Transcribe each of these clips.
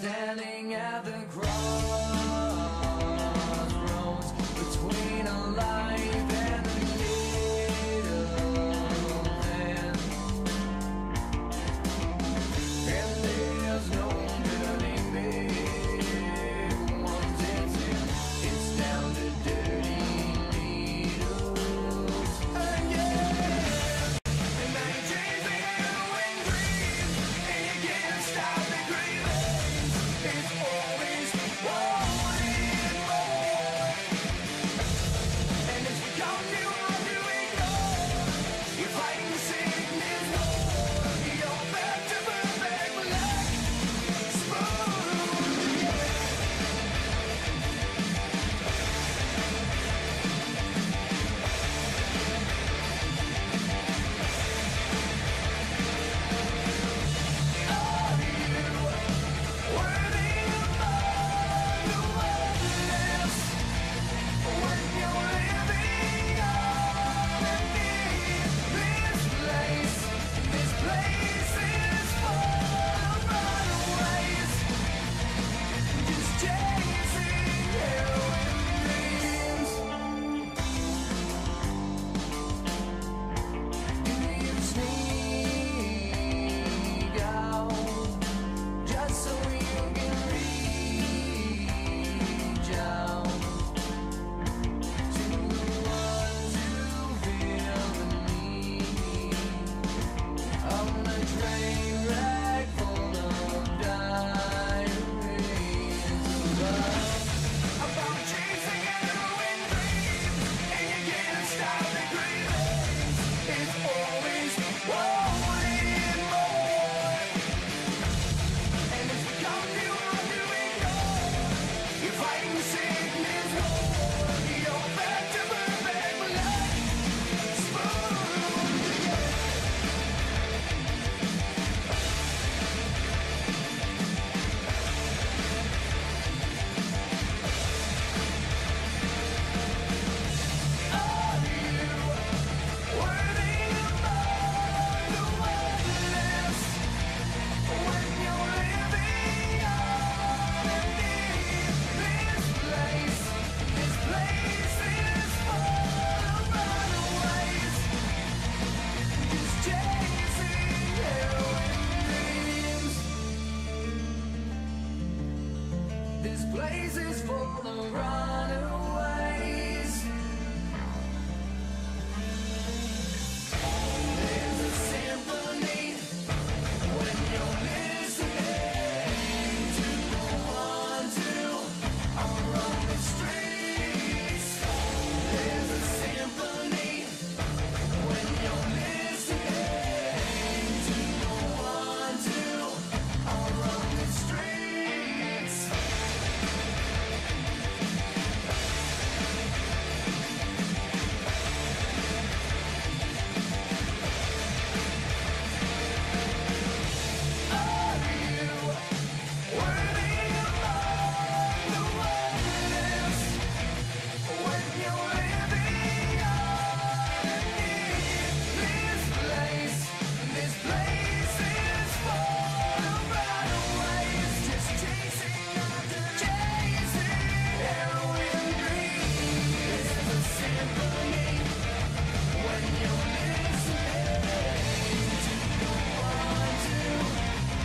standing at the crossroads between a life and a little land, and there's no turning back. Once it's in, it's down to dirty needles again. And now you're chasing heroin dreams, and you can't stop the cravings. It's always wanting more, and it's become too hard to ignore. You're fighting sickness war. You're back to perfect black, smooth again. Are you worthy among the worthless when you're living underneath this place? This place is full of runaways, just chasing heroin dreams. Do you sneak out just so you can reach out to the ones who feel the need on a train wreck full of diaries about chasing heroin dreams, and you can't stop the cravings. It's always wanting more, and it's become too hard to ignore. You're fighting sickness war. You're back to perfect black, smooth again. Are you worthy among the worthless when you're living underneath this place? This place is full of runaways, just chasing heroin dreams. This place is full of runaways. There's a symphony when you're listening to the ones who are on the streets. There's a symphony when you're listening to the ones who are on the streets. Are you worthy among the worthless when you're living underneath this place? This place is full of runaways, just chasing heroin dreams. There's a symphony when you're listening to the ones who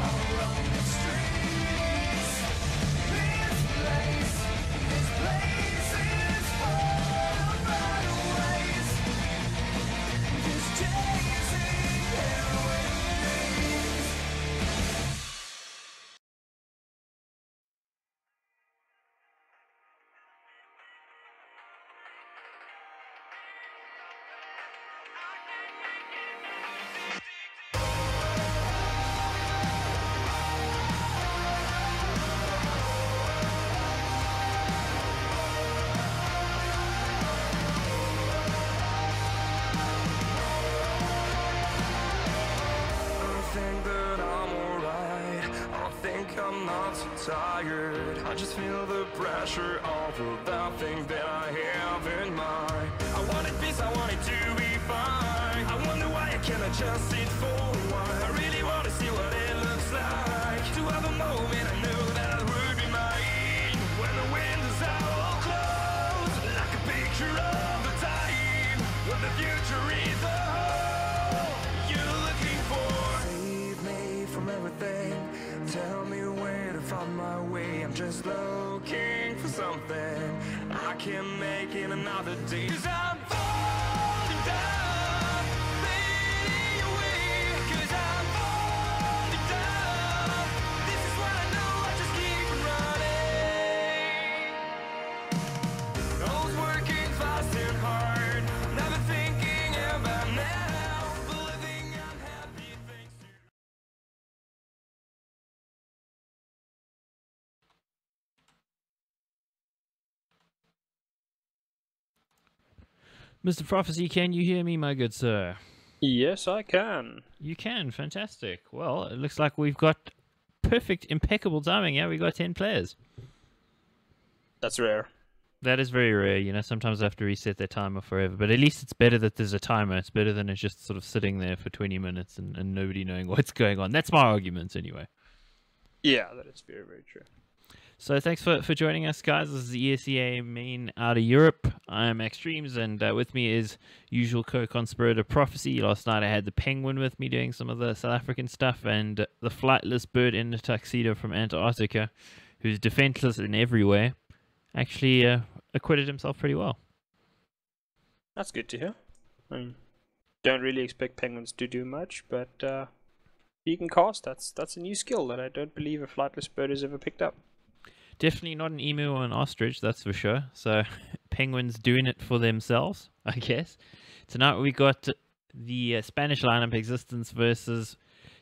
are on the streets. This place is full of runaways, just chasing heroin dreams. I think that I'm alright. I think I'm not so tired. I just feel the pressure of that thing that I have in mind. I wanted peace, I wanted to be fine. I wonder why I cannot just sit for a while. I really want to see what it looks like. To have a moment I know that I can't make it another day. 'Cause I'm falling down, fading away. 'Cause I'm falling down. This is what I know, I just keep running. I was working fast and hard, never thinking about now, but living unhappy thanks to. Mr. Profeci, can you hear me, my good sir? Yes, I can. You can, fantastic. Well, it looks like we've got perfect, impeccable timing. Yeah, we got 10 players. That's rare. That is very rare. You know, sometimes I have to reset their timer forever, but at least it's better that there's a timer. It's better than it's just sort of sitting there for 20 minutes and nobody knowing what's going on. That's my argument, anyway. Yeah, that is very, very true. So thanks for joining us, guys. This is the ESEA Main out of Europe. I'm Extremes, and with me is usual co-conspirator Profeci. Last night I had the Penguin with me doing some of the South African stuff, and the flightless bird in the tuxedo from Antarctica, who's defenseless in every way, actually acquitted himself pretty well. That's good to hear. I mean, don't really expect penguins to do much, but you can cast. That's a new skill that I don't believe a flightless bird has ever picked up. Definitely not an emu or an ostrich, that's for sure. So penguins doing it for themselves, I guess. Tonight we got the Spanish lineup Existence versus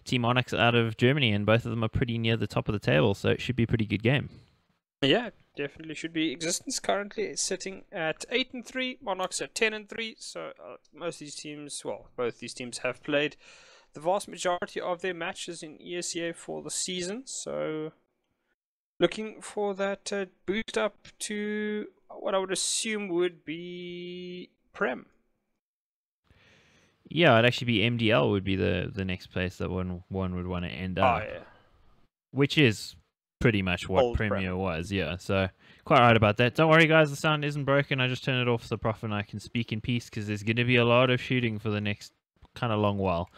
Team Onyx out of Germany, and both of them are pretty near the top of the table, so it should be a pretty good game. Yeah, definitely should be. Existence currently is sitting at 8-3, Monarchs at 10-3. So most of these teams, well, both these teams have played the vast majority of their matches in ESEA for the season. So looking for that boost up to what I would assume would be Prem. Yeah, it'd actually be MDL would be the next place that one would want to end up. Oh, yeah. Which is pretty much what Old Premier Prem. was, yeah. So quite right about that. Don't worry, guys, the sound isn't broken. I just turned it off so Prof and I can speak in peace, because there's going to be a lot of shooting for the next kind of long while.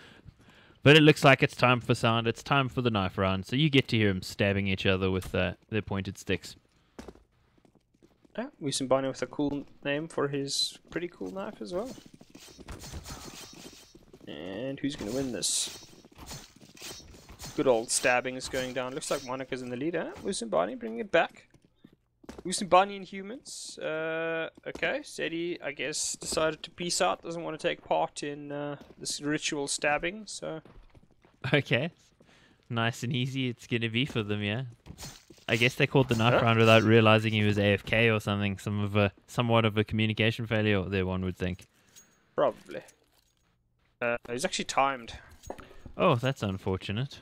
But it looks like it's time for sound. It's time for the knife round. So you get to hear them stabbing each other with their pointed sticks. Yeah, Musimbani with a cool name for his pretty cool knife as well. And who's going to win this? Good old stabbing is going down. Looks like Monica's in the lead. Musimbani bringing it back. Musimbani and humans. Okay, Seti, I guess, decided to peace out. Doesn't want to take part in this ritual stabbing, so... Okay. Nice and easy it's going to be for them, yeah. I guess they called the knife round without realizing he was AFK or something. Somewhat of a communication failure there, one would think. Probably. He's actually timed. Oh, that's unfortunate.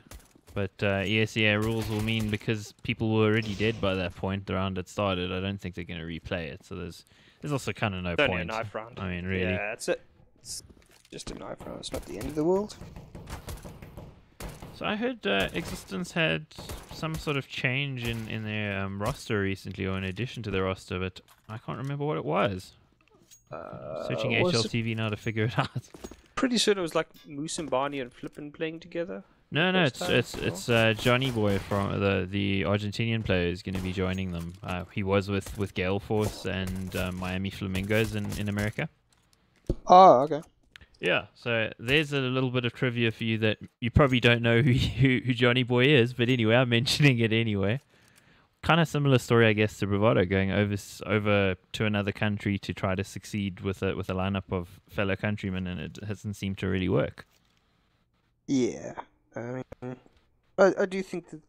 But ESEA rules will mean, because people were already dead by that point, the round had started, I don't think they're going to replay it. So there's also kind of no It's only point. a knife round. I mean, really. Yeah, that's it. It's just a knife round. It's not the end of the world. So I heard Existence had some sort of change in their roster recently, or in addition to their roster, but I can't remember what it was. Searching was HLTV now to figure it out. Pretty sure it was like Musimbani and Flippin playing together. No, First time it's Johnny Boy from the Argentinian player is going to be joining them. He was with Gale Force and Miami Flamingos in America. Oh, okay. Yeah, so there's a little bit of trivia for you that you probably don't know who Johnny Boy is, but anyway, I'm mentioning it anyway. Kind of similar story, I guess, to Bravado, going over to another country to try to succeed with a lineup of fellow countrymen, and it hasn't seemed to really work. Yeah. I do think that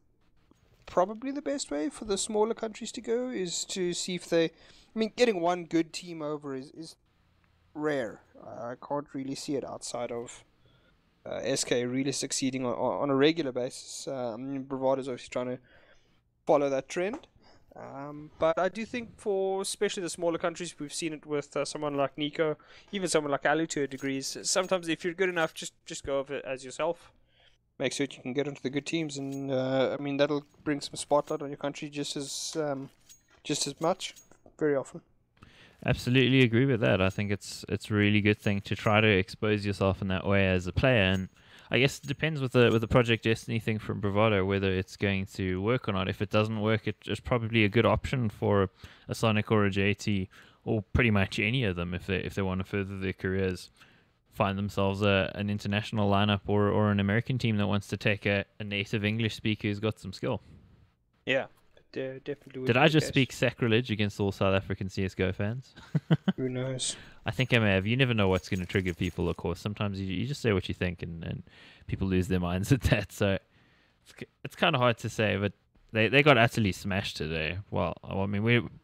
probably the best way for the smaller countries to go is to see if they... I mean, getting one good team over is rare. I can't really see it outside of SK really succeeding on a regular basis. I mean, Bravado is obviously trying to follow that trend. But I do think for especially the smaller countries, we've seen it with someone like Nico, even someone like Ali to a degree. Sometimes if you're good enough, just go over it as yourself. Make sure you can get into the good teams, and I mean that'll bring some spotlight on your country just as much, very often. Absolutely agree with that. I think it's a really good thing to try to expose yourself in that way as a player. And I guess it depends with the Project Destiny thing from Bravado whether it's going to work or not. If it doesn't work, it's probably a good option for a Sonic or a JT or pretty much any of them if they want to further their careers, find themselves an international lineup or an American team that wants to take a native English speaker who's got some skill. Yeah, definitely. would Did be I the just case. speak sacrilege against all South African CSGO fans? Who knows? I think I may have. You never know what's going to trigger people, of course. Sometimes you just say what you think and people lose their minds at that. So it's kind of hard to say, but they got utterly smashed today. Well, I mean,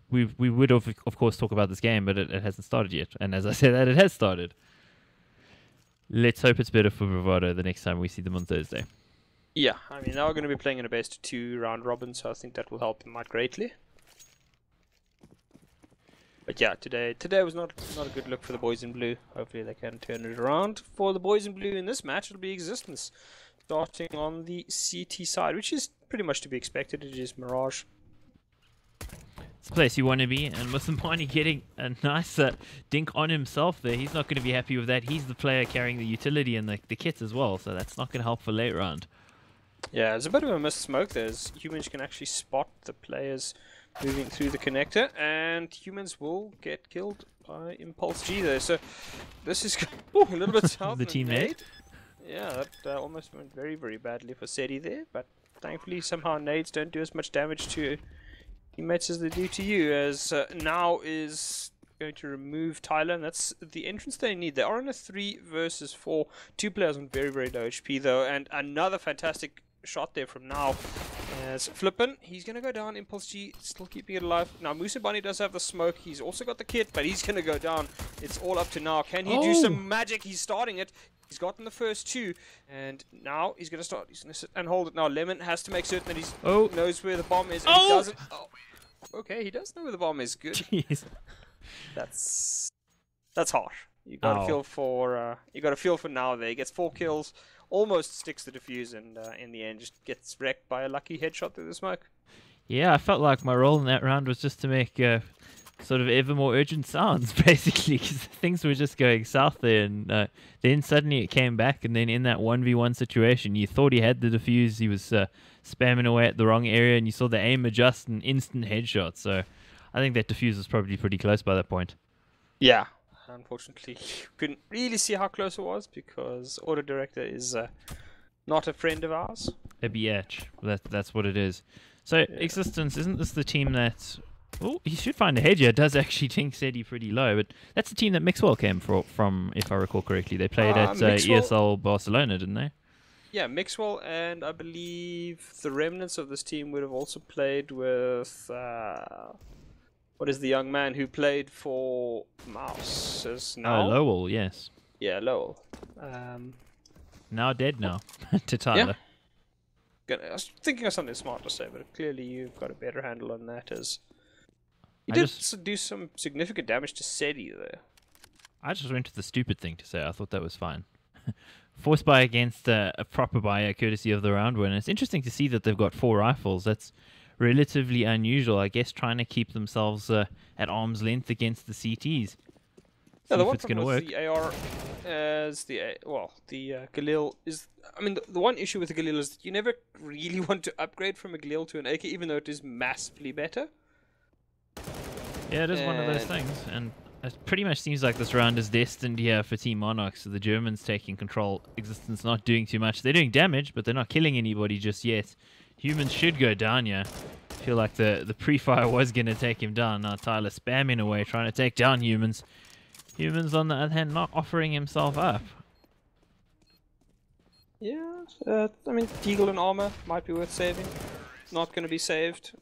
we would of course talk about this game, but it hasn't started yet. And as I said that, it has started. Let's hope it's better for Bravado the next time we see them on Thursday. Yeah, I mean, now we're going to be playing in a best of 2 round robin, so I think that will help them out greatly. But yeah, today was not a good look for the boys in blue. Hopefully they can turn it around. For the boys in blue in this match, it'll be Existence, starting on the CT side, which is pretty much to be expected. It is Mirage. It's the place you want to be, and Musambani getting a nice dink on himself there. He's not going to be happy with that. He's the player carrying the utility and the kits as well, so that's not going to help for late round. Yeah, there's a bit of a missed smoke there, as humans can actually spot the players moving through the connector, and humans will get killed by Impulse G there. So this is a little bit south. The teammate. Yeah, that almost went very, very badly for Seti there, but thankfully somehow nades don't do as much damage to teammates as they do to you, as now is going to remove Tyler, and that's the entrance they need. They are in a 3 versus 4. 2 players on very, very low HP though, and another fantastic shot there from now. As Flippin, he's going to go down. Impulse G still keeping it alive. Now Musabani does have the smoke. He's also got the kit, but he's going to go down. It's all up to now. Can he do some magic? He's starting it. He's gotten the first 2, and now he's going to start. He's going to sit and hold it. Now Lemon has to make certain that he knows where the bomb is. And he doesn't. Oh. Okay, he does know where the bomb is. Good. Jeez. That's harsh. You got to feel for now. There, he gets 4 kills, almost sticks the defuse, and in the end just gets wrecked by a lucky headshot through the smoke. Yeah, I felt like my role in that round was just to make sort of ever more urgent sounds, basically, because things were just going south there, and then suddenly it came back, and then in that 1v1 situation, you thought he had the defuse, he was spamming away at the wrong area, and you saw the aim adjust and instant headshot, so I think that defuse was probably pretty close by that point. Yeah, unfortunately, you couldn't really see how close it was, because Auto Director is not a friend of ours. A BH, that's what it is. So, yeah. Existence, isn't this the team that... Oh, he should find a head here. It does actually think Seti pretty low, but that's the team that Mixwell came from, if I recall correctly. They played at ESL Barcelona, didn't they? Yeah, Mixwell, and I believe the remnants of this team would have also played with... what is the young man who played for Mouse? Now? Lowell, yes. Yeah, Lowell. Now dead now, to Tyler. Yeah. I was thinking of something smart to say, but clearly you've got a better handle on that, as... He did do some significant damage to Seti there. I just went to the stupid thing to say. I thought that was fine. Force buy against a proper buyer, courtesy of the round winner. It's interesting to see that they've got 4 rifles. That's relatively unusual. I guess trying to keep themselves at arm's length against the CTs. Yeah, the one it's going to work. The AR as the Galil is. I mean, the one issue with the Galil is that you never really want to upgrade from a Galil to an AK, even though it is massively better. Yeah, it is one of those things, and it pretty much seems like this round is destined here for Team Monarch. So the Germans taking control, Existence not doing too much. They're doing damage, but they're not killing anybody just yet. Humans should go down here. I feel like the pre-fire was going to take him down. Now Tyler spamming away, trying to take down Humans. Humans, on the other hand, not offering himself up. Yeah, I mean, Deagle and armor might be worth saving. Not going to be saved.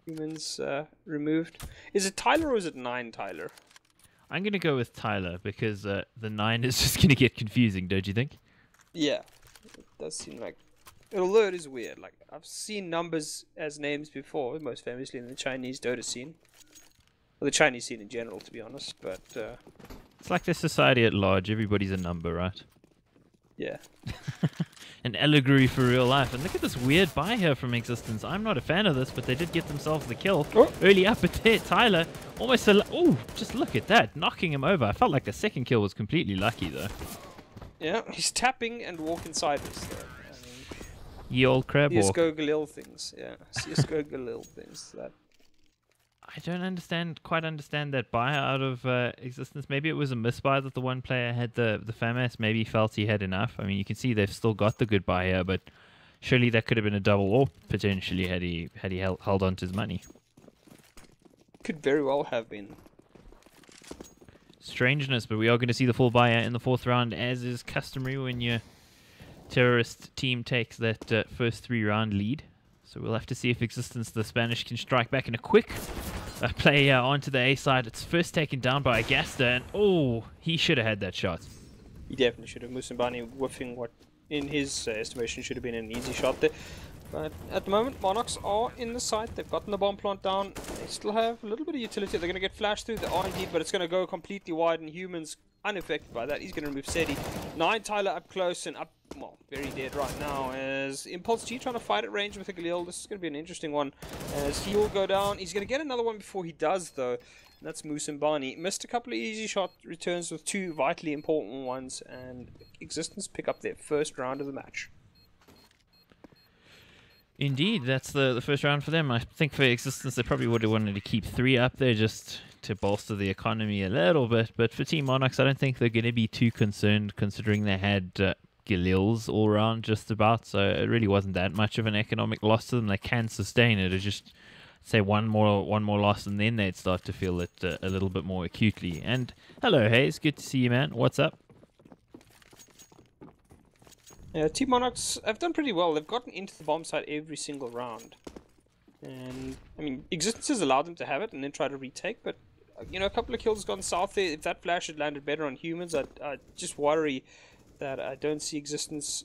Humans removed. Is it Tyler or is it 9 Tyler? I'm going to go with Tyler because the 9 is just going to get confusing, don't you think? Yeah, it does seem like... Although it is weird, like, I've seen numbers as names before, most famously in the Chinese Dota scene. Or the Chinese scene in general, to be honest, but... It's like the society at large, everybody's a number, right? Yeah. An allegory for real life. And look at this weird buy here from Existence. I'm not a fan of this, but they did get themselves the kill. Early up at there, Tyler. Almost just look at that. Knocking him over. I felt like the second kill was completely lucky, though. Yeah, he's tapping and walking sideways. Though. I mean, Ye old crab walk. CS:GO Galil things. Yeah, CS:GO Galil things. That. I don't quite understand that buy out of existence. Maybe it was a misbuy that the one player had the FAMAS. Maybe he felt he had enough. I mean, you can see they've still got the good buy here, but surely that could have been a double or potentially had he held on to his money. Could very well have been. Strangeness, but we are going to see the full buy out in the 4th round, as is customary when your terrorist team takes that first 3-round lead. So we'll have to see if Existence, the Spanish, can strike back in a quick play onto the A side. It's first taken down by Agasta, and oh, he should have had that shot. He definitely should have. Musambani whiffing what, in his estimation, should have been an easy shot there. But at the moment, Monarchs are in the site. They've gotten the bomb plant down. They still have a little bit of utility. They're going to get flashed through. They are indeed, but it's going to go completely wide, and Humans unaffected by that. He's going to remove Seti. 9 Tyler up close and up, well, very dead right now. As Impulse G trying to fight at range with a Galil. This is going to be an interesting one. As he will go down. He's going to get another one before he does, though. That's Musambani. Missed a couple of easy shot returns with 2 vitally important ones, and Existence pick up their first round of the match. Indeed, that's the first round for them. I think for Existence, they probably would have wanted to keep 3 up there just to bolster the economy a little bit. But for Team Monarchs, I don't think they're going to be too concerned, considering they had Galils all around just about. So it really wasn't that much of an economic loss to them. They can sustain it. It's just, say, one more loss, and then they'd start to feel it a little bit more acutely. And hello, Hayes. Good to see you, man. What's up? Yeah, Team Monarchs have done pretty well. They've gotten into the bomb site every single round. And, I mean, Existence has allowed them to have it and then try to retake, but, you know, a couple of kills gone south there. If that flash had landed better on Humans, I just worry that I don't see Existence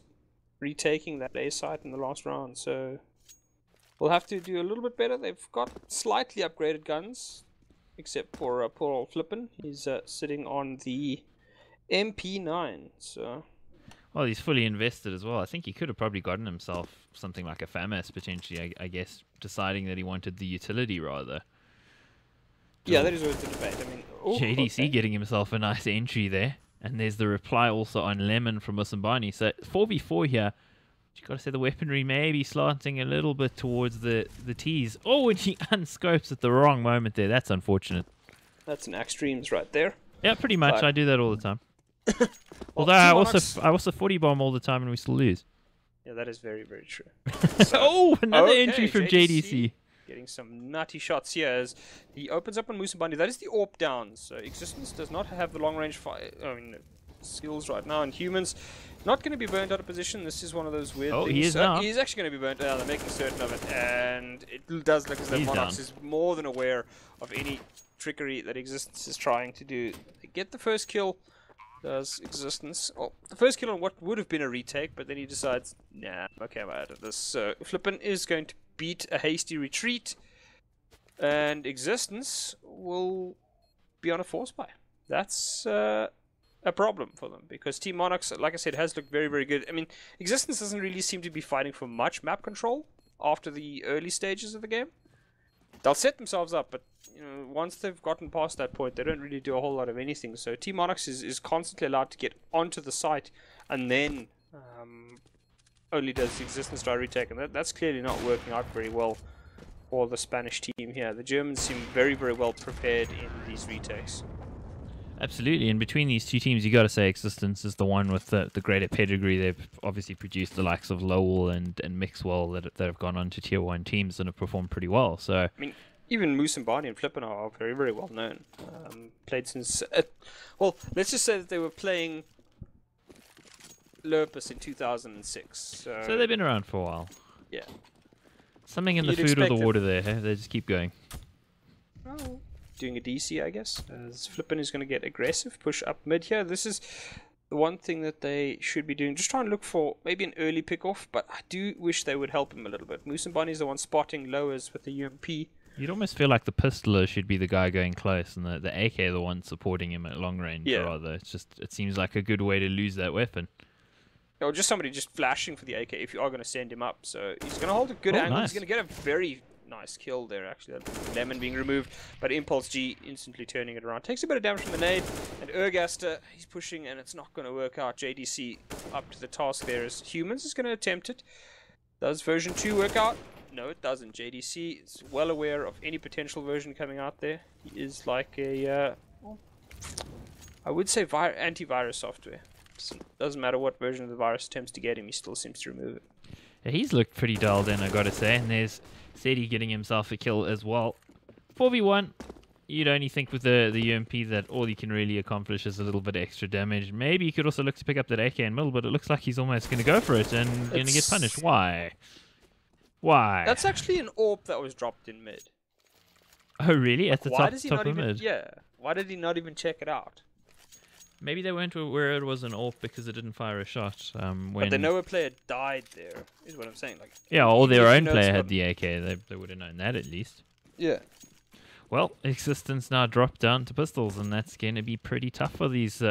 retaking that A site in the last round. So, we'll have to do a little bit better. They've got slightly upgraded guns, except for poor old Flippin. He's sitting on the MP9, so... Well, he's fully invested as well. I think he could have probably gotten himself something like a FAMAS, potentially, I guess, deciding that he wanted the utility rather. Yeah, that is always the debate. I mean, JDC okay. getting himself a nice entry there. And there's the reply also on Lemon from Musambani. So 4v4 here. You got to say the weaponry may be slanting a little bit towards the T's. Oh, and he unscopes at the wrong moment there. That's unfortunate. That's an extremes right there. Yeah, pretty much. But... I do that all the time. Well, Although I also 40 bomb all the time and we still lose. Yeah, that is very, very true. Oh, another okay, entry from JDC. Getting some nutty shots here as he opens up on Musambani. That is the AWP down. So Existence does not have the long range fire, skills right now. And Humans not going to be burnt out of position. This is one of those weird things. He is now. He's actually going to be burnt out. They're making certain of it. And it does look as though Monarchs is more than aware of any trickery that Existence is trying to do. They get the first kill. Does Existence... Oh, the first kill on what would have been a retake, but then he decides, nah, okay, I'm out of this. So Flippin is going to beat a hasty retreat, and Existence will be on a force buy. That's a problem for them, because Team Monarchs, like I said, has looked very, very good. I mean, Existence doesn't really seem to be fighting for much map control after the early stages of the game. They'll set themselves up, but you know, once they've gotten past that point, they don't really do a whole lot of anything. So Team Monarchs is constantly allowed to get onto the site, and then only does Existence try retake, and that's clearly not working out very well for the Spanish team here. The Germans seem very, very well prepared in these retakes. Absolutely, and between these two teams, you got to say Existence is the one with the greater pedigree. They've obviously produced the likes of Lowell and Mixwell that have gone on to Tier 1 teams and have performed pretty well. So I mean, even Musambani and Flippin are very, very well known. Played since... well, let's just say that they were playing Lurpus in 2006. So they've been around for a while. Yeah. Something in the food or the water there. Huh? They just keep going. Oh. Doing a DC, I guess. As Flippin is going to get aggressive, push up mid here. This is the one thing that they should be doing. Just try and look for maybe an early pick-off, but I do wish they would help him a little bit. Musambani is the one spotting lowers with the UMP. You'd almost feel like the pistoler should be the guy going close, and the AK the one supporting him at long range. Yeah. Rather, it seems like a good way to lose that weapon. Or just somebody just flashing for the AK if you are going to send him up. So he's going to hold a good angle. Nice. He's going to get a very nice kill there, actually. That Lemon being removed, but Impulse G instantly turning it around. Takes a bit of damage from the nade, and Ergaster, he's pushing, and it's not going to work out. JDC up to the task there as Humans is going to attempt it. Does version 2 work out? No, it doesn't. JDC is well aware of any potential version coming out there. He is like a, well, I would say antivirus software. So it doesn't matter what version of the virus attempts to get him, he still seems to remove it. Yeah, he's looked pretty dialed in, I gotta say. And there's Seti getting himself a kill as well. 4v1. You'd only think with the UMP that all you can really accomplish is a little bit of extra damage. Maybe you could also look to pick up that AK in middle, but it looks like he's almost going to go for it and going to get punished. Why? Why? That's actually an AWP that was dropped in mid. Oh, really? At the Why top, does he top not of even? mid? Yeah. Why did he not even check it out? Maybe they weren't aware it was an AWP because it didn't fire a shot. When But they know a player died there, is what I'm saying. Like, yeah, or their if you own know player it's had got- the AK. They would have known that at least. Yeah. Well, Existence now dropped down to pistols, and that's going to be pretty tough for these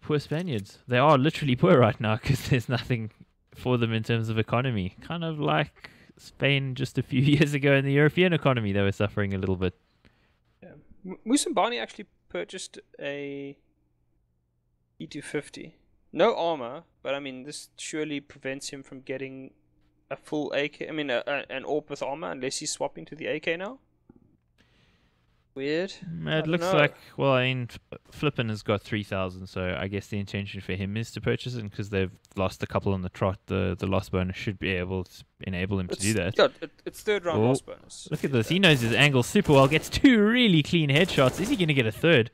poor Spaniards. They are literally poor right now because there's nothing for them in terms of economy. Kind of like Spain just a few years ago in the European economy, they were suffering a little bit. Yeah. Musambani actually purchased a E250. No armor, but I mean, this surely prevents him from getting a full AK. I mean, an AWP with armor, unless he's swapping to the AK now. Weird. It looks like, well, I mean, Flippin has got 3,000, so I guess the intention for him is to purchase it because they've lost a couple on the trot. The loss bonus should be able to enable him to do that. Yeah, it's third round Oh, loss bonus. Look at this. He knows his angle super well. Gets 2 really clean headshots. Is he going to get a third?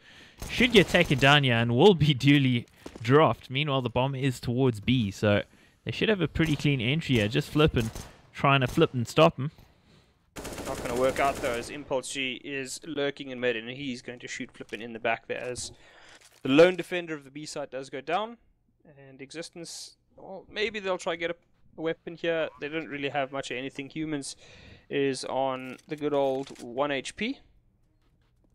Should get taken down here and will be duly dropped. Meanwhile, the bomb is towards B, so they should have a pretty clean entry here. Just Flippin, trying to flip and stop him. Not going to work out though, as Impulse G is lurking in mid, and he's going to shoot Flippin in the back there as the lone defender of the B side does go down. And Existence, well, maybe they'll try to get a weapon here. They don't really have much of anything. Humans is on the good old 1 HP.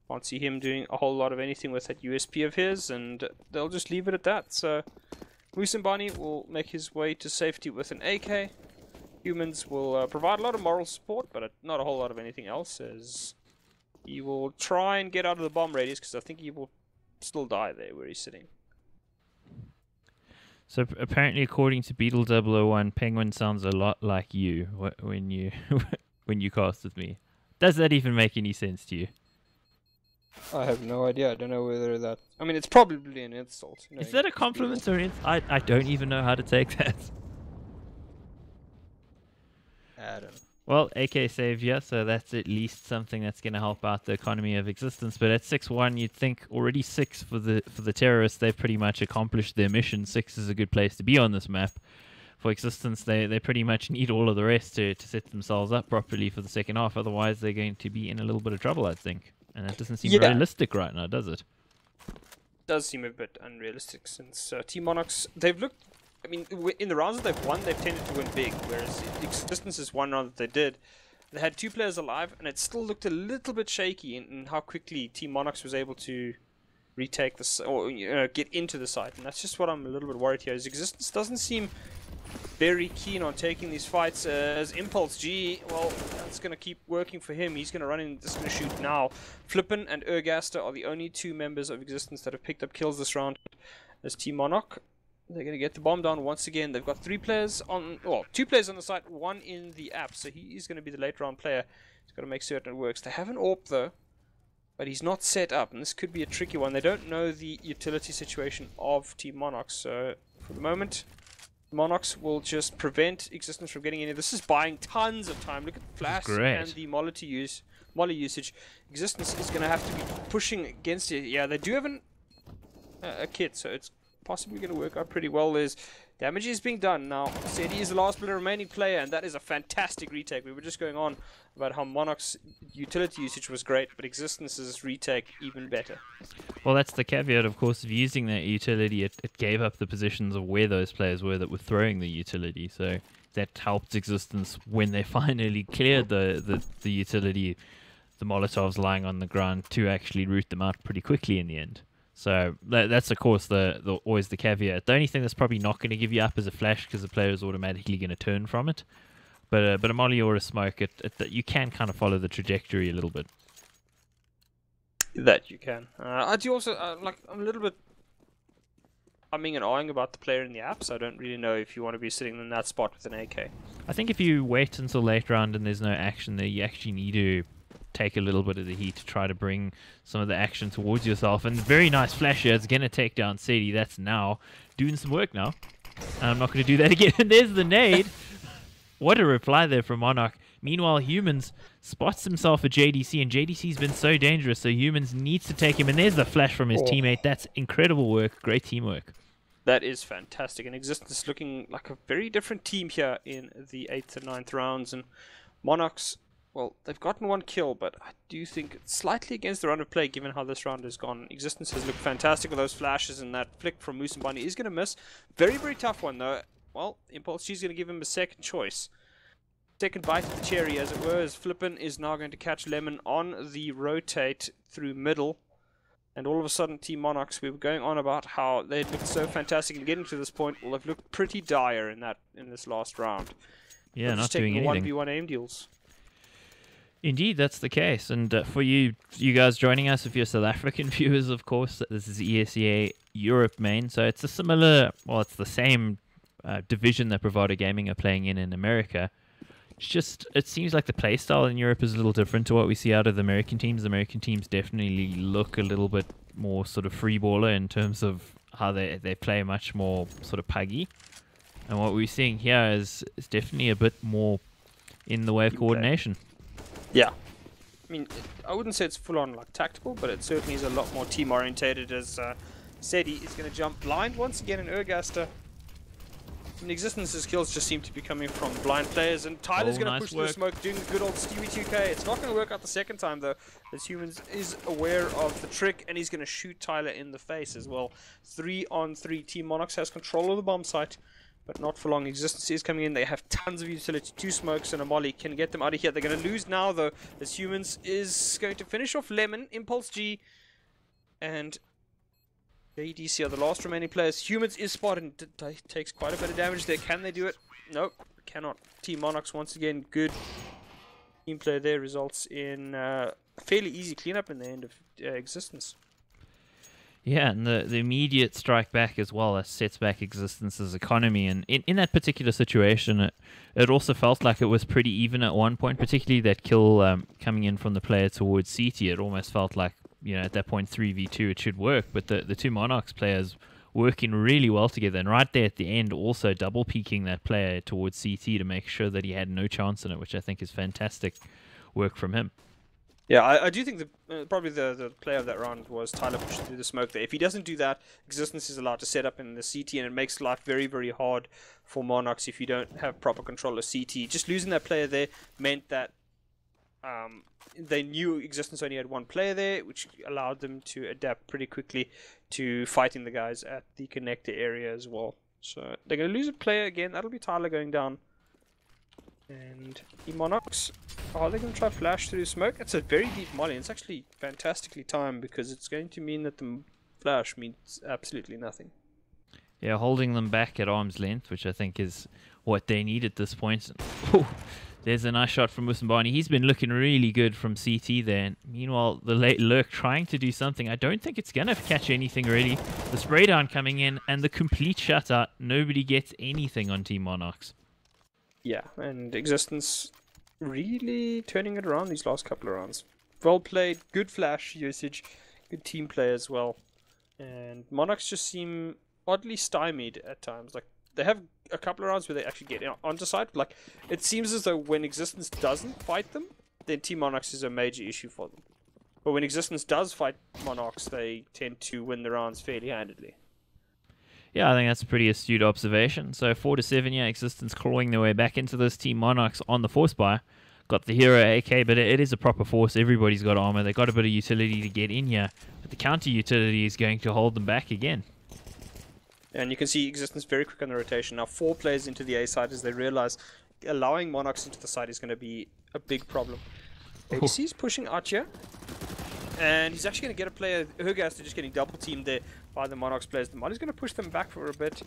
Can't see him doing a whole lot of anything with that USP of his, and they'll just leave it at that. So Musambani will make his way to safety with an AK. Humans will provide a lot of moral support, but not a whole lot of anything else, as he will try and get out of the bomb radius, because I think he will still die there where he's sitting. So apparently, according to Beetle 001, Penguin sounds a lot like you when you when you cast with me. Does that even make any sense to you? I have no idea. I don't know whether that... I mean, it's probably an insult. Is that a compliment or I don't even know how to take that. I don't know. Well, AK saved you, so that's at least something that's going to help out the economy of Existence. But at 6-1, you'd think already 6 for the terrorists. They've pretty much accomplished their mission. 6 is a good place to be on this map. For Existence, they pretty much need all of the rest to set themselves up properly for the second half. Otherwise, they're going to be in a little bit of trouble, I think. And that doesn't seem realistic right now, does it? Does seem a bit unrealistic, since Team Monarchs, they've looked... I mean, in the rounds that they've won, they've tended to win big, whereas Existence is one round that they did. They had 2 players alive, and it still looked a little bit shaky in how quickly Team Monarchs was able to retake this, or get into the site, and that's just what I'm a little bit worried here. Is Existence doesn't seem very keen on taking these fights, as Impulse G, well, that's going to keep working for him. He's going to run in, just going to shoot now. Flippin and Ergaster are the only 2 members of Existence that have picked up kills this round, as Team Monarch. They're going to get the bomb down once again. They've got 3 players on, well, 2 players on the site, 1 in the app, so he is going to be the late round player. He's got to make certain it works. They have an AWP though, but he's not set up, and this could be a tricky one. They don't know the utility situation of Team Monarchs, so for the moment, Monarchs will just prevent Existence from getting any. This is buying tons of time. Look at the flash and the molly usage. Existence is going to have to be pushing against it. Yeah, they do have a kit, so it's possibly going to work out pretty well. There's damage is being done now. Seti is the last remaining player, and that is a fantastic retake. We were just going on about how Monarch's utility usage was great, but Existence's retake even better. Well, that's the caveat, of course, of using that utility. It gave up the positions of where those players were that were throwing the utility, so that helped Existence when they finally cleared the utility, the Molotovs lying on the ground, to actually root them out pretty quickly in the end. So that's, of course, always the caveat. The only thing that's probably not going to give you up is a flash, because the player is automatically going to turn from it. but a molly or a smoke, you can kind of follow the trajectory a little bit. That you can. I do also I'm a little bit umming and ahhing about the player in the app, so I don't really know if you want to be sitting in that spot with an AK. I think if you wait until late round and there's no action there, you actually need to take a little bit of the heat to try to bring some of the action towards yourself. And very nice flash here. It's going to take down Sadie. That's now doing some work now. And I'm not going to do that again. And there's the nade. What a reply there from Monarch. Meanwhile, Humans spots himself at JDC, and JDC's been so dangerous, so Humans needs to take him. And there's the flash from his teammate. That's incredible work. Great teamwork. That is fantastic. And Existence is looking like a very different team here in the 8th and 9th rounds. And Monarchs, well, they've gotten one kill, but I do think it's slightly against the run of play given how this round has gone. Existence has looked fantastic with those flashes, and that flick from Musambani is going to miss. Very, very tough one, though. Well, Impulse G's going to give him a second choice. Second bite of the cherry, as it were, as Flippin is now going to catch Lemon on the rotate through middle. And all of a sudden, Team Monarchs, we were going on about how they looked so fantastic in getting to this point. Well, they've looked pretty dire in this last round. Yeah, not doing anything. 1v1 aim deals. Indeed, that's the case. And for you guys joining us, if you're South African viewers, of course, this is ESEA Europe Main. So it's a similar, well, it's the same division that Bravado Gaming are playing in America. It's just, it seems like the playstyle in Europe is a little different to what we see out of the American teams. The American teams definitely look a little bit more sort of free baller in terms of how they play much more sort of puggy. And what we're seeing here is definitely a bit more in the way of coordination. Yeah. I mean, I wouldn't say it's full-on like tactical, but it certainly is a lot more team-orientated, as Sedi is going to jump blind once again in Ergaster. In Existence's kills just seem to be coming from blind players, and Tyler's going to push through the smoke, doing the good old Stewie 2K. It's not going to work out the second time, though, as Humans is aware of the trick, and he's going to shoot Tyler in the face as well. 3-on-3. Team Monarchs has control of the bomb site, but not for long. Existence is coming in. They have tons of utility. 2 smokes and a molly can get them out of here. They're going to lose now, though, as Humans is going to finish off Lemon, Impulse G, and JDC are the last remaining players. Humans is spotted and takes quite a bit of damage there. Can they do it? Nope, cannot. Team Monarchs once again, good team play there, results in a fairly easy cleanup in the end of Existence. Yeah, and the immediate strike back as well that sets back Existence's economy. And in that particular situation, it also felt like it was pretty even at one point, particularly that kill coming in from the player towards CT. It almost felt like, you know, at that point 3v2 it should work, but the two Monarchs players working really well together, and right there at the end also double peeking that player towards CT to make sure that he had no chance in it, which I think is fantastic work from him. Yeah, I do think probably the player of that round was Tyler pushing through the smoke there. If he doesn't do that, Existence is allowed to set up in the CT, and it makes life very, very hard for Monarchs if you don't have proper control of CT. Just losing that player there meant that they knew Existence only had one player there, which allowed them to adapt pretty quickly to fighting the guys at the connector area as well. So they're going to lose a player again. That'll be Tyler going down. And the Monarchs, are they going to try flash through smoke? It's a very deep molly. It's actually fantastically timed, because it's going to mean that the flash means absolutely nothing. Yeah, holding them back at arm's length, which I think is what they need at this point. There's a nice shot from Musambani. He's been looking really good from CT there. And meanwhile, the late lurk trying to do something. I don't think it's going to catch anything really. The spray down coming in and the complete shutout. Nobody gets anything on Team Monarchs. Yeah, and Existence really turning it around these last couple of rounds. Well played, good flash usage, good team play as well. And Monarchs just seem oddly stymied at times. Like, they have a couple of rounds where they actually get onto side. Like, it seems as though when Existence doesn't fight them, then Team Monarchs is a major issue for them. But when Existence does fight Monarchs, they tend to win the rounds fairly handedly. Yeah, I think that's a pretty astute observation. So 4-7, yeah, Existence clawing their way back into this. Team Monarchs on the force buy. Got the hero AK, but it is a proper force. Everybody's got armor. They got a bit of utility to get in here. But the counter utility is going to hold them back again. And you can see Existence very quick on the rotation. Now 4 players into the A side as they realize allowing Monarchs into the side is going to be a big problem. ADC's pushing out here. And he's actually going to get a player, Hergaster, just getting double teamed there by the Monarchs players. The Molly's going to push them back for a bit.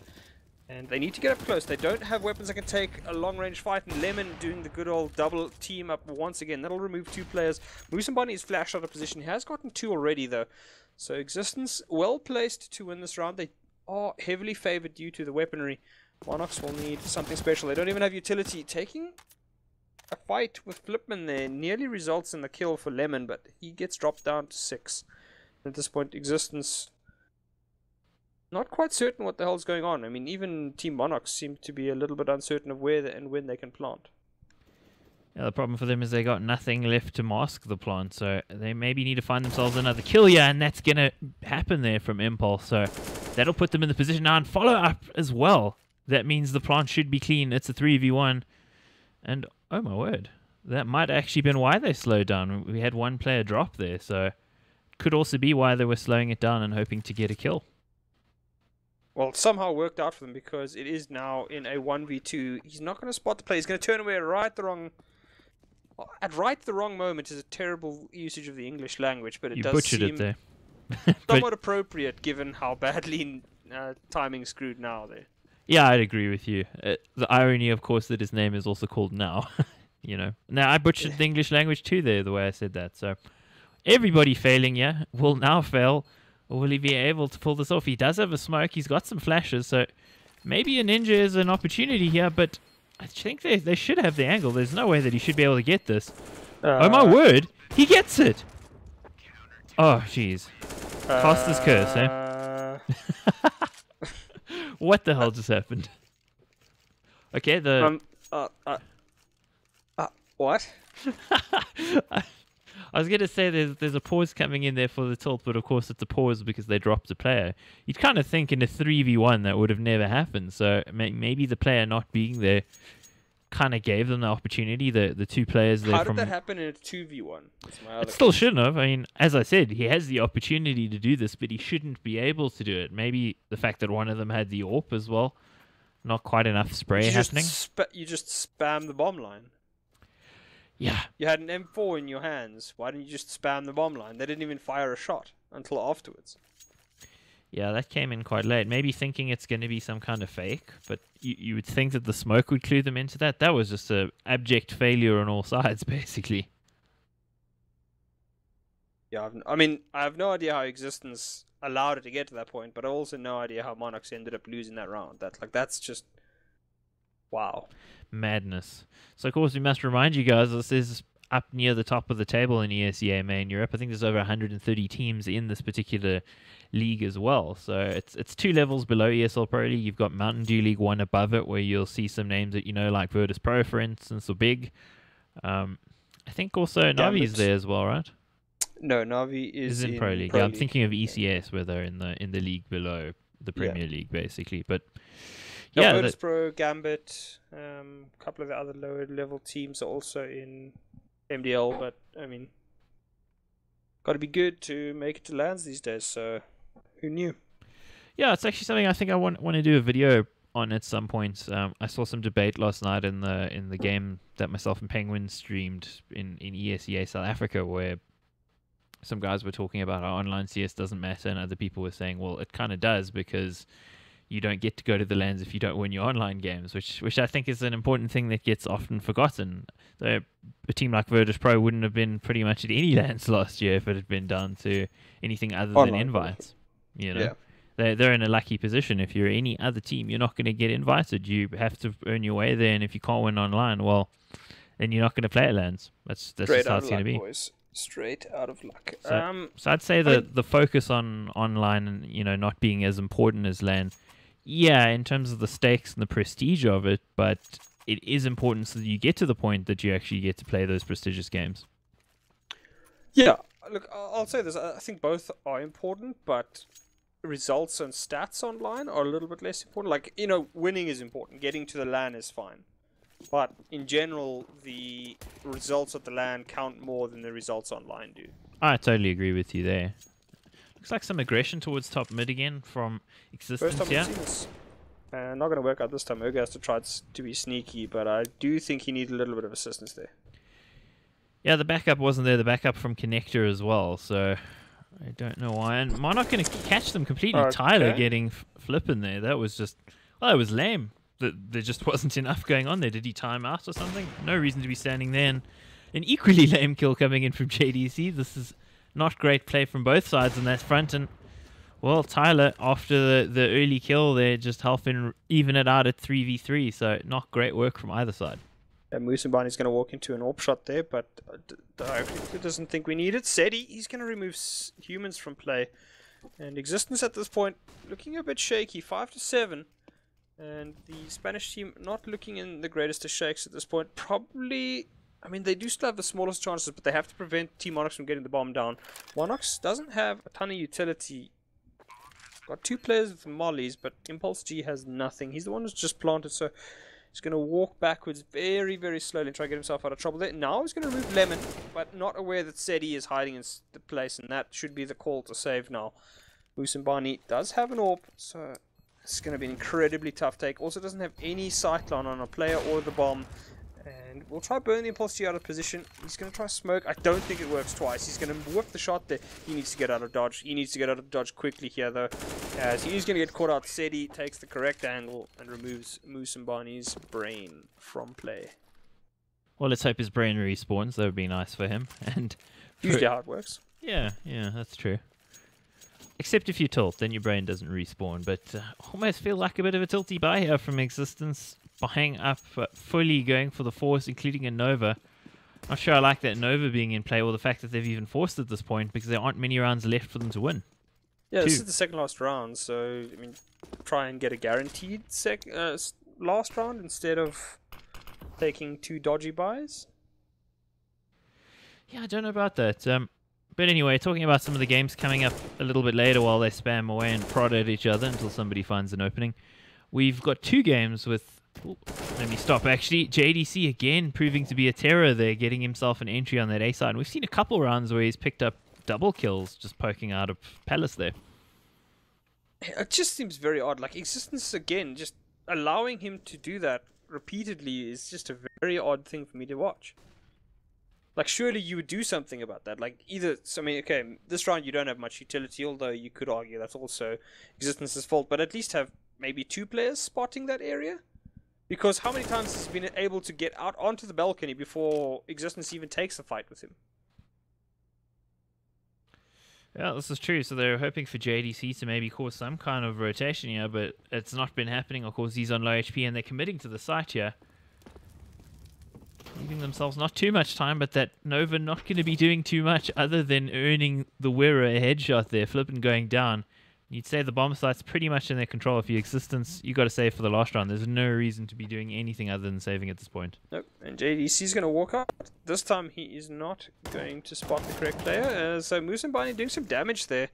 And they need to get up close. They don't have weapons that can take a long-range fight. And Lemon doing the good old double team up once again. That'll remove 2 players. Musambani is flashed out of position. He has gotten 2 already, though. So Existence well-placed to win this round. They are heavily favored due to the weaponry. Monarchs will need something special. They don't even have utility. Taking a fight with Flipman there nearly results in the kill for Lemon, but he gets dropped down to 6. At this point, Existence not quite certain what the hell's going on. I mean, even Team Monarchs seem to be a little bit uncertain of where and when they can plant. Yeah, the problem for them is they got nothing left to mask the plant, so they maybe need to find themselves another kill, yeah, and that's going to happen there from Impulse, so that'll put them in the position now, and follow up as well. That means the plant should be clean. It's a 3v1, and oh my word, that might actually been why they slowed down. We had 1 player drop there, so it could also be why they were slowing it down and hoping to get a kill. Well, it somehow worked out for them because it is now in a 1v2. He's not going to spot the play. He's going to turn away at right the wrong moment is a terrible usage of the English language, but it You does butchered seem it there. somewhat appropriate given how badly timing screwed now there. Yeah, I'd agree with you. The irony, of course, that his name is also called Now. You know. Now, I butchered the English language too there, the way I said that. So, everybody failing, yeah, will now fail. Or will he be able to pull this off? He does have a smoke. He's got some flashes. So, maybe a ninja is an opportunity here, but I think they should have the angle. There's no way that he should be able to get this. Oh, my word. He gets it. Oh, jeez. Costa's curse, eh? What the hell just happened? Okay, what? I was going to say there's a pause coming in there for the tilt, but of course it's a pause because they dropped a player. You'd kind of think in a 3v1 that would have never happened, so maybe the player not being there kind of gave them the opportunity, the 2 players there. How did that happen in a 2v1? It still shouldn't have. I mean, as I said, he has the opportunity to do this, but he shouldn't be able to do it. Maybe the fact that one of them had the AWP as well. Not quite enough spray happening. You just spam the bomb line. Yeah. You had an M4 in your hands. Why didn't you just spam the bomb line? They didn't even fire a shot until afterwards. Yeah, that came in quite late. Maybe thinking it's going to be some kind of fake, but you would think that the smoke would clue them into that. That was just a abject failure on all sides, basically. Yeah, I have no idea how Existence allowed it to get to that point, but I also no idea how Monarchs ended up losing that round. That's just wow. Madness. So, of course, we must remind you guys, this is up near the top of the table in ESEA Main Europe. I think there's over 130 teams in this particular league as well. So it's 2 levels below ESL Pro League. You've got Mountain Dew League 1 above it, where you'll see some names that you know, like Virtus Pro, for instance, or Big. I think also Navi's there as well, right? No, Navi is in Pro League. Yeah, I'm thinking of ECS, where they're in the league below the Premier League, basically. But yeah, Virtus Pro, Gambit, a couple of the other lower level teams are also in MDL, but I mean, got to be good to make it to lands these days. So, who knew? Yeah, it's actually something I think I want to do a video on at some point. I saw some debate last night in the game that myself and Penguin streamed in ESEA South Africa, where some guys were talking about how online CS doesn't matter, and other people were saying, well, it kind of does, because you don't get to go to the lands if you don't win your online games, which I think is an important thing that gets often forgotten. So a team like Virtus Pro wouldn't have been pretty much at any lands last year if it had been down to anything other than invites. You know, they're in a lucky position. If you're any other team, you're not going to get invited. You have to earn your way there, and if you can't win online, well, then you're not going to play at lands. That's just how it's going to be. Boys. Straight out of luck. So I'd say that the focus on online and not being as important as LAN. Yeah, in terms of the stakes and the prestige of it, but it is important so that you get to the point that you actually get to play those prestigious games. Yeah, look, I'll say this. I think both are important, but results and stats online are a little bit less important. Like, winning is important. Getting to the LAN is fine. But in general, the results at the LAN count more than the results online do. I totally agree with you there. Looks like some aggression towards top mid again from Existence. First time I've seen this. Not going to work out this time. Urga has to try to be sneaky, but I do think he needs a little bit of assistance there. Yeah, the backup wasn't there. The backup from Connector as well, so I don't know why. And Monarch going to catch them completely. Okay. Tyler getting flipping there. That was just Well, it was lame. There just wasn't enough going on there. Did he time out or something? No reason to be standing there. And an equally lame kill coming in from JDC. This is not great play from both sides on that front. And, well, Tyler, after the early kill there, just helping even it out at 3v3. So not great work from either side. And Musambani's going to walk into an AWP shot there, but Director doesn't think we need it. SETI, he's going to remove humans from play. And Existence at this point looking a bit shaky, 5-7. And the Spanish team not looking in the greatest of shakes at this point. Probably, I mean, they do still have the smallest chances, but they have to prevent Team Monox from getting the bomb down. Monox doesn't have a ton of utility. Got 2 players with mollies, but Impulse G has nothing. He's the one who's just planted, so he's going to walk backwards very, very slowly and try to get himself out of trouble there. Now he's going to remove Lemon, but not aware that SETI is hiding in the place, and that should be the call to save now. Musambani does have an AWP, so it's going to be an incredibly tough take. Also doesn't have any Cyclone on a player or the bomb. And we'll try burn the Impulse G out of position. He's going to try smoke. I don't think it works twice. He's going to whip the shot there. He needs to get out of dodge. He needs to get out of dodge quickly here, though. As he's going to get caught out. SETI takes the correct angle and removes Musambani's brain from play. Well, let's hope his brain respawns. That would be nice for him. And Usually how it works. Yeah, that's true. Except if you tilt, then your brain doesn't respawn. But almost feel like a bit of a tilty buy here from Existence. Buying up, fully going for the force, including a Nova. Not sure I like that Nova being in play, or the fact that they've even forced at this point, because there aren't many rounds left for them to win. Yeah, this is the second last round, so I mean, try and get a guaranteed last round instead of taking 2 dodgy buys. Yeah, I don't know about that. But anyway, talking about some of the games coming up a little bit later while they spam away and prod at each other until somebody finds an opening. We've got 2 games with... Ooh, let me stop, actually. JDC again proving to be a terror there, getting himself an entry on that A side. And we've seen a couple rounds where he's picked up double kills just poking out of Palace there. It just seems very odd. Like, Existence, again, just allowing him to do that repeatedly is just a very odd thing for me to watch. Like, surely you would do something about that. Like, either... So, I mean, okay, this round you don't have much utility, although you could argue that's also Existence's fault. But at least have maybe 2 players spotting that area. Because how many times has he been able to get out onto the balcony before Existence even takes a fight with him? Yeah, this is true. So they're hoping for JDC to maybe cause some kind of rotation here, but it's not been happening. Of course, he's on low HP, and they're committing to the site here. Leaving themselves not too much time, but that Nova not going to be doing too much other than earning the Wira a headshot there, flipping going down. You'd say the bomb site's pretty much in their control. If your Existence, you got to save for the last round. There's no reason to be doing anything other than saving at this point. Nope, and JDC's going to walk out. This time he is not going to spot the correct player. So Musambani doing some damage there.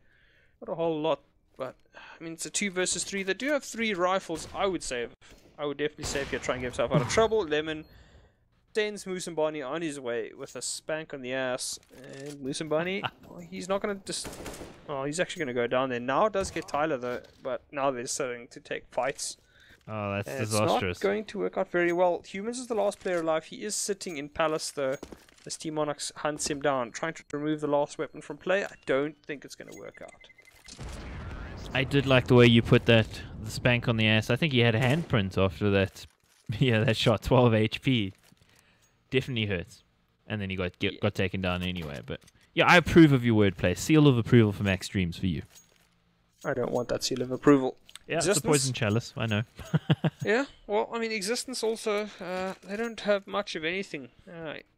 Not a whole lot, but I mean, it's a 2 versus 3. They do have 3 rifles. I would save. I would definitely save here, try and get himself out of trouble. Lemon sends Musambani on his way with a spank on the ass. And Musambani, well, he's not going to just... Oh, he's actually going to go down there. Now it does get Tyler, though, but now they're starting to take fights. Oh, that's It's disastrous. not going to work out very well. Humans is the last player alive. He is sitting in Palace, though, as Team Monarchs hunts him down, trying to remove the last weapon from play. I don't think it's going to work out. I did like the way you put that, the spank on the ass. I think he had a handprint after that. Yeah, that shot, 12 HP. Definitely hurts. And then he got taken down anyway. But yeah, I approve of your wordplay. Seal of approval from Max Streams for you. I don't want that seal of approval. Yeah, it's a poison chalice, I know. Yeah, well, I mean, Existence also, they don't have much of anything.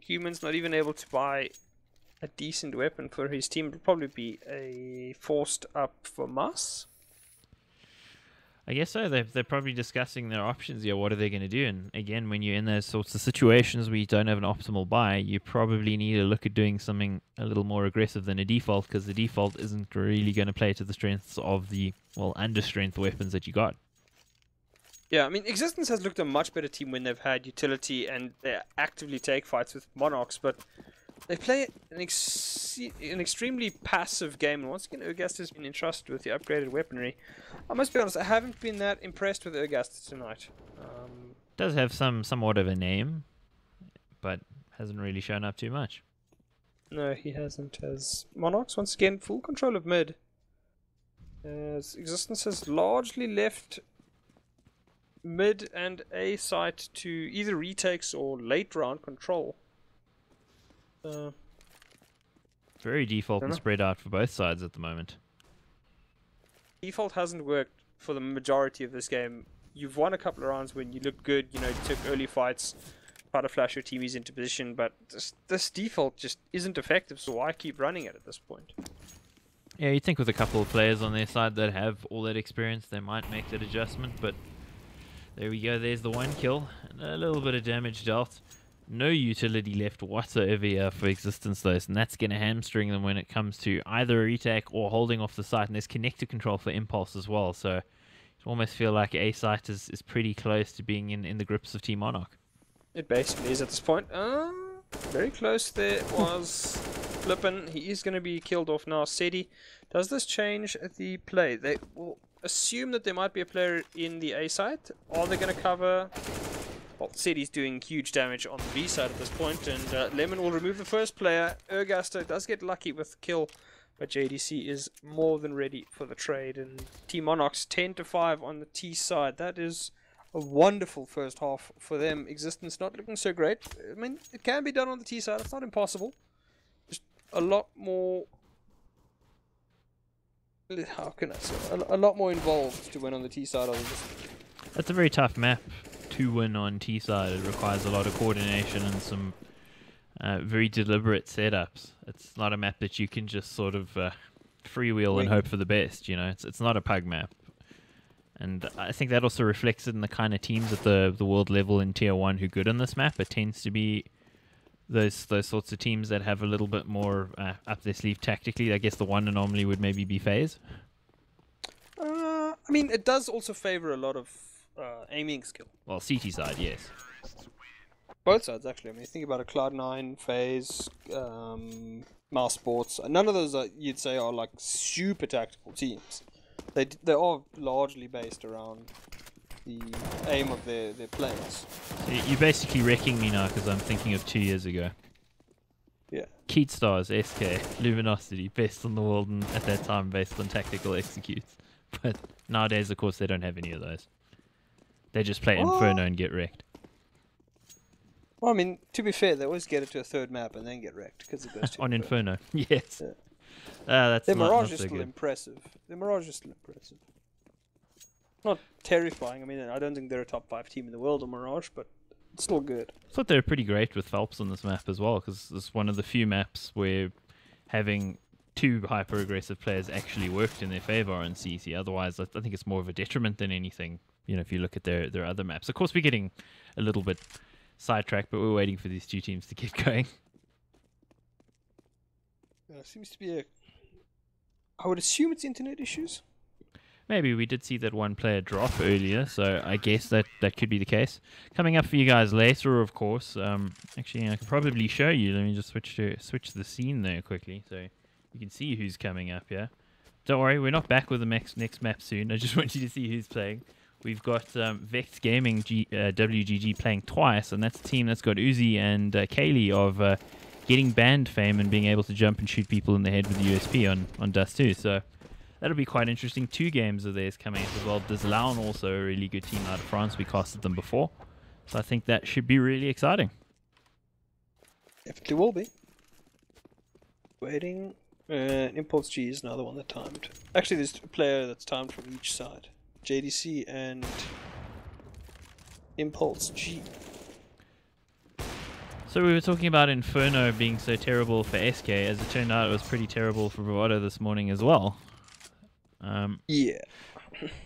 Humans not even able to buy a decent weapon for his team. It would probably be a forced up for Mas. I guess so. They're probably discussing their options here. What are they going to do? And again, when you're in those sorts of situations where you don't have an optimal buy, you probably need to look at doing something a little more aggressive than a default, because the default isn't really going to play to the strengths of the, well, under-strength weapons that you got. Yeah, I mean, Existence has looked a much better team when they've had utility and they actively take fights with Monarchs, but they play an extremely passive game, and once again, Ergast has been entrusted with the upgraded weaponry. I must be honest, I haven't been that impressed with Ergast tonight. Does have somewhat of a name, but hasn't really shown up too much. No, he hasn't. As Monarchs, once again, full control of mid. As Existence has largely left mid and A site to either retakes or late round control. Very default and Dunno. spread out for both sides at the moment. Default hasn't worked for the majority of this game. You've won a couple of rounds when you look good, you took early fights, try to flash your teamies into position, but this default just isn't effective, so why keep running it at this point? Yeah, you'd think with a couple of players on their side that have all that experience, they might make that adjustment, but there we go, there's the one kill, and a little bit of damage dealt. No utility left whatsoever for existence though, and that's going to hamstring them when it comes to either a retake or holding off the site, and there's connector control for impulse as well, so you almost feel like A site is pretty close to being in the grips of Team Monarch. It basically is at this point. Very close there was Flippin. He is going to be killed off now. Sedi, does this change the play? They will assume that there might be a player in the A site. Are they going to cover? Well, Sedi's doing huge damage on the B side at this point, and Lemon will remove the first player. Ergaster does get lucky with the kill, but JDC is more than ready for the trade. And Team Monarchs 10-5 on the T side. That is a wonderful first half for them. Existence not looking so great. I mean, it can be done on the T side. It's not impossible. Just a lot more. How can I say? A lot more involved to win on the T side. That's a very tough map to win on T side. It requires a lot of coordination and some very deliberate setups. It's not a map that you can just sort of freewheel and hope for the best. It's not a pug map. And I think that also reflects it in the kind of teams at the world level in Tier 1 who are good on this map. It tends to be those sorts of teams that have a little bit more up their sleeve tactically. I guess the one anomaly would maybe be FaZe. I mean, it does also favor a lot of aiming skill. Well, CT side, yes. Both sides, actually. I mean, think about a Cloud9, FaZe, Mouse Sports. None of those you'd say are like super tactical teams. They are largely based around the aim of their players. So you're basically wrecking me now because I'm thinking of 2 years ago. Yeah. Keatstars, SK, Luminosity, best in the world and at that time based on tactical executes. But nowadays, of course, they don't have any of those. They just play Inferno and get wrecked. Well, I mean, to be fair, they always get it to a third map and then get wrecked because it goes to on Inferno. Yes. Yeah. That's Their not Mirage so is still good. impressive. Their Mirage is still impressive. Not terrifying. I mean, I don't think they're a top 5 team in the world on Mirage, but it's still good. I thought they were pretty great with Phelps on this map as well, because it's one of the few maps where having two hyper-aggressive players actually worked in their favor on CC. Otherwise, I think it's more of a detriment than anything, if you look at their other maps. Of course, we're getting a little bit sidetracked, but we're waiting for these two teams to get going. Seems to be I would assume it's internet issues. Maybe we did see that one player drop earlier, so I guess that could be the case. Coming up for you guys later, of course. Actually, I can probably show you. Let me just switch the scene there quickly, so you can see who's coming up here. Don't worry, we're not back with the next map soon. I just want you to see who's playing. We've got Vex Gaming WGG playing twice, and that's a team that's got Uzi and Kaylee of getting banned fame and being able to jump and shoot people in the head with the USP on Dust 2. So that'll be quite interesting. 2 games of theirs coming up as well. Dizlaun, also a really good team out of France. We casted them before. So I think that should be really exciting. Definitely will be. Waiting. Impulse G is another one that timed. Actually, there's a player that's timed from each side. JDC and Impulse G. So we were talking about Inferno being so terrible for SK. As it turned out, it was pretty terrible for Bravado this morning as well. Yeah.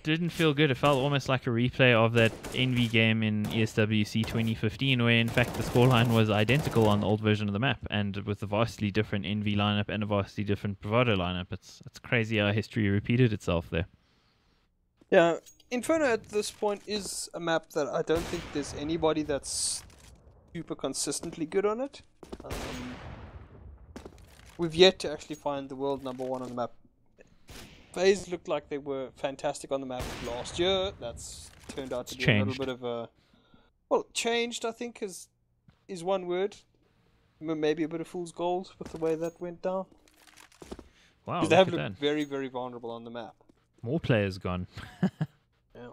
Didn't feel good. It felt almost like a replay of that Envy game in ESWC 2015, where in fact the scoreline was identical on the old version of the map, and with a vastly different Envy lineup and a vastly different Bravado lineup. It's crazy how history repeated itself there. Yeah, Inferno at this point is a map that I don't think there's anybody that's super consistently good on it. We've yet to actually find the world #1 on the map. FaZe looked like they were fantastic on the map last year. That's turned out to be a little bit of a... Well, changed, I think, is one word. Maybe a bit of fool's gold with the way that went down. Wow, Because they have looked very, very vulnerable on the map. More players gone. Yeah.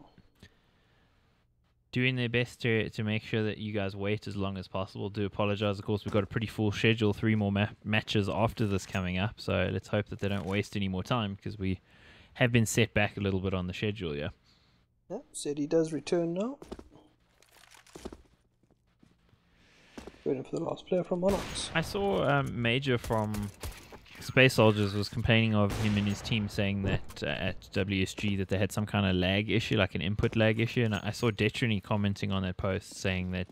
doing their best to make sure that you guys wait as long as possible. Do apologize, of course. We've got a pretty full schedule, 3 more matches after this coming up, so let's hope that they don't waste any more time, because we have been set back a little bit on the schedule. Yeah. Said he does return now. Waiting for the last player from Monarchs. I saw Major from Space Soldiers was complaining of him and his team, saying that at WSG that they had some kind of lag issue, like an input lag issue, and I saw Detrini commenting on that post saying that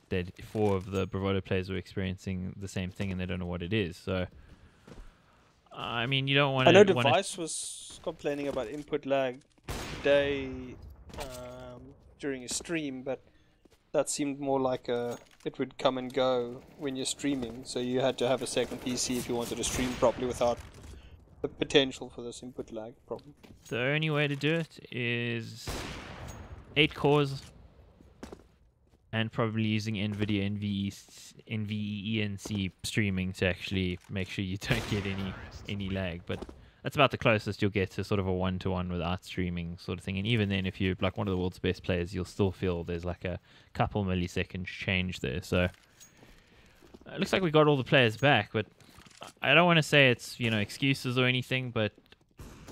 4 of the Bravado players were experiencing the same thing and they don't know what it is. So, I mean, you don't want to... I know Device was complaining about input lag today during a stream, but that seemed more like it would come and go when you're streaming, so you had to have a second PC if you wanted to stream properly without the potential for this input lag problem. The only way to do it is 8 cores and probably using NVIDIA NVENC streaming to actually make sure you don't get any lag, but that's about the closest you'll get to sort of a one-to-one without streaming sort of thing. And even then, if you're like one of the world's best players, you'll still feel there's like a couple milliseconds change there. So it looks like we got all the players back, but I don't want to say it's, you know, excuses or anything, but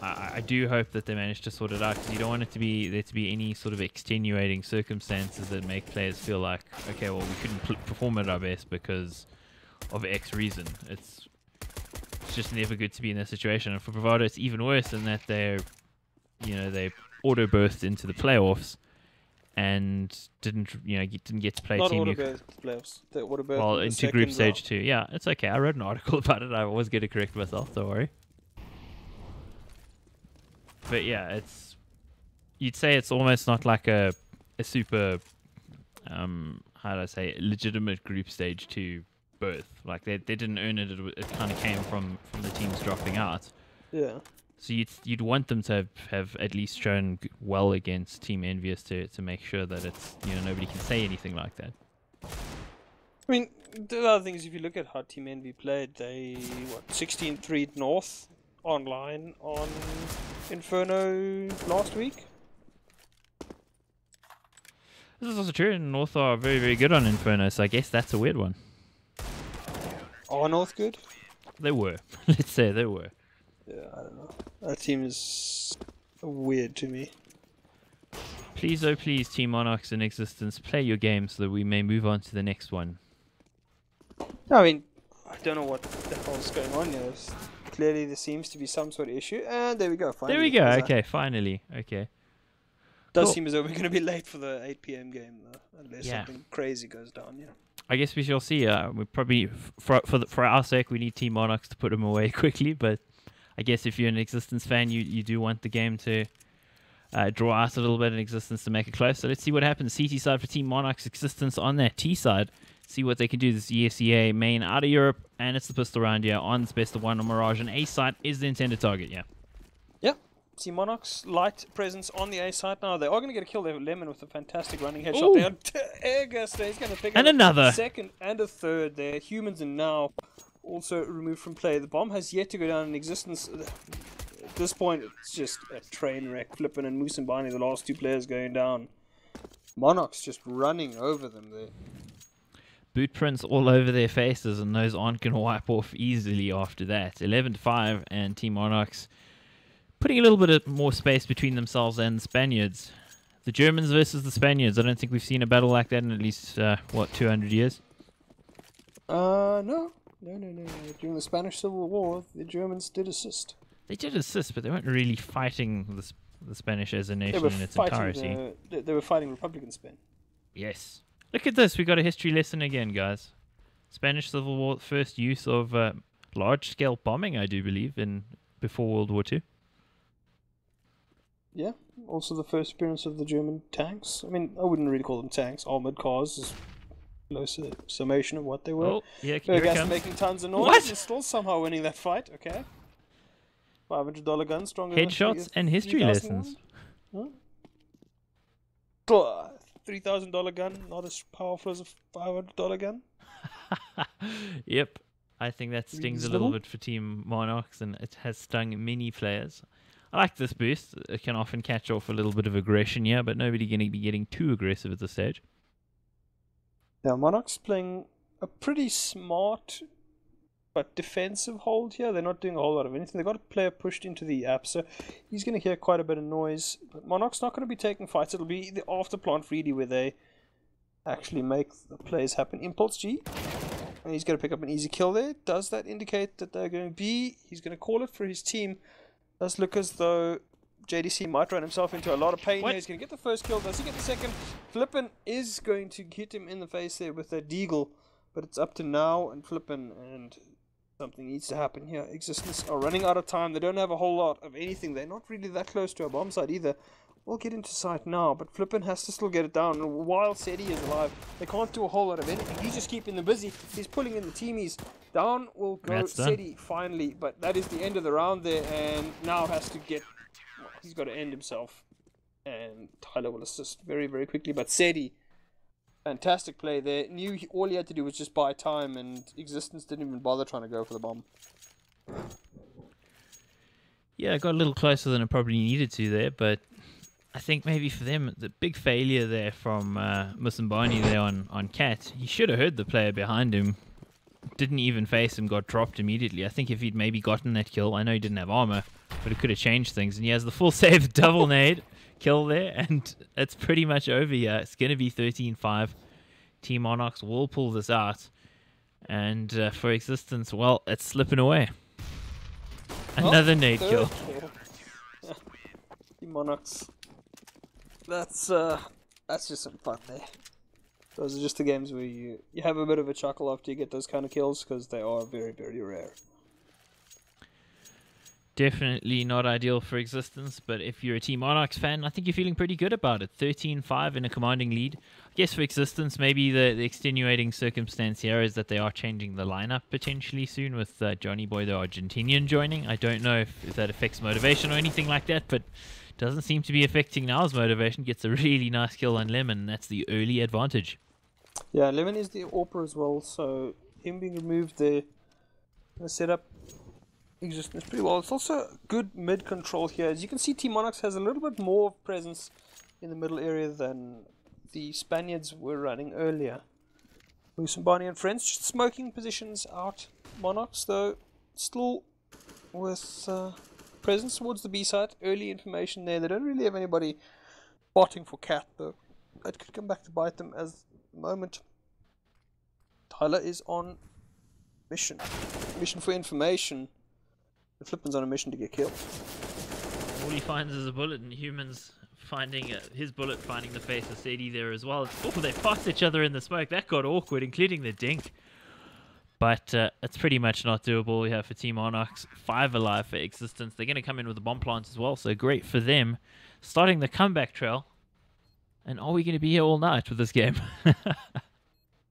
I do hope that they manage to sort it out, because you don't want it to be there to be any sort of extenuating circumstances that make players feel like, okay, well, we couldn't perform at our best because of X reason. It's just never good to be in that situation, and for Bravado it's even worse in that they auto burst into the playoffs and didn't get to play Not team auto burst playoffs. They auto burst well in the into group second stage round. 2. Yeah, it's okay. I wrote an article about it. I always get to correct myself. Don't worry. But yeah, you'd say it's almost not like a super how do I say, legitimate group stage 2 berth. Like they didn't earn it. It kind of came from the teams dropping out. Yeah. So you'd want them to have at least shown well against Team Envious to make sure that it's, you know, nobody can say anything like that. I mean, the other thing is, if you look at how Team Envy played, they 16-3 North online on Inferno last week. This is also true, and North are very, very good on Inferno, so I guess that's a weird one. Are North good? They were. Let's say they were. Yeah, I don't know. That team is weird to me. Please, oh please, Team Monarchs in existence, play your game so that we may move on to the next one. I mean, I don't know what the hell's going on here. Clearly there seems to be some sort of issue, and there we go. Finally, There we go. there's that. Okay, finally. Okay. Does Cool. seem as though we're going to be late for the 8 PM game, though, unless Yeah. something crazy goes down. Yeah. I guess we shall see. We probably, for our sake, we need Team Monarchs to put them away quickly. But I guess if you're an Existence fan, you do want the game to draw out a little bit in Existence to make it close. So let's see what happens. CT side for Team Monarchs, Existence on their T side. See what they can do. This ESEA Main out of Europe, and it's the pistol round here on this best of one on Mirage. And A side is the intended target. Yeah. Yep. See Monarchs light presence on the A side now. They are going to get a kill there with Lemon with a fantastic running headshot Ooh. there. Airguster, he's going to pick And up another. a second and a third there. Humans are now also removed from play. The bomb has yet to go down in Existence. At this point, it's just a train wreck. Flippin' and Moose and Barney, the last 2 players going down. Monarchs just running over them there. Boot prints all over their faces, and those aren't going to wipe off easily after that. 11-5, and Team Monarchs putting a little bit of more space between themselves and the Spaniards. The Germans versus the Spaniards. I don't think we've seen a battle like that in at least, 200 years? No. During the Spanish Civil War, the Germans did assist. They did assist, but they weren't really fighting the Spanish as a They nation were in its fighting entirety. they were fighting Republican Spain. Yes. Look at this. We got a history lesson again, guys. Spanish Civil War, first use of large-scale bombing, I do believe, before World War II. Yeah, also the first appearance of the German tanks. I mean, I wouldn't really call them tanks. Armored cars is close summation of what they were. Oh, yeah, here it Ergas comes. making tons of noise What? and still somehow winning that fight. Okay. $500 gun, stronger Headshots than and history 3,000 lessons. one? Huh? $3,000 gun, not as powerful as a $500 gun. Yep. I think that stings a little Reasonable. bit for Team Monarchs, and it has stung many players. I like this boost. It can often catch off a little bit of aggression here, but nobody going to be getting too aggressive at this stage. Now, Monarch's playing a pretty smart but defensive hold here. They're not doing a whole lot of anything. They've got a player pushed into the app, so he's going to hear quite a bit of noise. But Monarch's not going to be taking fights. It'll be the after plant really where they actually make the plays happen. Impulse G. And he's going to pick up an easy kill there. Does that indicate that they're going B? He's going to call it for his team. Does look as though JDC might run himself into a lot of pain here. He's going to get the first kill. Does he get the second? Flippin is going to hit him in the face there with a deagle. But it's up to now and Flippin, and something needs to happen here. Existence are running out of time. They don't have a whole lot of anything. They're not really that close to a bomb site either. We'll get into sight now, but Flippin has to still get it down. And while SETI is alive, they can't do a whole lot of anything. He's just keeping them busy. He's pulling in the teamies. Down will go SETI finally, but that is the end of the round there, and now has to get... Well, he's got to end himself. And Tyler will assist very, very quickly, but SETI, fantastic play there. Knew all he had to do was just buy time, and Existence didn't even bother trying to go for the bomb. Yeah, it got a little closer than it probably needed to there, but I think maybe for them, the big failure there from Musambani there on Cat, he should have heard the player behind him. Didn't even face him, got dropped immediately. I think if he'd maybe gotten that kill, I know he didn't have armor, but it could have changed things. And he has the full save double nade kill there, and it's pretty much over here. It's going to be 13-5. Team Monarchs will pull this out. And for Existence, well, it's slipping away. Another nade kill. Team Monarchs. That's just some fun there. Those are just the games where you have a bit of a chuckle after you get those kind of kills, because they are very, very rare. Definitely not ideal for Existence, but if you're a Team Monarchs fan, I think you're feeling pretty good about it. 13-5 in a commanding lead. I guess for Existence, maybe the extenuating circumstance here is that they are changing the lineup potentially soon with Johnny Boy, the Argentinian, joining. I don't know if that affects motivation or anything like that, but doesn't seem to be affecting Now's motivation. Gets a really nice kill on Lemon, and that's the early advantage. Yeah, Lemon is the AWPer as well, so him being removed there, the setup Existence pretty well. It's also good mid control here. As you can see, Team Monarchs has a little bit more presence in the middle area than the Spaniards were running earlier. Musambani and friends just smoking positions out. Monarchs, though, still with presence towards the B side. Early information there. They don't really have anybody botting for Cat, though. That could come back to bite them as the moment. Tyler is on mission. Mission for information. The Flippin's on a mission to get killed. All he finds is a bullet, and Humans finding his bullet finding the face of SETI there as well. Oh, they passed each other in the smoke. That got awkward, including the dink. But it's pretty much not doable. We have for Team Monarchs 5 alive for Existence. They're going to come in with the bomb plant as well, so great for them. Starting the comeback trail. And are we going to be here all night with this game?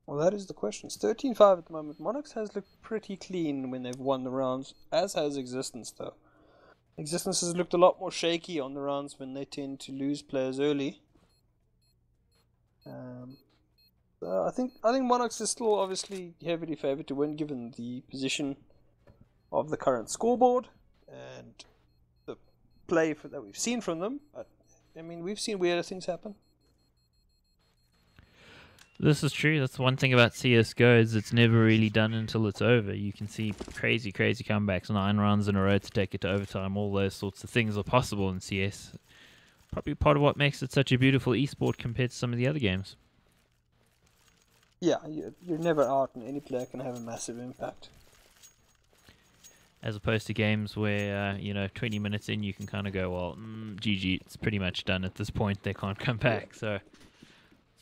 Well, that is the question. It's 13-5 at the moment. Monarchs has looked pretty clean when they've won the rounds, as has Existence, though. Existence has looked a lot more shaky on the rounds when they tend to lose players early. So I think Monarchs is still obviously heavily favoured to win, given the position of the current scoreboard and the play that we've seen from them. But, I mean, we've seen weirder things happen. This is true. That's one thing about CSGO is it's never really done until it's over. You can see crazy comebacks, 9 rounds in a row to take it to overtime. All those sorts of things are possible in CS. Probably part of what makes it such a beautiful esport compared to some of the other games. Yeah, you're never out, and any player can have a massive impact. As opposed to games where, 20 minutes in you can kind of go, well, GG, it's pretty much done at this point. They can't come back, so...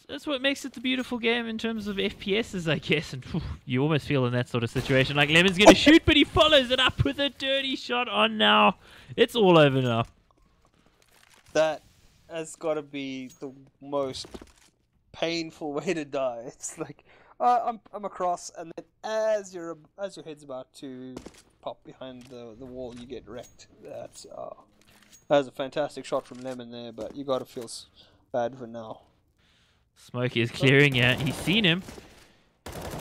That's what makes it the beautiful game in terms of FPSs, I guess. And you almost feel in that sort of situation like Lemon's going to shoot, but he follows it up with a dirty shot on now. It's all over now. That has got to be the most painful way to die. It's like, I'm across, and then as your head's about to pop behind the wall, you get wrecked. That was a fantastic shot from Lemon there, but you got to feel bad for now. Smokey is clearing, yeah. He's seen him.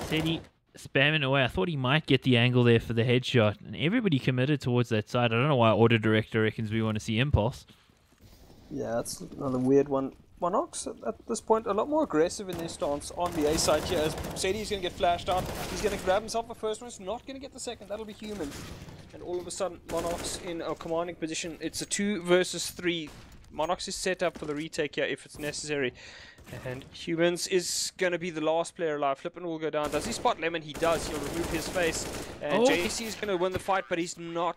SETI spamming away. I thought he might get the angle there for the headshot. And everybody committed towards that side. I don't know why Auto Director reckons we want to see Impulse. Yeah, that's another weird one. Monarchs at this point a lot more aggressive in their stance on the A side here, as Sadie's going to get flashed out. He's going to grab himself the first one. He's not going to get the second. That'll be Human. And all of a sudden, Monarchs in a commanding position. It's a 2 versus 3. Monarchs is set up for the retake here if it's necessary. And Humans is going to be the last player alive. Flippin will go down. Does he spot Lemon? He does. He'll remove his face. And JDC is going to win the fight, but he's not.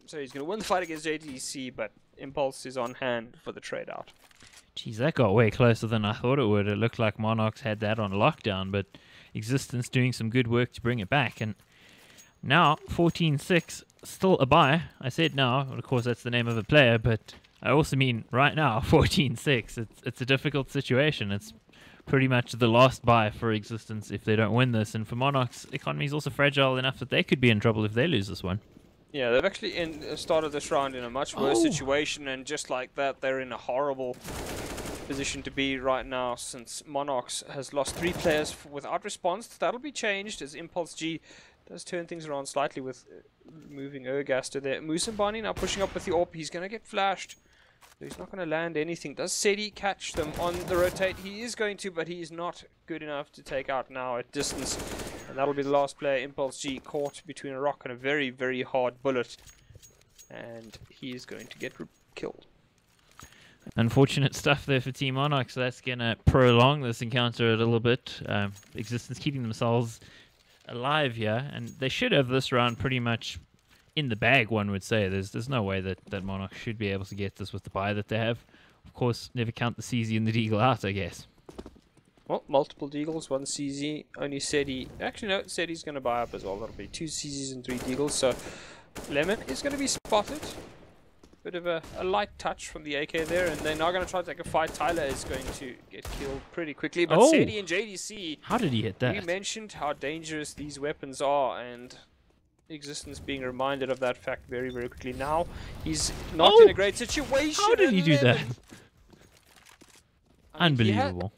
So he's going to win the fight against JDC, but Impulse is on hand for the trade out. Jeez, that got way closer than I thought it would. It looked like Monarchs had that on lockdown, but Existence doing some good work to bring it back. And now, 14-6, still a bye. I said now, of course that's the name of the player, but I also mean right now, 14-6. It's a difficult situation. It's pretty much the last bye for Existence if they don't win this. And for Monarchs, economy is also fragile enough that they could be in trouble if they lose this one. Yeah, they've actually started this round in a much worse situation, and just like that, they're in a horrible position to be right now, since Monarchs has lost 3 players without response. That'll be changed as Impulse G does turn things around slightly with moving Ergaster there. Musambani now pushing up with the AWP. He's going to get flashed. He's not going to land anything. Does Sedi catch them on the rotate? He is going to, but he is not good enough to take out now at distance. And that'll be the last player. Impulse G caught between a rock and a very, very hard bullet. And he is going to get killed. Unfortunate stuff there for Team Monarchs. So that's going to prolong this encounter a little bit. Existence keeping themselves alive here. And they should have this round pretty much in the bag, one would say. There's no way that Monarchs should be able to get this with the buy that they have. Of course, never count the CZ and the Deagle out, I guess. Well, multiple Deagles, 1 CZ, only Sedi. Actually, no, Sedi's going to buy up as well. That'll be 2 CZs and 3 Deagles. So, Lemon is going to be spotted. Bit of a light touch from the AK there, and they're now going to try to take a fight. Tyler is going to get killed pretty quickly, but Sedi and JDC... How did he hit that? We mentioned how dangerous these weapons are, and Existence being reminded of that fact very, very quickly. Now, he's not in a great situation. How did he do that? Unbelievable.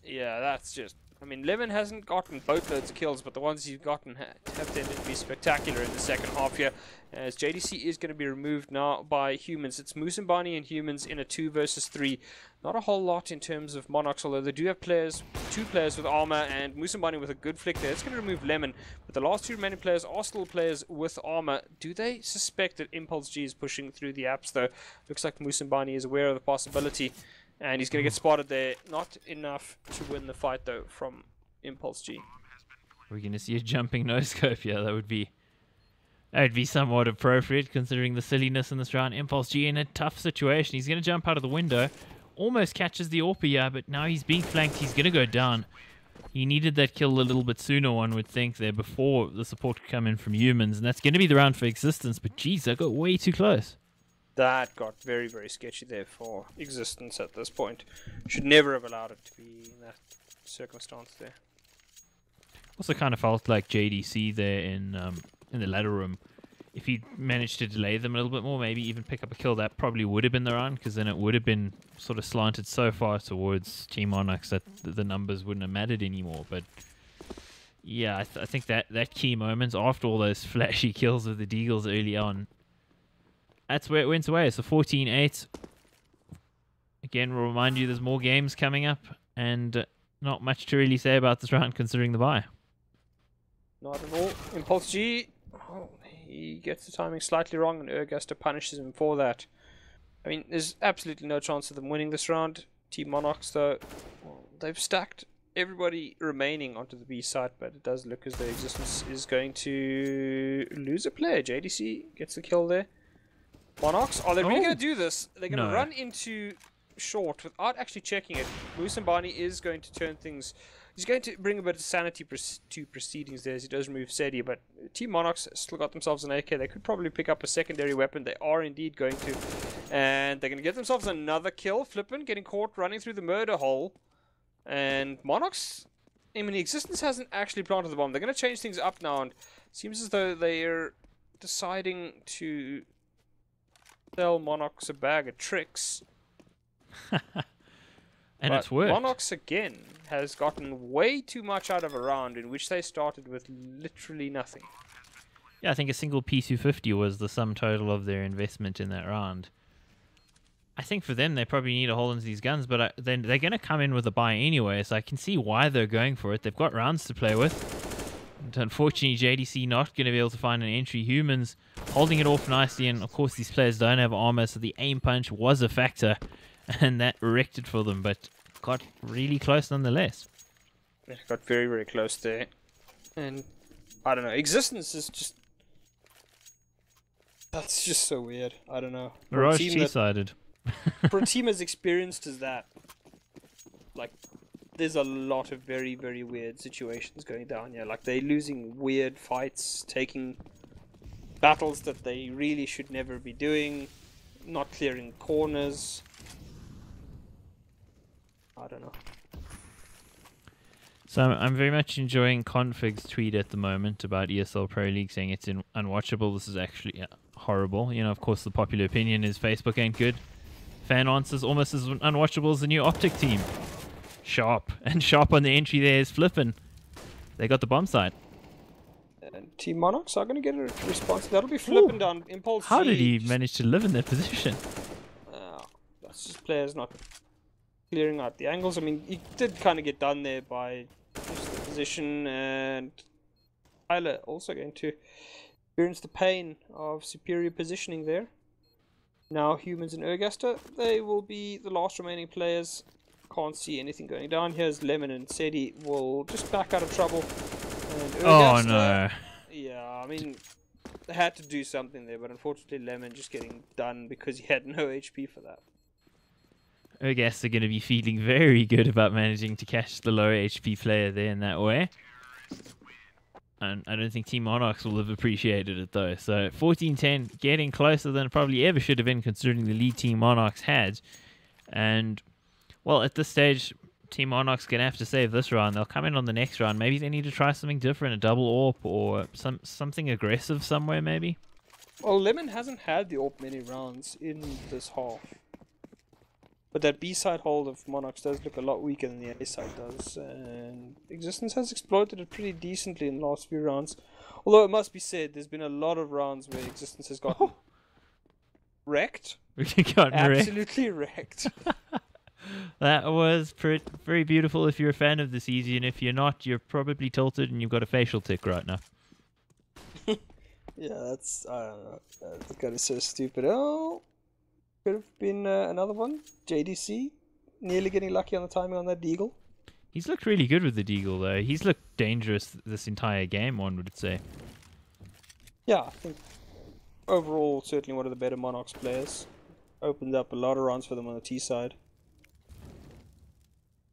Yeah, that's just... I mean, Lemon hasn't gotten boatloads of kills, but the ones he's gotten have tended to be spectacular in the second half here. As JDC is going to be removed now by Humans. It's Musambani and Humans in a 2 versus 3. Not a whole lot in terms of Monarchs, although they do have players, 2 players with armor, and Musambani with a good flick there. It's going to remove Lemon, but the last 2 remaining players are still players with armor. Do they suspect that Impulse G is pushing through the apps, though? Looks like Musambani is aware of the possibility. And he's going to get spotted there. Not enough to win the fight, though, from Impulse G. We're going to see a jumping no-scope. Yeah, that would be somewhat appropriate, considering the silliness in this round. Impulse G in a tough situation. He's going to jump out of the window. Almost catches the AWP, yeah, but now he's being flanked. He's going to go down. He needed that kill a little bit sooner, one would think, there, before the support could come in from Humans. And that's going to be the round for Existence. But, geez, that got way too close. That got very, very sketchy there for Existence at this point. Should never have allowed it to be in that circumstance there. Also kind of felt like JDC there in the ladder room. If he'd managed to delay them a little bit more, maybe even pick up a kill, that probably would have been the round, because then it would have been sort of slanted so far towards Team Monarchs that the numbers wouldn't have mattered anymore. But yeah, I think that key moment after all those flashy kills with the Deagles early on, that's where it went away. So 14-8. Again, we'll remind you there's more games coming up, and not much to really say about this round considering the bye. Not at all. Impulse G, he gets the timing slightly wrong, and Ergaster punishes him for that. I mean, there's absolutely no chance of them winning this round. Team Monarchs, though, well, they've stacked everybody remaining onto the B side, but it does look as though Existence is going to lose a player. JDC gets the kill there. Monarchs, are they really going to do this? They're going to run into short without actually checking it. Musambani is going to turn things... He's going to bring a bit of sanity to proceedings there as he does remove Sedi, but Team Monarchs still got themselves an AK. They could probably pick up a secondary weapon. They are indeed going to. And they're going to get themselves another kill. Flippin getting caught running through the murder hole. And Monarchs, I mean, Existence hasn't actually planted the bomb. They're going to change things up now, and it seems as though they're deciding to sell Monarchs a bag of tricks. And it's worked. Monarchs again has gotten way too much out of a round in which they started with literally nothing. Yeah, I think a single P250 was the sum total of their investment in that round. I think for them, they probably need to hold onto these guns, but then they're going to come in with a buy anyway, so I can see why they're going for it. They've got rounds to play with. And unfortunately, JDC not going to be able to find an entry. Humans holding it off nicely, and of course, these players don't have armor, so the aim punch was a factor, and that wrecked it for them, but got really close nonetheless. Yeah, got very, very close there. And I don't know, existence is just... That's just so weird. I don't know. Mirage T-sided. For a team as experienced as that, like, there's a lot of very, very weird situations going down here. Like, they're losing weird fights, taking battles that they really should never be doing, not clearing corners. I don't know. So I'm very much enjoying Config's tweet at the moment about ESL Pro League, saying it's unwatchable. This is actually horrible. You know, of course, the popular opinion is Facebook ain't good. Fan answers almost as unwatchable as the new Optic team. Sharp. And Sharp on the entry there is flipping. They got the bomb side. And Team Monarchs are going to get a response. That'll be flipping down Impulse. How did he Just- manage to live in that position? That's just players not clearing out the angles. I mean, he did kind of get done there by just the position, and Tyler also going to experience the pain of superior positioning there. Now Humans and Ergaster, they will be the last remaining players. Can't see anything going down. Here's Lemon and Sedi will just back out of trouble. And Oh Ergaster, no. yeah, I mean, they had to do something there, but unfortunately Lemon just getting done because he had no HP for that. Ergas are going to be feeling very good about managing to catch the low HP player there in that way. And I don't think Team Monarchs will have appreciated it though. So 14-10, getting closer than it probably ever should have been considering the lead Team Monarchs had. And, well, at this stage, Team Monarchs going to have to save this round. They'll come in on the next round. Maybe they need to try something different, a double AWP or something aggressive somewhere maybe. Well, Lemon hasn't had the AWP many rounds in this half. But that B-side hold of Monarchs does look a lot weaker than the A-side does. And Existence has exploited it pretty decently in the last few rounds. Although it must be said, there's been a lot of rounds where Existence has gotten wrecked. Absolutely wrecked. That was very beautiful if you're a fan of the season. And if you're not, you're probably tilted and you've got a facial tick right now. Yeah, that's... I don't know. That guy is so stupid. Oh... Could have been another one. JDC nearly getting lucky on the timing on that deagle. He's looked really good with the deagle though. He's looked dangerous this entire game, one would say. Yeah, I think overall certainly one of the better Monarchs players. Opened up a lot of rounds for them on the T side.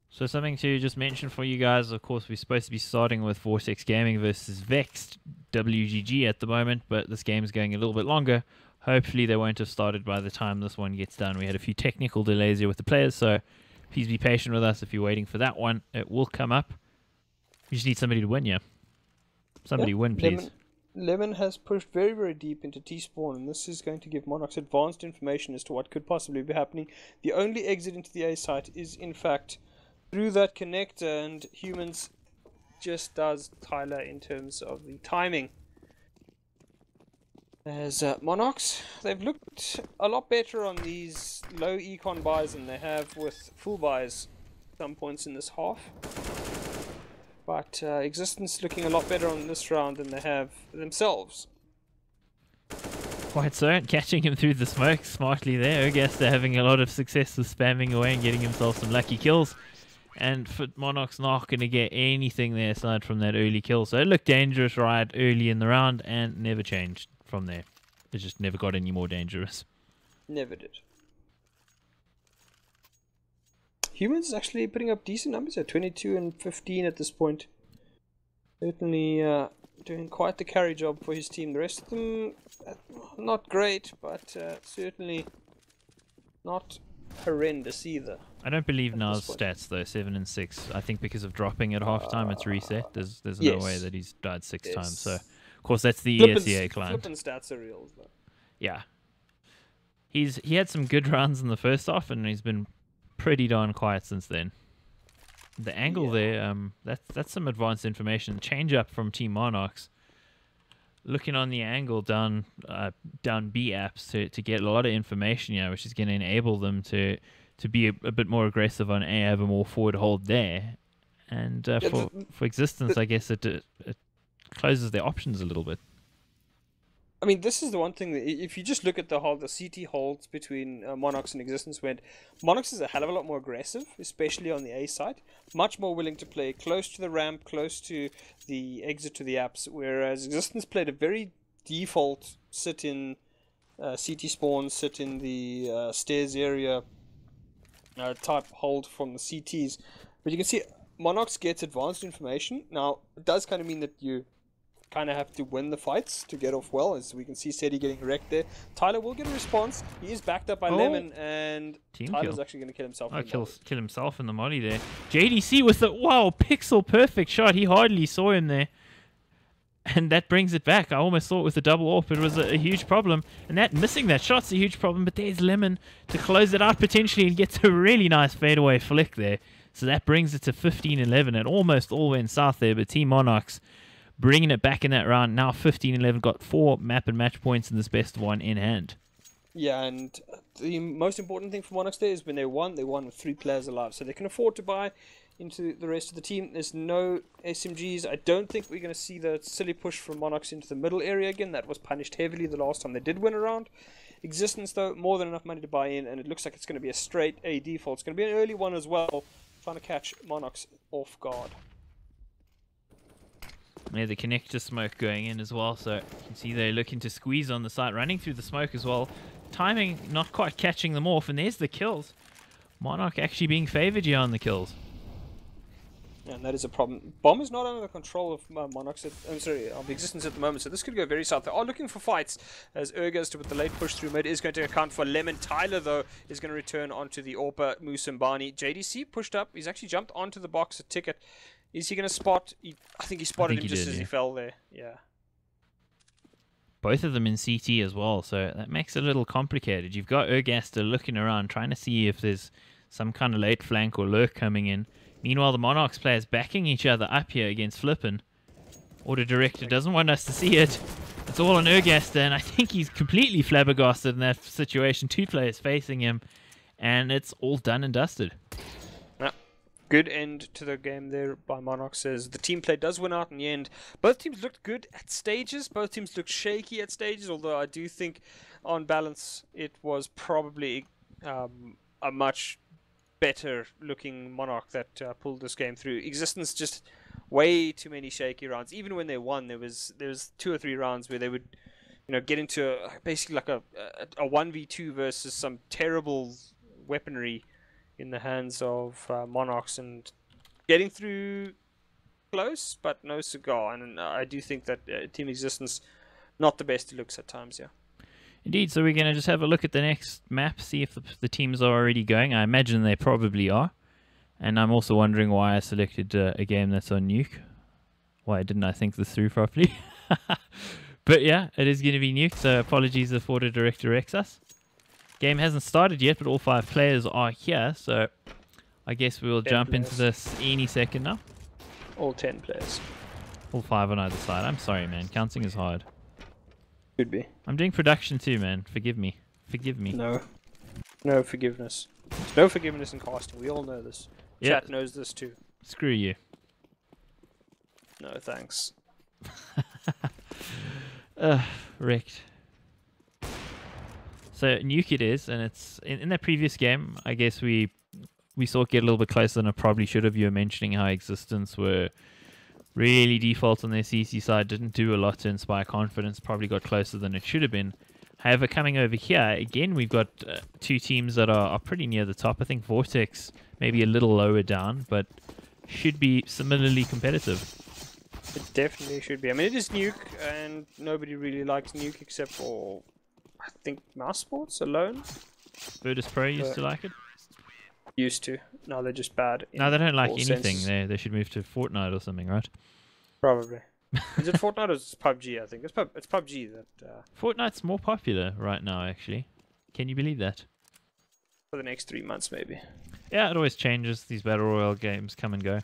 So something to just mention for you guys, of course we're supposed to be starting with Vortex Gaming versus Vexed WGG at the moment, but this game is going a little bit longer. Hopefully they won't have started by the time this one gets done. We had a few technical delays here with the players, so please be patient with us if you're waiting for that one. It will come up. You just need somebody to win, yeah. Somebody win, please. Lemon has pushed very, very deep into T-spawn, and this is going to give Monarchs advanced information as to what could possibly be happening. The only exit into the A site is, in fact, through that connector, and Humans just does Tyler in terms of the timing. As Monarchs, they've looked a lot better on these low econ buys than they have with full buys at some points in this half. But Existence looking a lot better on this round than they have themselves. Quite so, catching him through the smoke smartly there. I guess they're having a lot of success with spamming away and getting himself some lucky kills. And Monarch's not going to get anything there aside from that early kill. So it looked dangerous right early in the round and never changed from there. It just never got any more dangerous. Never did. Humans is actually putting up decent numbers at 22 and 15 at this point. Certainly doing quite the carry job for his team. The rest of them, not great, but certainly not horrendous either. I don't believe Now's stats though, 7 and 6. I think because of dropping at halftime, it's reset. There's no way that he's died 6 times. So, of course, that's the ESEA client. Flippin' stats are real, though. Yeah, he had some good runs in the first half, and he's been pretty darn quiet since then. The angle there, that's some advanced information. Change up from Team Monarchs. looking on the angle down B apps to get a lot of information, which is going to enable them to be a bit more aggressive on A, have a more forward hold there. And for existence, I guess it closes their options a little bit. I mean, this is the one thing that if you just look at the CT holds between Monarchs and Existence, when Monarchs is a hell of a lot more aggressive, especially on the A side, much more willing to play close to the ramp, close to the exit to the apps, whereas Existence played a very default sit in CT spawn, sit in the stairs area type hold from the CTs. But you can see Monarchs gets advanced information. Now, it does kind of mean that you kind of have to win the fights to get off well, as we can see Seti getting wrecked there. Tyler will get a response. He is backed up by Lemon, and Tyler's actually going to kill himself. Kill himself in the molly there. JDC with the pixel perfect shot. He hardly saw him there, and that brings it back. I almost thought with the double AWP it was a huge problem, and that missing that shot's a huge problem. But there's Lemon to close it out potentially and gets a really nice fadeaway flick there. So that brings it to 15-11, and almost all went south there. But Team Monarchs bringing it back in that round. Now 15-11, got 4 map and match points in this best of 1 in hand. Yeah, and the most important thing for Monarchs there is when they won with 3 players alive. So they can afford to buy into the rest of the team. There's no SMGs. I don't think we're going to see the silly push from Monarchs into the middle area again. That was punished heavily the last time they did win a round. Existence, though, more than enough money to buy in, and it looks like it's going to be a straight A default. It's going to be an early one as well, trying to catch Monarchs off guard. Yeah, the connector smoke going in as well, so you can see they're looking to squeeze on the side, running through the smoke as well. Timing not quite catching them off, and there's the kills. Monarch actually being favored here on the kills. Yeah, and that is a problem. Bomb is not under the control of Monarchs, of Existence at the moment, so this could go very south. They are looking for fights, as Urgast with the late push through mid is going to account for Lemon. Tyler, though, is going to return onto the AWPer Musambani. JDC pushed up. He's actually jumped onto the box, a ticket. Is he going to spot? I think he spotted him just as he fell there. Yeah. Both of them in CT as well, so that makes it a little complicated. You've got Urgaster looking around, trying to see if there's some kind of late flank or lurk coming in. Meanwhile, the Monarchs players backing each other up here against Flippin. Auto Director doesn't want us to see it. It's all on Urgaster, and I think he's completely flabbergasted in that situation. 2 players facing him, and it's all done and dusted. Good end to the game there by Monarchs, as the team play does win out in the end. Both teams looked good at stages. Both teams looked shaky at stages, although I do think on balance it was probably a much better looking Monarch that pulled this game through. Existence just way too many shaky rounds. Even when they won, there was 2 or 3 rounds where they would get into basically like a 1v2 versus some terrible weaponry in the hands of Monarchs, and getting through close, but no cigar. And I do think that Team Existence, not the best it looks at times, yeah. Indeed, so we're going to just have a look at the next map, see if the teams are already going. I imagine they probably are. And I'm also wondering why I selected a game that's on Nuke. Why didn't I think this through properly? But yeah, it is going to be Nuke, so apologies if Auto Director wrecks us. Game hasn't started yet, but all 5 players are here, so I guess we'll jump into this any second now. All 10 players. All 5 on either side. I'm sorry, man. Counting is hard. Could be. I'm doing production too, man. Forgive me. Forgive me. No. No forgiveness. There's no forgiveness in casting. We all know this. Yep. Chat knows this too. Screw you. No, thanks. Wrecked. So Nuke it is, and it's in that previous game. I guess we saw it get a little bit closer than I probably should have. You were mentioning how Existence were really default on their CC side, didn't do a lot to inspire confidence, probably got closer than it should have been. However, coming over here, again, we've got 2 teams that are pretty near the top. I think Vortex maybe a little lower down, but should be similarly competitive. It definitely should be. I mean, it is Nuke, and nobody really likes Nuke except for, I think, Mouse Sports alone. Virtus Pro used to like it? Used to. No, they're just bad. No, they don't like anything. Senses. They should move to Fortnite or something, right? Probably. Is it Fortnite or is it PUBG, I think? It's PUBG that... Fortnite's more popular right now, actually. Can you believe that? For the next 3 months, maybe. Yeah, it always changes. These Battle Royale games come and go.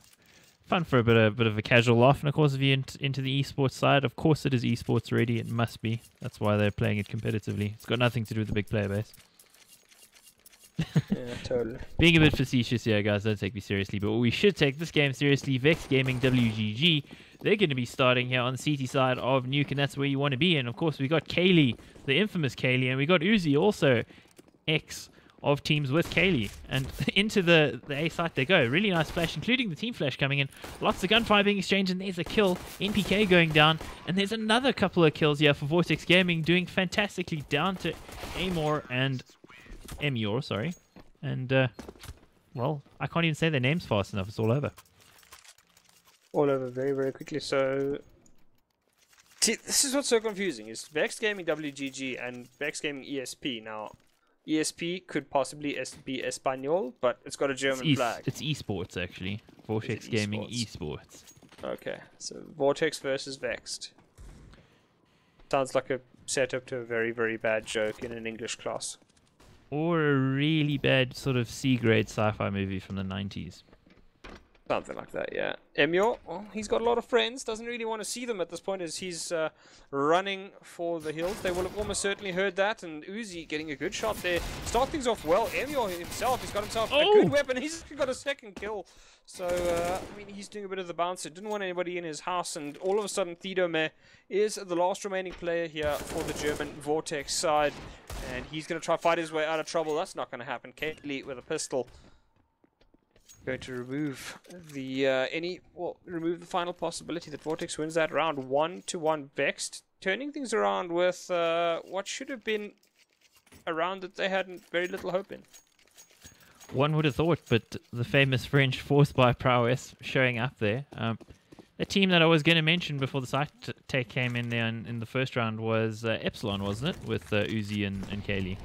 Fun for a bit of a casual laugh, and of course, if you're into the esports side, of course it is esports ready. It must be. That's why they're playing it competitively. It's got nothing to do with the big player base. Yeah, totally. Being a bit facetious here, guys, don't take me seriously, but we should take this game seriously. Vex Gaming WGG, they're going to be starting here on the CT side of Nuke, and that's where you want to be. And of course, we got Kaylee, the infamous Kaylee, and we got Uzi, also ex of teams with Kaylee. And into the A site they go. Really nice flash, including the team flash coming in. Lots of gunfire being exchanged, and there's a kill. NPK going down, and there's another couple of kills here for Vortex Gaming, doing fantastically down to Amor and Emior, sorry. And, well, I can't even say their names fast enough. It's all over. All over very, very quickly. So, see, this is what's so confusing. Is Vex Gaming WGG and Vex Gaming ESP. Now, ESP could possibly be Espanol, but it's got a German flag. It's esports, actually. Vortex Gaming esports. Okay, so Vortex versus Vexed. Sounds like a setup to a very, very bad joke in an English class. Or a really bad sort of C-grade sci-fi movie from the 90s. Something like that, yeah. Emio, well, he's got a lot of friends. Doesn't really want to see them at this point as he's running for the hills. They will have almost certainly heard that. And Uzi getting a good shot there. Start things off well. Emio himself, he's got himself a good weapon. He's got a second kill. So, I mean, he's doing a bit of the bouncer. Didn't want anybody in his house. And all of a sudden, Thidome is the last remaining player here for the German Vortex side. And he's going to try to fight his way out of trouble. That's not going to happen. Kaylee with a pistol. Going to remove the remove the final possibility that Vortex wins that round. 1-1 Vexed, turning things around with what should have been a round that they had very little hope in. One would have thought, but the famous French force by prowess showing up there. The team that I was going to mention before the site take came in there in the first round was Epsilon, wasn't it, with Uzi and Kaylee?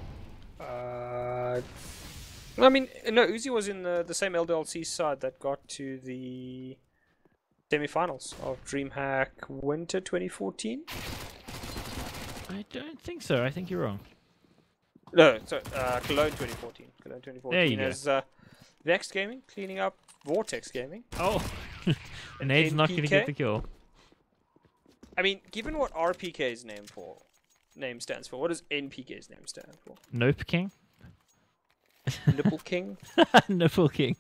I mean, no, Uzi was in the same LDLC side that got to the semi-finals of DreamHack Winter 2014. I don't think so. I think you're wrong. No, sorry, Cologne 2014. Cologne 2014 there you as Vex Gaming cleaning up Vortex Gaming. Oh, and Nade's not going to get the kill. I mean, given what RPK's name stands for, what does NPK's name stand for? Nope King? Nipple King? Nipple King.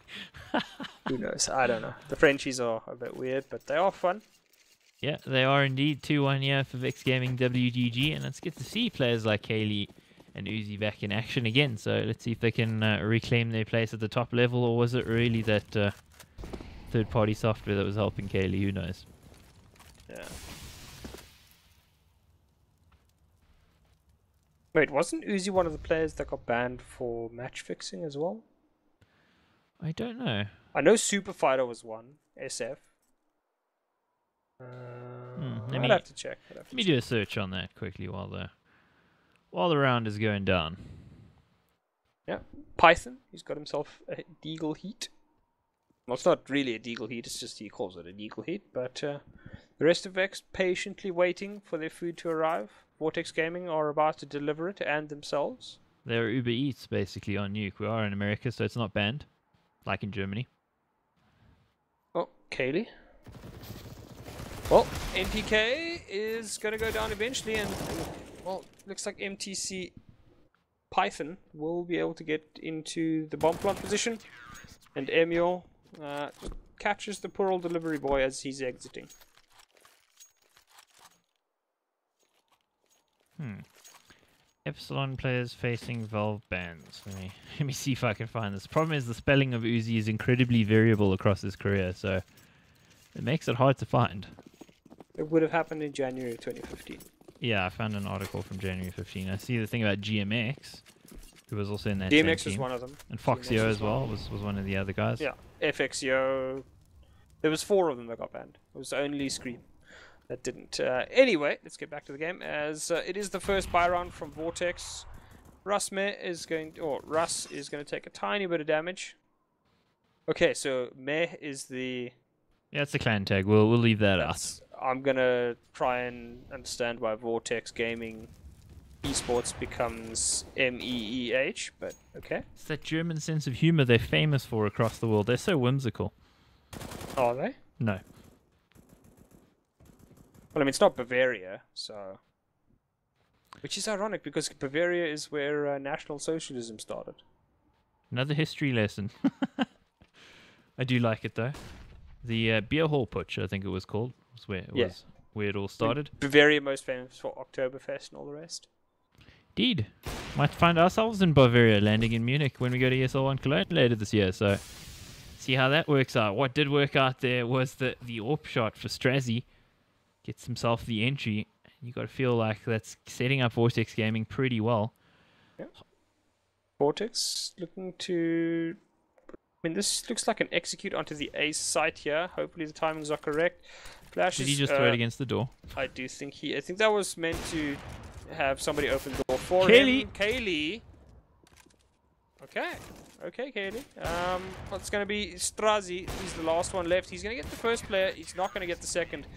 Who knows? I don't know. The Frenchies are a bit weird, but they are fun. Yeah, they are indeed 2-1 here for Vex Gaming WGG, and it's good to see players like Kaylee and Uzi back in action again. So let's see if they can reclaim their place at the top level, or was it really that third-party software that was helping Kaylee? Who knows? Yeah. Wait, wasn't Uzi one of the players that got banned for match fixing as well? I don't know. I know Super Fighter was one, SF. I'd have to check. Let me do a search on that quickly while the round is going down. Yeah, Python. He's got himself a Deagle Heat. Well, it's not really a Deagle Heat. It's just he calls it a Deagle Heat. But the rest of Vex patiently waiting for their food to arrive. Vortex Gaming are about to deliver it and themselves. They're Uber Eats basically on Nuke. We are in America, so it's not banned, like in Germany. Oh, Kaylee. Well, NPK is going to go down eventually, and well, looks like MTC Python will be able to get into the bomb plant position, and Emil just catches the poor old delivery boy as he's exiting. Epsilon players facing Valve bans. Let me see if I can find this. The problem is the spelling of Uzi is incredibly variable across his career, so it makes it hard to find. It would have happened in January 2015. Yeah, I found an article from January 15. I see the thing about GMX, who was also in that DMX same was team. one of them. And Foxio as well was one of the other guys. Yeah, FXio. There was 4 of them that got banned. It was only Scream that didn't. Anyway, let's get back to the game as it is the first buy round from Vortex. Russ is going to take a tiny bit of damage. Okay, so Meh is the. Yeah, it's a clan tag. We'll leave that out. I'm gonna try and understand why Vortex Gaming Esports becomes MEEH, but okay. It's that German sense of humor they're famous for across the world. They're so whimsical. Are they? No. Well, I mean, it's not Bavaria, so... Which is ironic, because Bavaria is where National Socialism started. Another history lesson. I do like it though. The beer hall putsch, I think it was called, was where it all started. Bavaria most famous for Oktoberfest and all the rest. Indeed. Might find ourselves in Bavaria, landing in Munich when we go to ESL1 Cologne later this year, so see how that works out. What did work out there was the AWP shot for Strazi. Gets himself the entry. You got to feel like that's setting up Vortex Gaming pretty well. Yeah. Vortex looking to... I mean, this looks like an execute onto the ace site here. Hopefully the timings are correct. Flash Did he just throw it against the door? I do think I think that was meant to have somebody open the door for Kaylee. him. Kaylee. Okay. Okay, Kaylee. What's going to be Strazi? He's the last one left. He's going to get the first player. He's not going to get the second.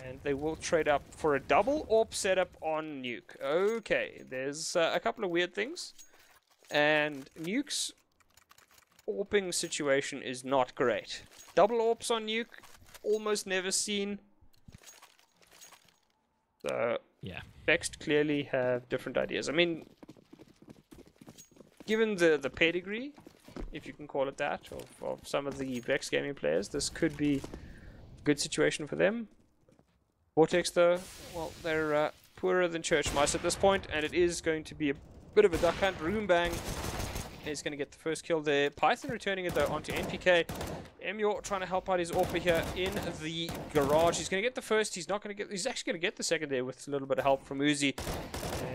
And they will trade up for a double AWP setup on Nuke. Okay, there's a couple of weird things. And Nuke's AWPing situation is not great. Double AWPs on Nuke, almost never seen. So, Yeah. Vexed clearly have different ideas. I mean, given the pedigree, if you can call it that, of some of the Vex gaming players, this could be a good situation for them. Vortex, though, well, they're poorer than church mice at this point, and it is going to be a bit of a duck hunt. Roombang is going to get the first kill there. Python returning it, though, onto NPK. Emyor trying to help out his AWP here in the garage. He's going to get the first. He's not going to get... He's actually going to get the second there with a little bit of help from Uzi.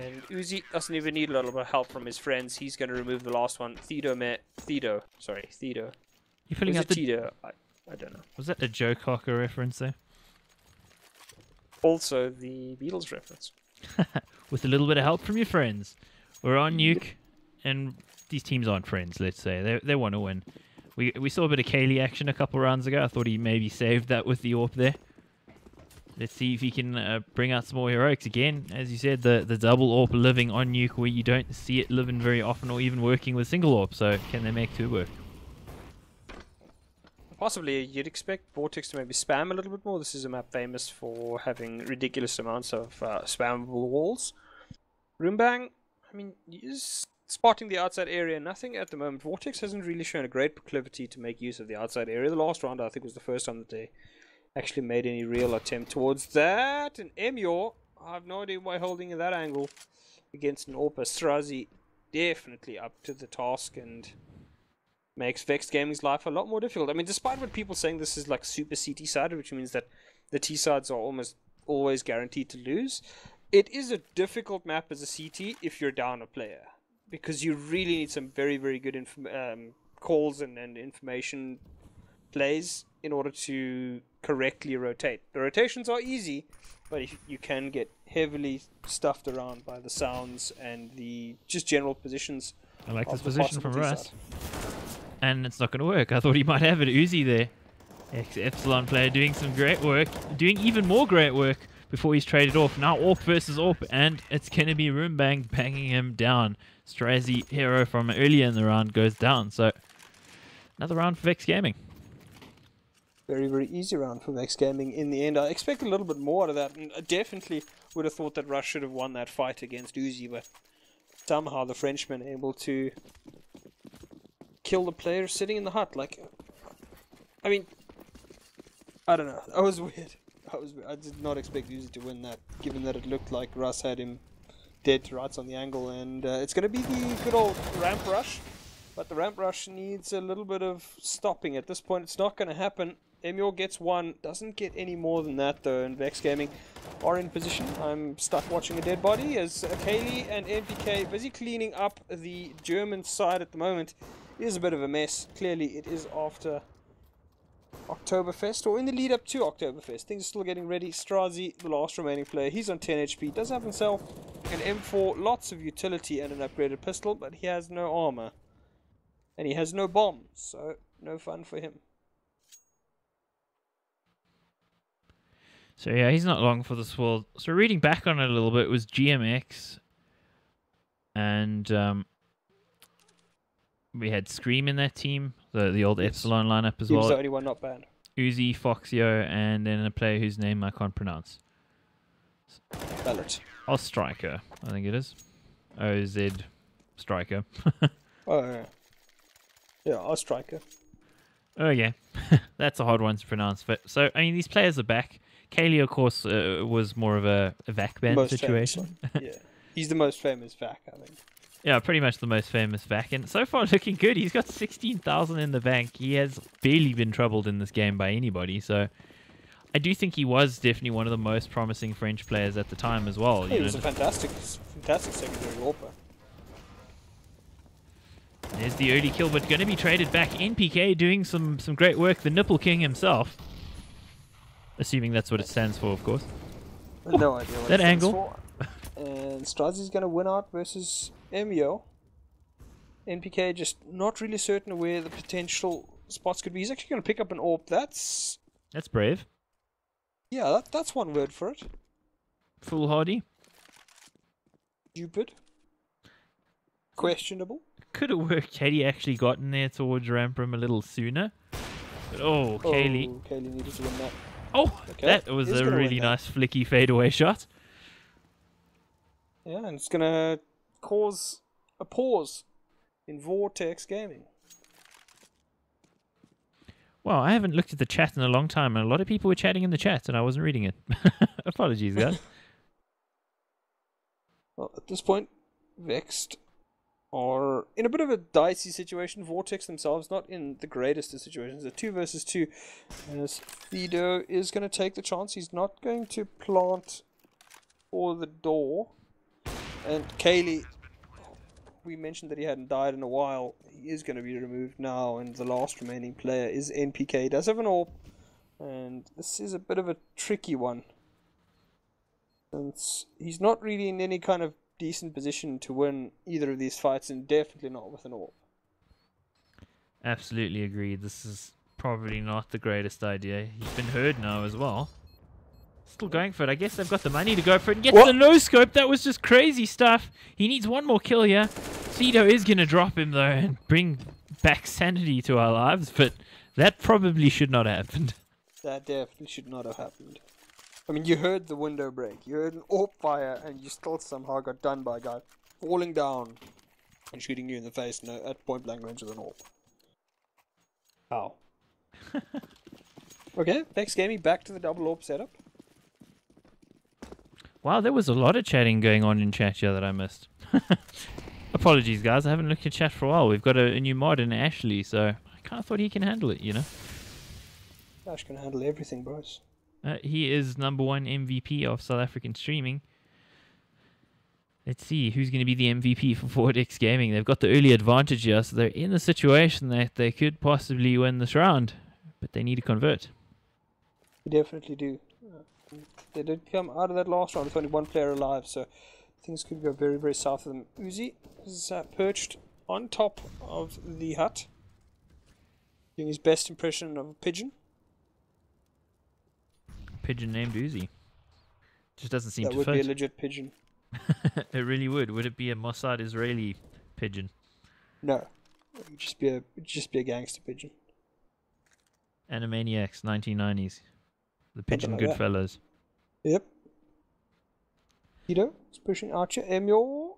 And Uzi doesn't even need a little bit of help from his friends. He's going to remove the last one. Thedo. You filling out the... Tito? I don't know. Was that a Joe Cocker reference there? Also the Beatles reference. With a little bit of help from your friends. We're on Nuke, and these teams aren't friends, let's say. They want to win. We saw a bit of Kaylee action a couple rounds ago. I thought he maybe saved that with the AWP there. Let's see if he can bring out some more heroics. Again, as you said, the double AWP living on Nuke, where you don't see it living very often, or even working with single AWP. So can they make two work? Possibly, you'd expect Vortex to maybe spam a little bit more. This is a map famous for having ridiculous amounts of spammable walls. Roombang, I mean, he's spotting the outside area. Nothing at the moment. Vortex hasn't really shown a great proclivity to make use of the outside area. The last round, I think, was the first time that they actually made any real attempt towards that. And Emyor, I have no idea why holding in that angle against an AWP. Strazi definitely up to the task and makes Vex Gaming's life a lot more difficult. I mean, despite what people saying this is like super CT-sided, which means that the T-sides are almost always guaranteed to lose, it is a difficult map as a CT if you're down a player. Because you really need some very, very good calls and information plays in order to correctly rotate. The rotations are easy, but you can get heavily stuffed around by the sounds and the just general positions. I like this of the position from possible Russ. T-side. And it's not going to work. I thought he might have it. Uzi there. Epsilon player doing some great work. Doing even more great work before he's traded off. Now AWP versus AWP. And it's going to be Roombang banging him down. Strazi, hero from earlier in the round, goes down. So another round for Vex Gaming. Very, very easy round for Vex Gaming in the end. I expect a little bit more out of that. And I definitely would have thought that Rush should have won that fight against Uzi. But somehow the Frenchman able to kill the player sitting in the hut. Like, I mean, I don't know. That was weird. I did not expect Uzi to win that, given that it looked like Russ had him dead to rights on the angle. And it's going to be the good old ramp rush. But the ramp rush needs a little bit of stopping. At this point, it's not going to happen. Emyor gets one. Doesn't get any more than that, though. And Vex Gaming are in position. I'm stuck watching a dead body as Kaylee and NPK busy cleaning up the German side at the moment. It is a bit of a mess. Clearly, it is after Oktoberfest, or in the lead up to Oktoberfest. Things are still getting ready. Strazi, the last remaining player, he's on 10 HP. Does have himself an M4, lots of utility and an upgraded pistol, but he has no armor. And he has no bombs, so no fun for him. So yeah, he's not long for this world. So reading back on it a little bit, it was GMX and we had Scream in that team, the old Epsilon lineup as He was well. the only one not banned. Uzi, Foxio, and then a player whose name I can't pronounce. Ballot. Ostriker, I think it is. OZ Striker. Oh, yeah. Yeah, our striker. Oh yeah, that's a hard one to pronounce. But so I mean, these players are back. Kaylee, of course, was more of a vac band Most situation. famous one. Yeah. He's the most famous vac, I think. Yeah, pretty much the most famous vac, and so far looking good. He's got 16,000 in the bank. He has barely been troubled in this game by anybody. So I do think he was definitely one of the most promising French players at the time as well. He was a fantastic secondary AWPer. There's the early kill, but going to be traded back. NPK doing some great work. The Nipple King himself. Assuming that's what it stands for, of course. No idea what that it stands angle. for. And Strazi's going to win out versus Emio. NPK just not really certain of where the potential spots could be. He's actually going to pick up an AWP. That's brave. Yeah, that's one word for it. Foolhardy. Stupid. Questionable. Could have worked had he actually gotten there towards Rampram a little sooner. But Kaylee. Oh, Kaylee needed to win that. Oh, Okay, that was he's a gonna win really that. nice flicky fadeaway shot. Yeah, and it's going to cause a pause in Vortex Gaming. Well, I haven't looked at the chat in a long time, and a lot of people were chatting in the chat, and I wasn't reading it. Apologies, guys. Well, at this point, Vexed are in a bit of a dicey situation. Vortex themselves not in the greatest of situations. A 2 versus 2. As Fido is going to take the chance. He's not going to plant for the door. And Kaylee, we mentioned that he hadn't died in a while. He is going to be removed now, and the last remaining player is NPK. He does have an AWP, and this is a bit of a tricky one. Since he's not really in any kind of decent position to win either of these fights, and definitely not with an AWP. Absolutely agreed. This is probably not the greatest idea. He's been heard now as well. Still going for it. I guess they've got the money to go for it. And gets the no scope. That was just crazy stuff. He needs one more kill here. Fido is going to drop him though and bring back sanity to our lives, but that probably should not have happened. That definitely should not have happened. I mean, you heard the window break. You heard an AWP fire, and you still somehow got done by a guy falling down and shooting you in the face at point blank range with an AWP. How? Okay, Vex Gaming back to the double AWP setup. Wow, there was a lot of chatting going on in chat here that I missed. Apologies, guys. I haven't looked at chat for a while. We've got a new mod in Ashley, so I kind of thought he can handle it, you know? Ash can handle everything, bros. He is #1 MVP of South African streaming. Let's see who's going to be the MVP for Vortex Gaming. They've got the early advantage here, so they're in the situation that they could possibly win this round, but they need to convert. They definitely do. They did come out of that last round with only one player alive, so things could go very, very south of them. Uzi is perched on top of the hut, doing his best impression of a pigeon. Pigeon named Uzi. Just doesn't seem That to would fit. be a legit pigeon. It really would. Would it be a Mossad Israeli pigeon? No, it would just be a gangster pigeon. Animaniacs, 1990s. The Pigeon like that. Goodfellas. Yep. Tito is pushing Archer. Emil,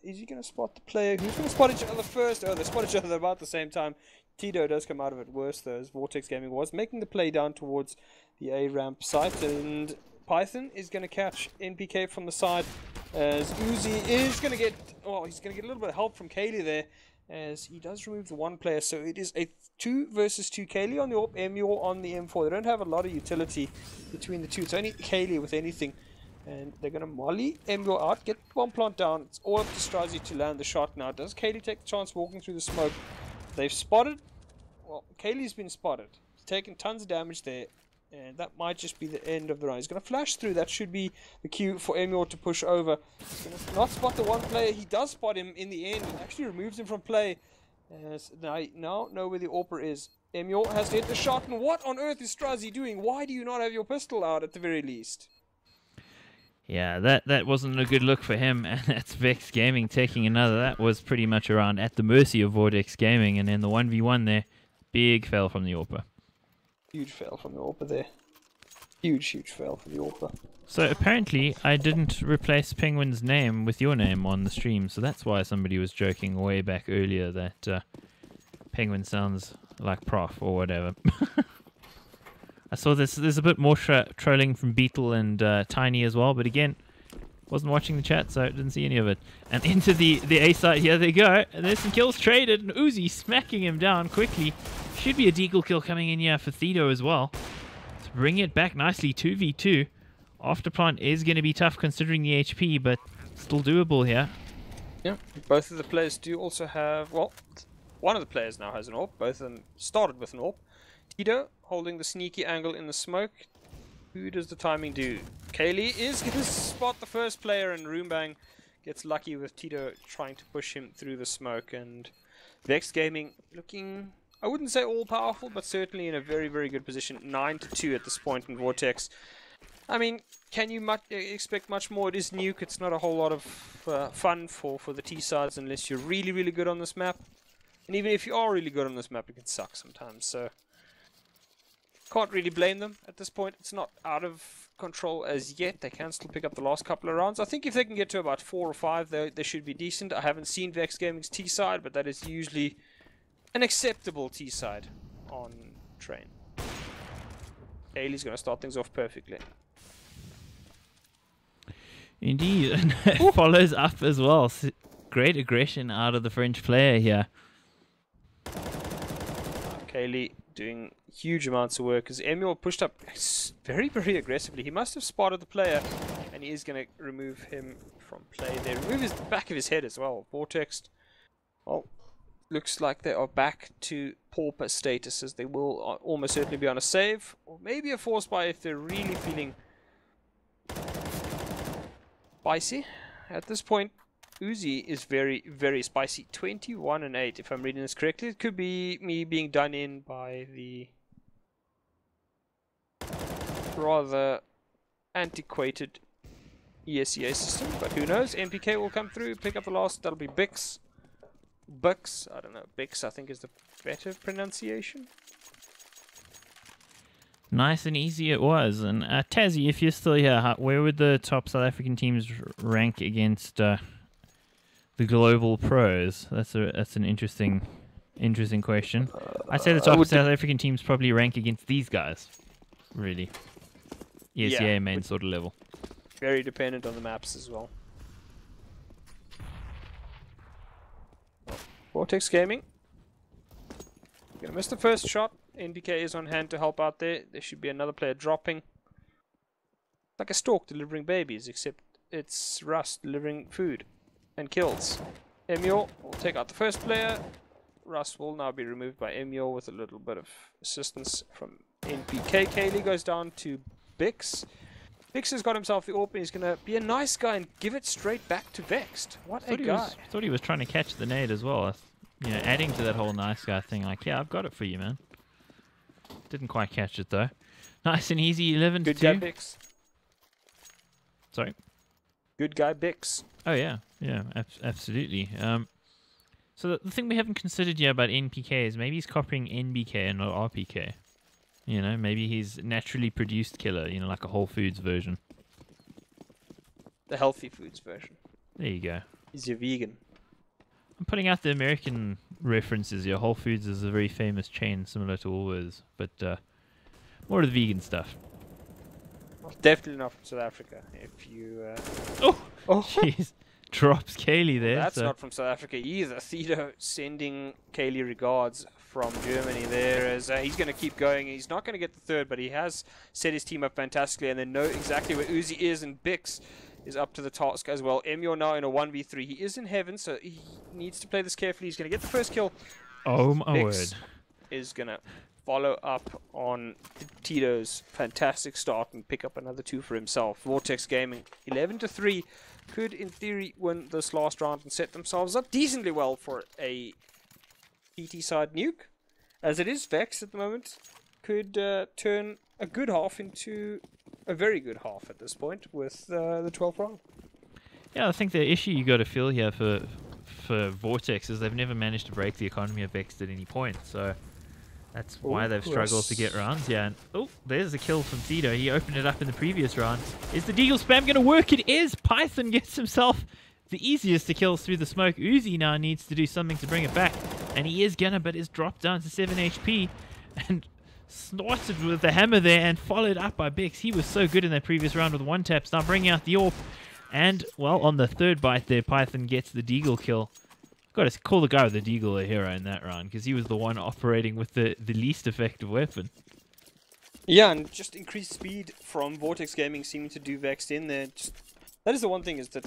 is he going to spot the player? Who's going to spot each other first? Oh, they spot each other about the same time. Tito does come out of it worse, though, as Vortex Gaming was, making the play down towards the A ramp site. And Python is going to catch NPK from the side, as Uzi is going to get, well, he's going to get a little bit of help from Kaylee there, as he does remove the one player. So it is a 2 versus 2. Kaylee on the AWP, Emil on the M4. They don't have a lot of utility between the two. It's only Kaylee with anything. And they're going to molly Emil out, get one plant down. It's all up to Strazi to land the shot now. Does Kaylee take the chance walking through the smoke? They've spotted. Well, Kaylee's been spotted. He's taken tons of damage there. And that might just be the end of the round. He's going to flash through. That should be the cue for Emil to push over. He's going to not spot the one player. He does spot him in the end and actually removes him from play. As now know where the AWPer is. Emil has to hit the shot. And what on earth is Strazi doing? Why do you not have your pistol out at the very least? Yeah, that wasn't a good look for him, and that's Vex Gaming taking another. That was pretty much around at the mercy of Vortex Gaming, and then the 1v1 there, big fail from the AWPer. Huge fail from the AWPer there. Huge fail for the AWPer. So apparently I didn't replace Penguin's name with your name on the stream, so that's why somebody was joking way back earlier that Penguin sounds like Prof or whatever. I saw there's a bit more trolling from Beetle and Tiny as well, but again, wasn't watching the chat, so I didn't see any of it. And into the A side, here they go, and there's some kills traded, and Uzi smacking him down quickly. Should be a deagle kill coming in here for Thedo as well. To bring it back nicely, 2v2. Afterplant is going to be tough considering the HP, but still doable here. Yeah, both of the players do also have, well, one of the players now has an AWP. Both of them started with an AWP. Tito holding the sneaky angle in the smoke. Who does the timing do? Kaylee is going to spot the first player, and Roombang gets lucky with Tito trying to push him through the smoke. And Vex Gaming looking, I wouldn't say all-powerful, but certainly in a very, very good position. 9-2 at this point in Vortex. I mean, can you expect much more? It is Nuke. It's not a whole lot of fun for the T-sides unless you're really, really good on this map. And even if you are really good on this map, it can suck sometimes. So can't really blame them at this point. It's not out of control as yet. They can still pick up the last couple of rounds. I think if they can get to about 4 or 5, they should be decent. I haven't seen Vex Gaming's T-side, but that is usually an acceptable T-side on Train. Ailey's going to start things off perfectly. Indeed, and it follows up as well. Great aggression out of the French player here. Kaylee doing huge amounts of work as Emil pushed up very, very aggressively. He must have spotted the player, and he is going to remove him from play there. Remove his back of his head as well. Vortex, well, looks like they are back to pauper status, as they will almost certainly be on a save, or maybe a force buy if they're really feeling spicy. At this point, Uzi is very, very spicy. 21-8, if I'm reading this correctly. It could be me being done in by the rather antiquated ESEA system, but who knows? MPK will come through, pick up the last. That'll be Bix. Bix, I don't know. Bix, I think, is the better pronunciation. Nice and easy it was. And Tazzy, if you're still here, where would the top South African teams rank against the global pros? That's an interesting question. I'd say the top South African teams probably rank against these guys, really. ESEA main sort of level. Very dependent on the maps as well. Vortex Gaming. Gonna miss the first shot. NBK is on hand to help out there. There should be another player dropping. Like a stork delivering babies, except it's Rust delivering food and kills. Emil will take out the first player. Rust will now be removed by Emil with a little bit of assistance from NPK. Kaylee goes down to Bix. Bix has got himself the AWP. He's going to be a nice guy and give it straight back to Vexed. What a guy. I thought he was trying to catch the nade as well. You know, adding to that whole nice guy thing, like, yeah, I've got it for you, man. Didn't quite catch it, though. Nice and easy, 11-2. Good guy, Bix. Sorry? Good guy, Bix. Oh, yeah. Yeah, absolutely. So the thing we haven't considered yet about NPK is maybe he's copying NBK and not RPK. You know, maybe he's naturally produced killer, you know, like a Whole Foods version. The healthy foods version. There you go. He's a vegan. I'm putting out the American references here. Whole Foods is a very famous chain similar to Woolworths, but more of the vegan stuff. Definitely not from South Africa. If you... Oh, jeez. Drops Kaylee there. That's not from South Africa either. Thedo sending Kaylee regards from Germany there, as he's going to keep going. He's not going to get the third, but he has set his team up fantastically, and they know exactly where Uzi is, and Bix is up to the task as well. Emio now in a 1v3. He is in heaven, so he needs to play this carefully. He's going to get the first kill. Oh my Bix word. is going to follow up on Tito's fantastic start and pick up another 2 for himself. Vortex Gaming 11-3 could in theory win this last round and set themselves up decently well for a PT side nuke. As it is, Vex at the moment could turn a good half into a very good half at this point with the 12th round. Yeah, I think the issue you got to feel here for Vortex is they've never managed to break the economy of Vex at any point. So That's why Ooh, they've struggled to get rounds. Yeah, and oh, there's a kill from Tito. He opened it up in the previous round. Is the Deagle spam going to work? It is. Python gets himself the easiest to kills through the smoke. Uzi now needs to do something to bring it back, and he is gonna, but is dropped down to 7 HP and snorted with the hammer there and followed up by Bix. He was so good in that previous round with one taps. Now bringing out the AWP, and well, on the third bite there, Python gets the Deagle kill. Got to call the guy with the Deagle a hero in that round because he was the one operating with the least effective weapon. Yeah, and just increased speed from Vortex Gaming seeming to do Vexed in there. That is the one thing, is that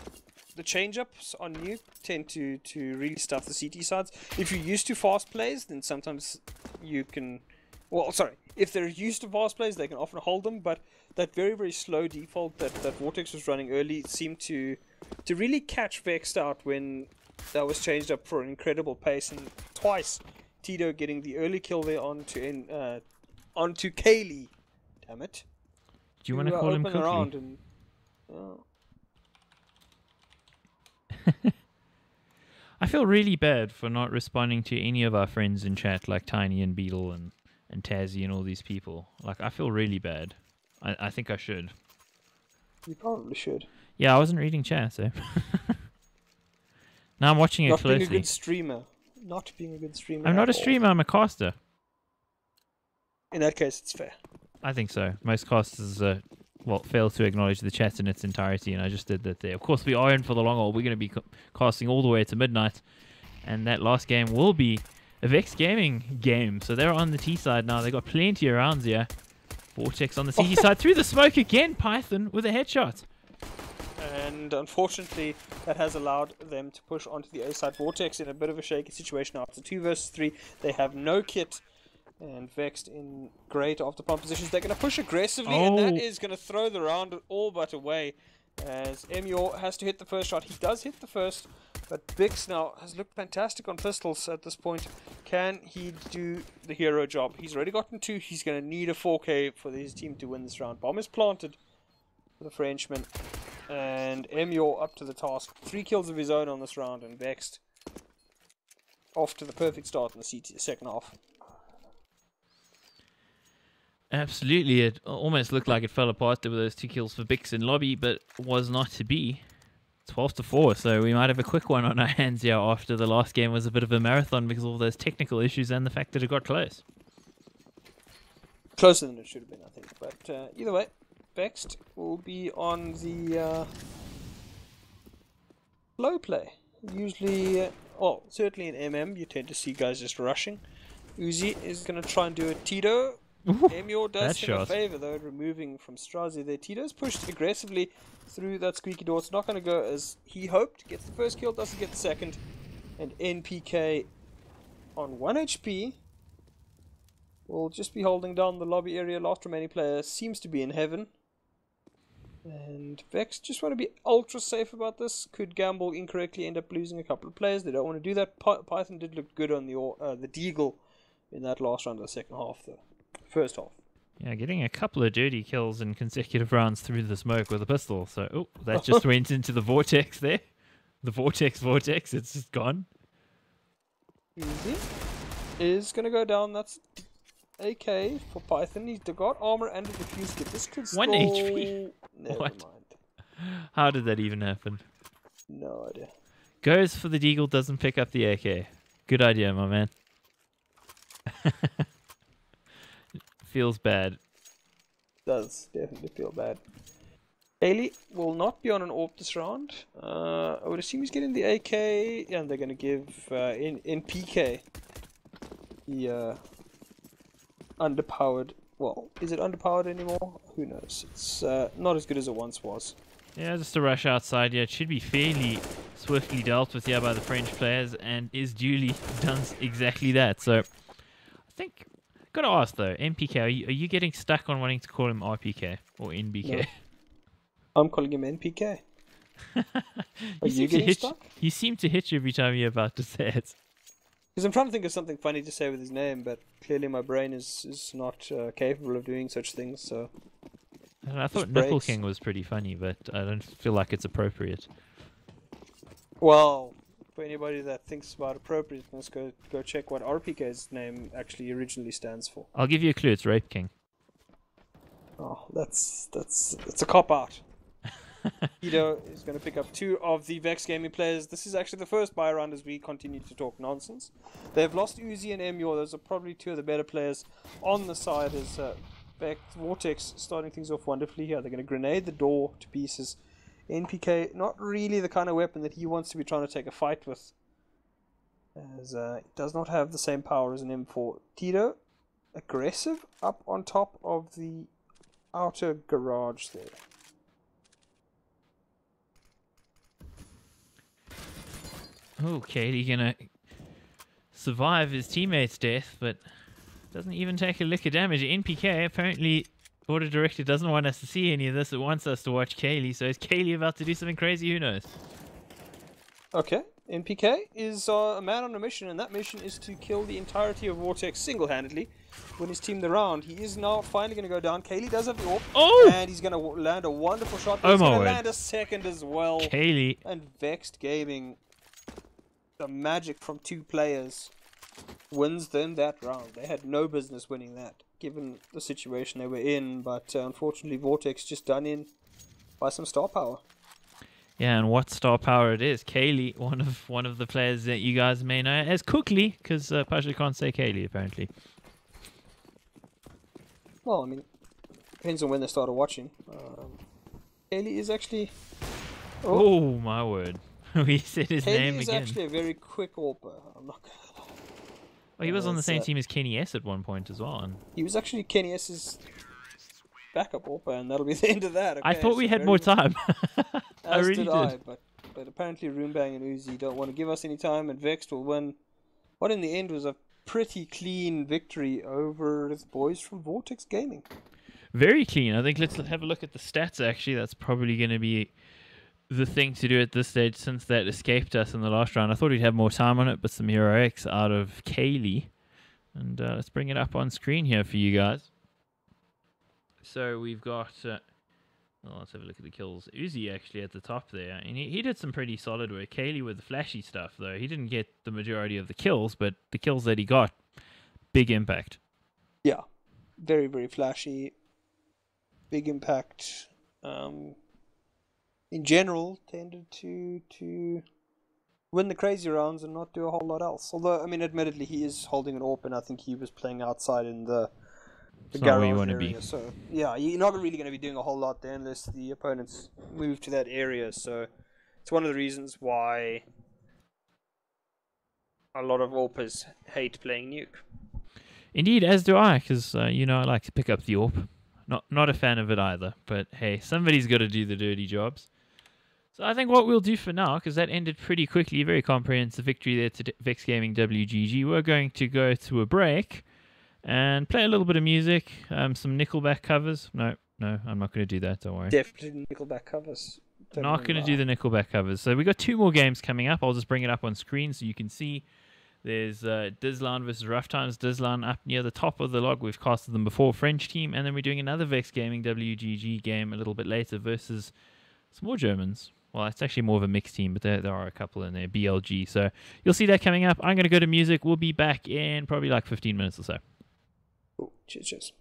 the change-ups on Nuke tend to really stuff the CT sides. If you're used to fast plays, then sometimes you can... Well, sorry, if they're used to fast plays, they can often hold them, but that very, very slow default that Vortex was running early seemed to really catch Vexed out when that was changed up for an incredible pace, and twice Tito getting the early kill there onto Kaylee. Damn it. Do you want to call him open around Cookie? and, I feel really bad for not responding to any of our friends in chat, like Tiny and Beetle and Tazzy and all these people. Like, I feel really bad. I think I should. You probably should. Yeah, I wasn't reading chat, so... Now I'm watching it Not closely. being a good streamer. Not being a good streamer. I'm not a at all. streamer, I'm a caster. In that case, it's fair. I think so. Most casters, fail to acknowledge the chat in its entirety, and I just did that there. Of course, we are in for the long haul. We're going to be casting all the way to midnight, and that last game will be a Vex Gaming game. So they're on the T side now. They got plenty of rounds here. Vortex on the CT side through the smoke again. Python with a headshot. And unfortunately, that has allowed them to push onto the A side. Vortex in a bit of a shaky situation after 2 versus 3. They have no kit. And Vexed in great after pump positions. They're going to push aggressively, and that is going to throw the round all but away. As Emyor has to hit the first shot. He does hit the first, but Bix now has looked fantastic on pistols at this point. Can he do the hero job? He's already gotten 2. He's going to need a 4K for his team to win this round. Bomb is planted for the Frenchman. And Emyor up to the task. 3 kills of his own on this round, and Vexed off to the perfect start in the second half. Absolutely, it almost looked like it fell apart. There were those 2 kills for Bix in lobby, but was not to be. 12-4, so we might have a quick one on our hands here after the last game was a bit of a marathon because of all those technical issues and the fact that it got close. Closer than it should have been, I think. But either way, Vexed will be on the slow play. Usually, certainly in MM, you tend to see guys just rushing. Uzi is going to try and do a Tito. Emyor does him a favor though, removing from Strazi there. Tito's pushed aggressively through that squeaky door. It's not going to go as he hoped. Gets the first kill, doesn't get the second. And NPK on 1 HP will just be holding down the lobby area. Last remaining player seems to be in heaven. And Vex just want to be ultra safe about this. Could gamble incorrectly, end up losing a couple of players. They don't want to do that. Python did look good on the Deagle in that last round of the second half though. First half. Yeah, getting a couple of dirty kills in consecutive rounds through the smoke with a pistol. So, that just went into the Vortex there. The Vortex, it's just gone. Easy. Is going to go down. That's AK for Python. He's got armor and a defuse kit. This could 1 HP. Never What? mind. How did that even happen? No idea. Goes for the Deagle, doesn't pick up the AK. Good idea, my man. Feels bad. Does definitely feel bad. Haley will not be on an AWP this round. I would assume he's getting the AK, and they're going to give in PK the underpowered. Well, is it underpowered anymore? Who knows? It's not as good as it once was. Yeah, just a rush outside here. It should be fairly swiftly dealt with here by the French players, and is duly done exactly that. So, I think... Gotta ask though, MPK, are you getting stuck on wanting to call him RPK or NBK? No. I'm calling him NPK. Are you getting stuck? You seem to hitch every time you're about to say it. Because I'm trying to think of something funny to say with his name, but clearly my brain is not capable of doing such things. So I thought Nipple King was pretty funny, but I don't feel like it's appropriate. Well, for anybody that thinks about appropriateness, go check what RPK's name actually originally stands for. I'll give you a clue. It's Rape King. Oh, it's a cop out. Tito is going to pick up 2 of the Vex Gaming players. This is actually the first buy round as we continue to talk nonsense. They've lost Uzi and Emyor. Those are probably 2 of the better players on the side as Vex Vortex starting things off wonderfully here. They're going to grenade the door to pieces. NPK, not really the kind of weapon that he wants to be trying to take a fight with, as it does not have the same power as an M4. Tito, aggressive, up on top of the outer garage there. Oh, Katie gonna survive his teammate's death, but doesn't even take a lick of damage. NPK, apparently, Order Director doesn't want us to see any of this. It wants us to watch Kaylee. So is Kaylee about to do something crazy? Who knows? Okay, NPK is a man on a mission, and that mission is to kill the entirety of Vortex single-handedly. Win his team the round. He is now finally going to go down. Kaylee does have the AWP, and he's going to land a wonderful shot. He's going to land a second as well. Kaylee. And Vexed Gaming, the magic from 2 players, wins them that round. They had no business winning that, given the situation they were in, but unfortunately Vortex just done in by some star power. Yeah, and what star power it is. Kaylee, one of the players that you guys may know as Cookley, because Pasha can't say Kaylee, apparently. Well, I mean, depends on when they started watching. Kaylee is actually... Oh, my word. We said his name Kaylee is again. actually a very quick AWPer. I'm not gonna lie. Well, he was on the same team as Kenny S at one point as well. And he was actually Kenny S's backup AWPer, and that'll be the end of that. Okay, I thought we so had more time. I As really did I, but apparently Roombang and Uzi don't want to give us any time, and Vexed will win. What in the end was a pretty clean victory over the boys from Vortex Gaming. Very clean. I think let's have a look at the stats, actually. That's probably going to be the thing to do at this stage, since that escaped us in the last round. I thought we'd have more time on it, but some heroics out of Kaylee. And let's bring it up on screen here for you guys. So we've got... well, let's have a look at the kills. Uzi actually at the top there, and he did some pretty solid work. Kaylee with the flashy stuff, though. He didn't get the majority of the kills, but the kills that he got, big impact. Yeah, very, very flashy. Big impact. In general, tended to win the crazy rounds and not do a whole lot else. Although, I mean, admittedly, he is holding an AWP, and I think he was playing outside in the not where you garage want to area. be. So, yeah, you're not really going to be doing a whole lot there unless the opponents move to that area. So, it's one of the reasons why a lot of AWPers hate playing Nuke. Indeed, as do I, because, I like to pick up the AWP. Not a fan of it either, but hey, somebody's got to do the dirty jobs. So I think what we'll do for now, because that ended pretty quickly, very comprehensive victory there to Vex Gaming WGG, we're going to go to a break and play a little bit of music, some Nickelback covers. No, I'm not going to do that, don't worry. Definitely Nickelback covers. Not going to do the Nickelback covers. So we got 2 more games coming up. I'll just bring it up on screen so you can see. There's Dizlan versus Roughtimes. Dizlan up near the top of the log. We've casted them before, French team. And then we're doing another Vex Gaming WGG game a little bit later versus some more Germans. Well, it's actually more of a mixed team, but there are a couple in there, BLG. So you'll see that coming up. I'm going to go to music. We'll be back in probably like 15 minutes or so. Cool. Cheers.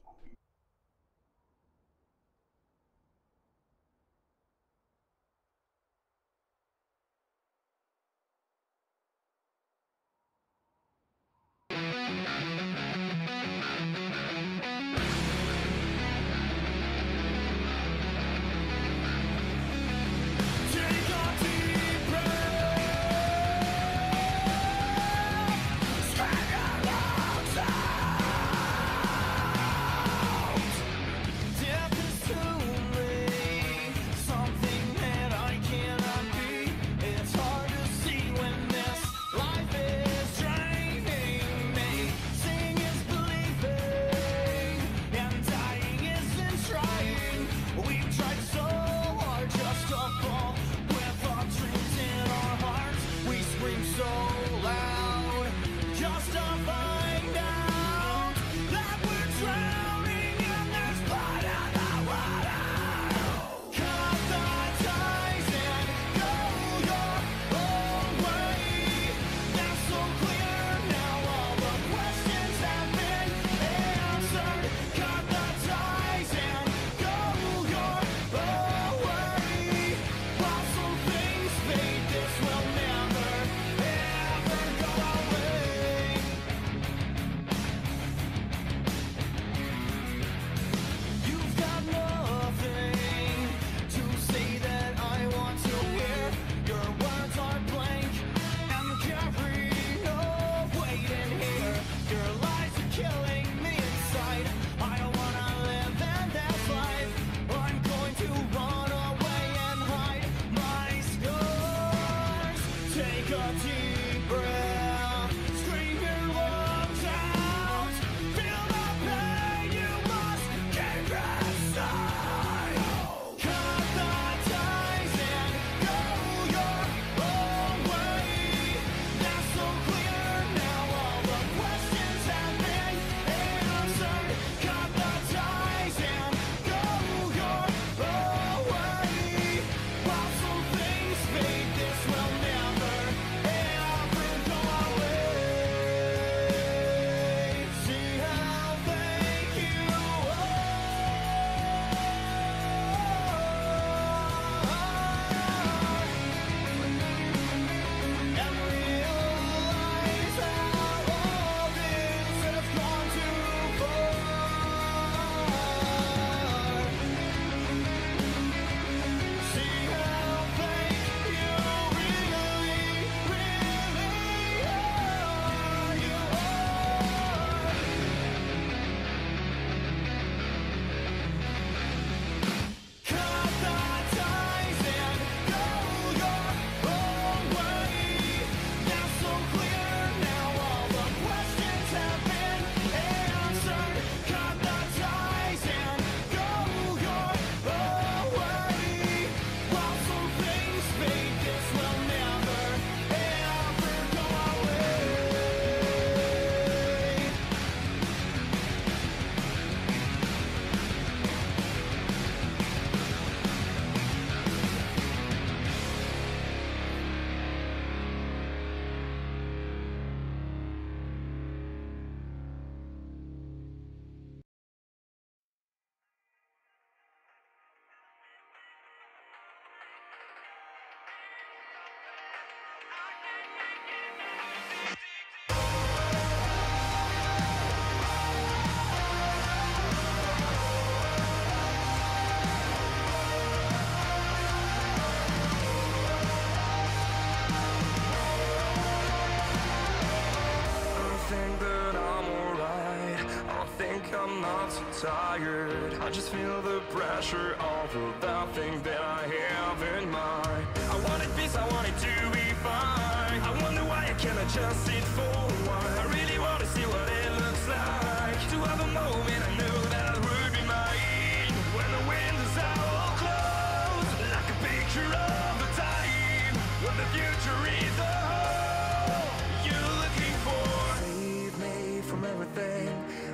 I'm not so tired. I just feel the pressure of that thing that I have in mind. I wanted peace, I wanted to be fine. I wonder why I cannot just sit for a while. I really want to see what it looks like. To have a moment I know that would be mine. When the windows are all closed, like a picture of the time when the future is a hole you're looking for. Save me from everything.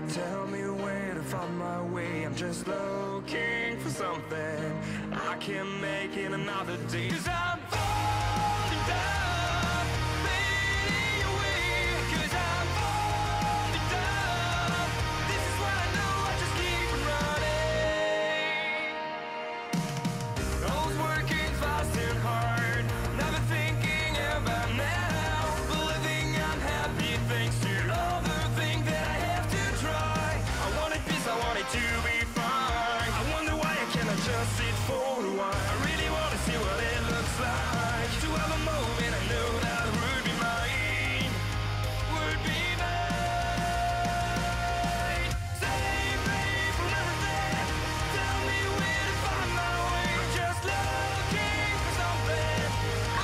Tell me where to find my way. I'm just looking for something I can make it another day. 'Cause I'm falling down, fading away. 'Cause I'm falling down. This is what I know, I just keep running. I was working fast and hard, never thinking about now, but living unhappy thanks to all the things that I have to try. I wanted peace, I wanted to be fine. I wonder why I cannot just sit for a while. I really want to see what it looks like. To have a moment I know that would be mine. Would be mine. Save me from everything. Tell me where to find my way. Just looking for something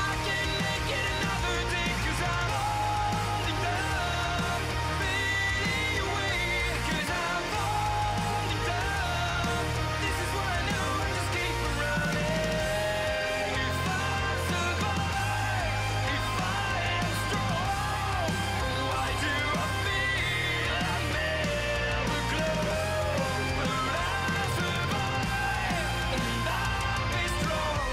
I can make it another day. 'Cause I'm falling down, fading away. 'Cause I'm falling down. This is what I know, I just keep running. If I survive, if I am strong, why do I feel I never glow? But I survive, and I'll be strong.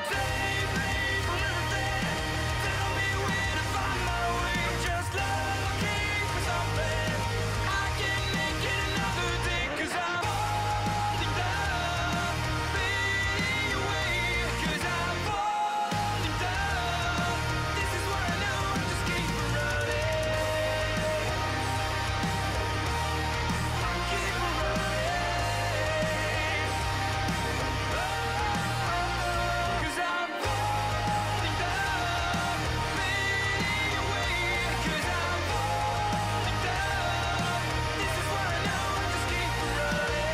Save me from everything. Tell me where to find my way. Just looking for something I can make it another day. 'Cause I'm falling down, fading away. 'Cause I'm falling down. This is what I know, I just keep running. I keep running. 'Cause I'm falling down, fading away. 'Cause I'm falling down. This is what I know, I just keep running.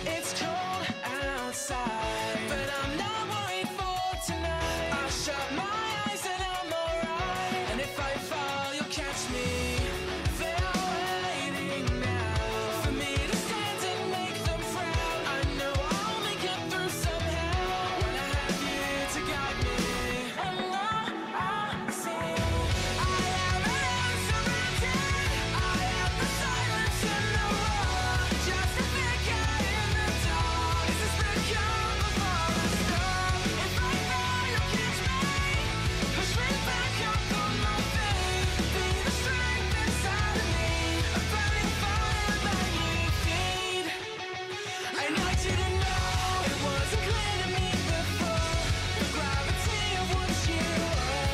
It's cold outside, but I'm not worried for tonight. I shut my eyes and I'm alright. And if I fall, you'll catch me. They're waiting now for me to stand and make them proud. I know I'll make it through somehow when I have you to guide me. And now I see I am surrounded. I am the silence in the world. Just a figure in the dark. This is the calm before the storm. If I fall, you'll catch me. Push me back up on my feet. Be the strength inside of me. A burning fire that you feed. I want you to know it wasn't clear to me before. The gravity of what you are.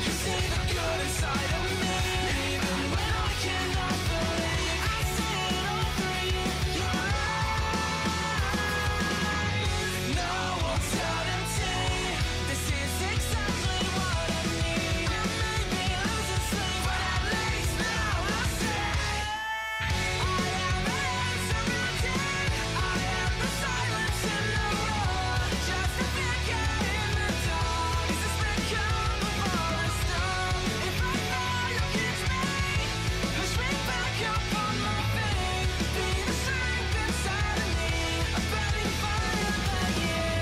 You see the good inside of me, even when I cannot believe. I see it all through you. Your eyes. No one's out empty. This is exactly what I need. It made me lose sleep, but at least now I say I am surrounded. I am the silence in the road. Just a figure in the dark. This is the calm before the storm. If I fall, you'll catch me. Push me back up on my feet. Be the strength inside of me. A burning fire like you.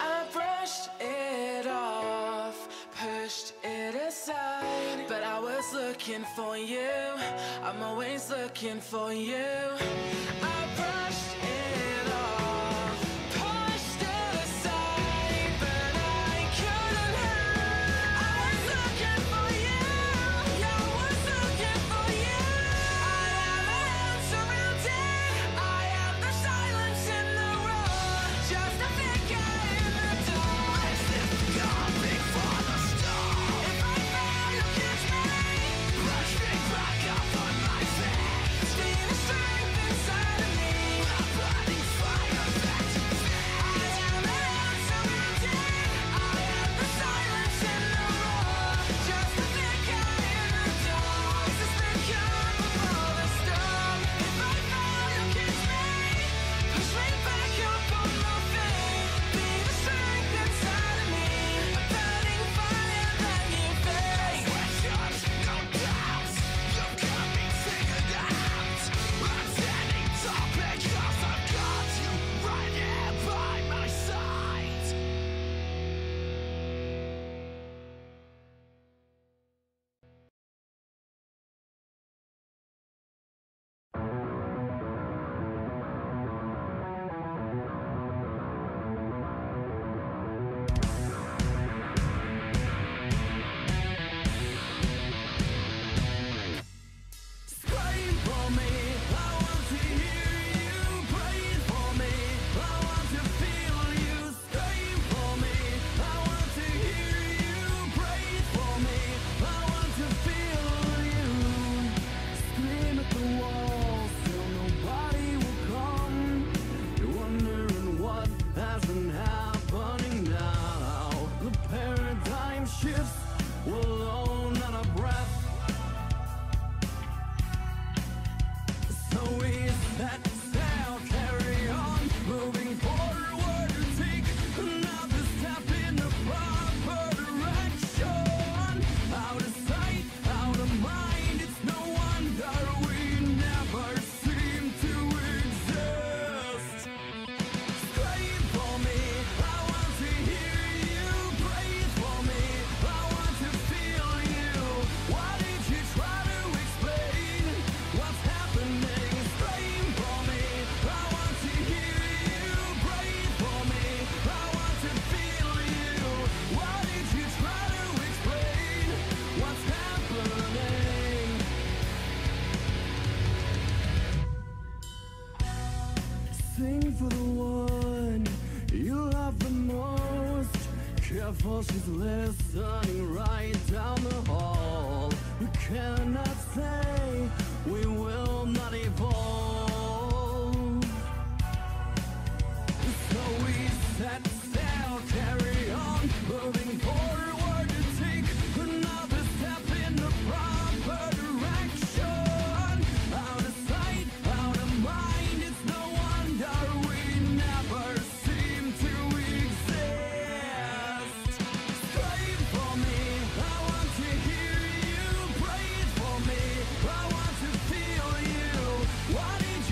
I brushed it off, pushed it aside, but I was looking for you. I'm always looking for you. I brushed it off. careful, she's listening right down the hall. We cannot say we will not evolve. So we set sail, carry on, moving forward to take another step in the proper direction. Out of sight, out of mind, it's no wonder we never seem to exist. Pray for me, I want to hear you. Pray for me, I want to feel you. Why did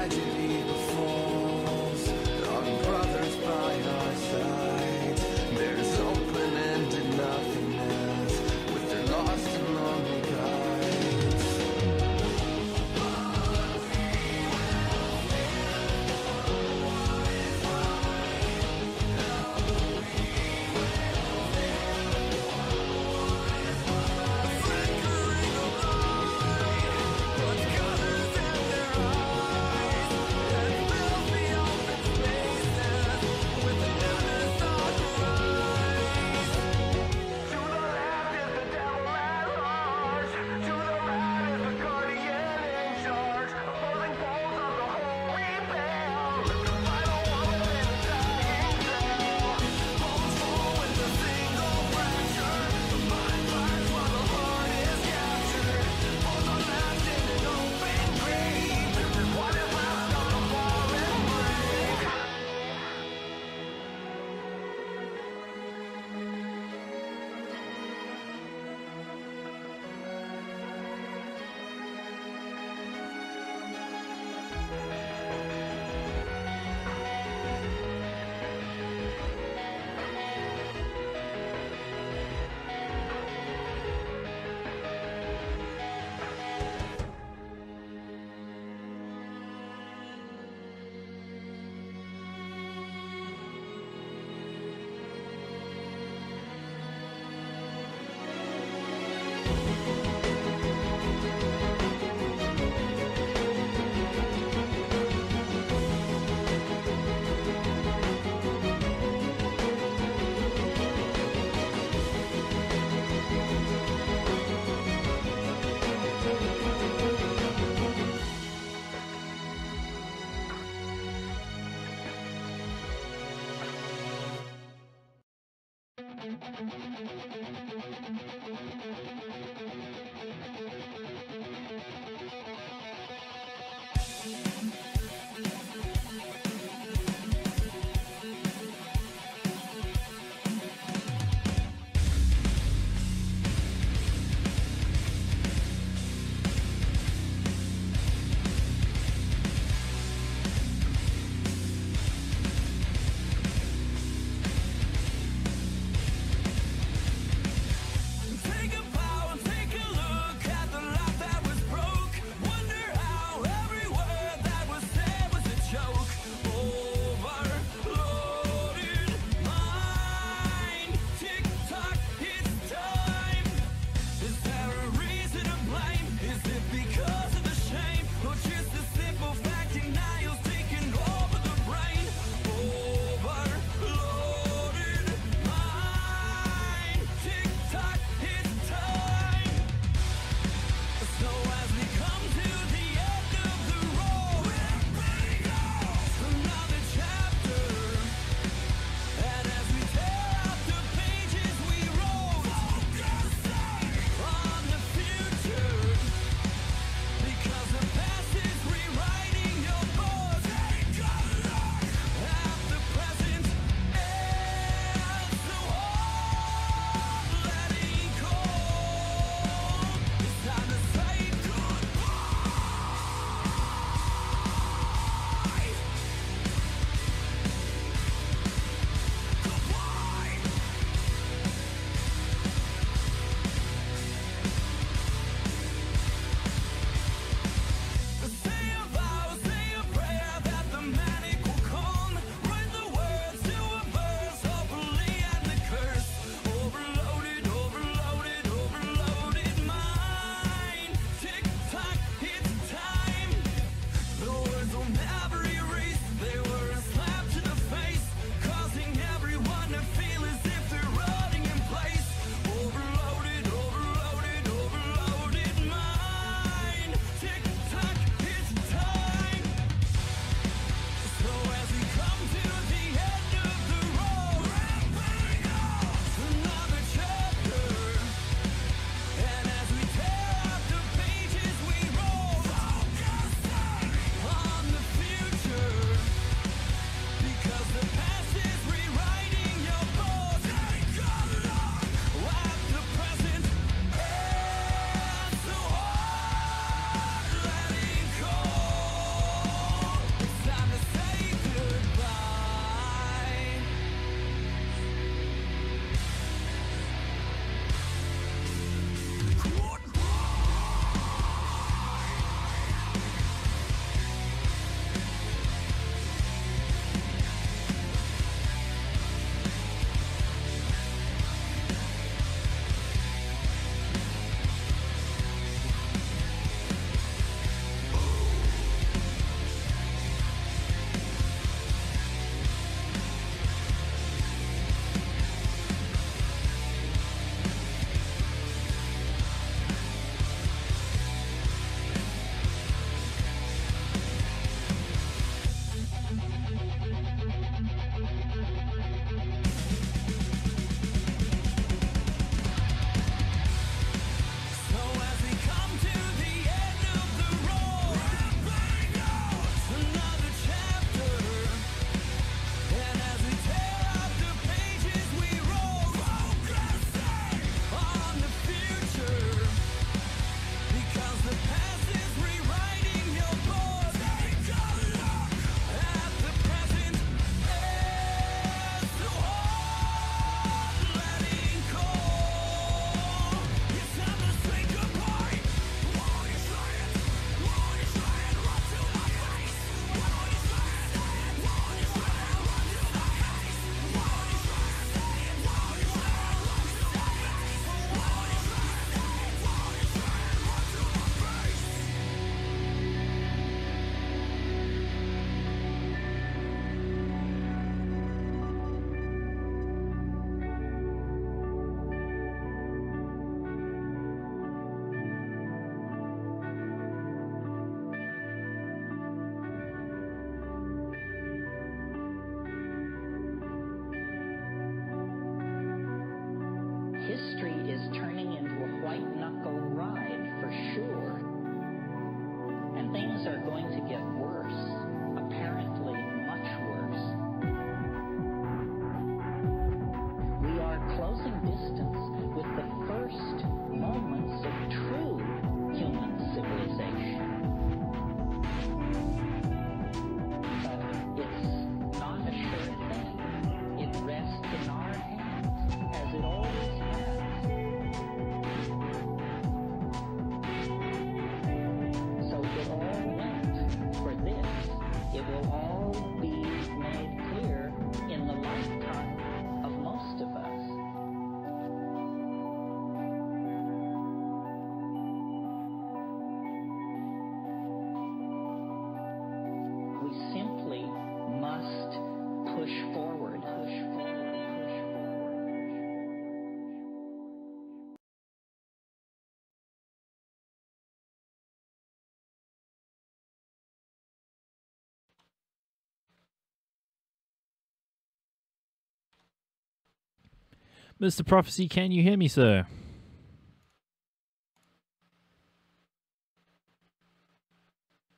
tragedy befalls our brothers by our sides. There's open-ended nothingness with their lost and lonely guides. Take a bow and take a look. history is turning into a white-knuckle ride for sure. And things are going to get worse, apparently much worse. We are closing distance with the first moments of true human civilization. But it's not a sure thing. It rests in our hands, as it always has. So it all went for this. It will all be made clear in the lifetime of most of us. We simply must push forward. Push forward. Push forward. Mr. Profeci, can you hear me, sir?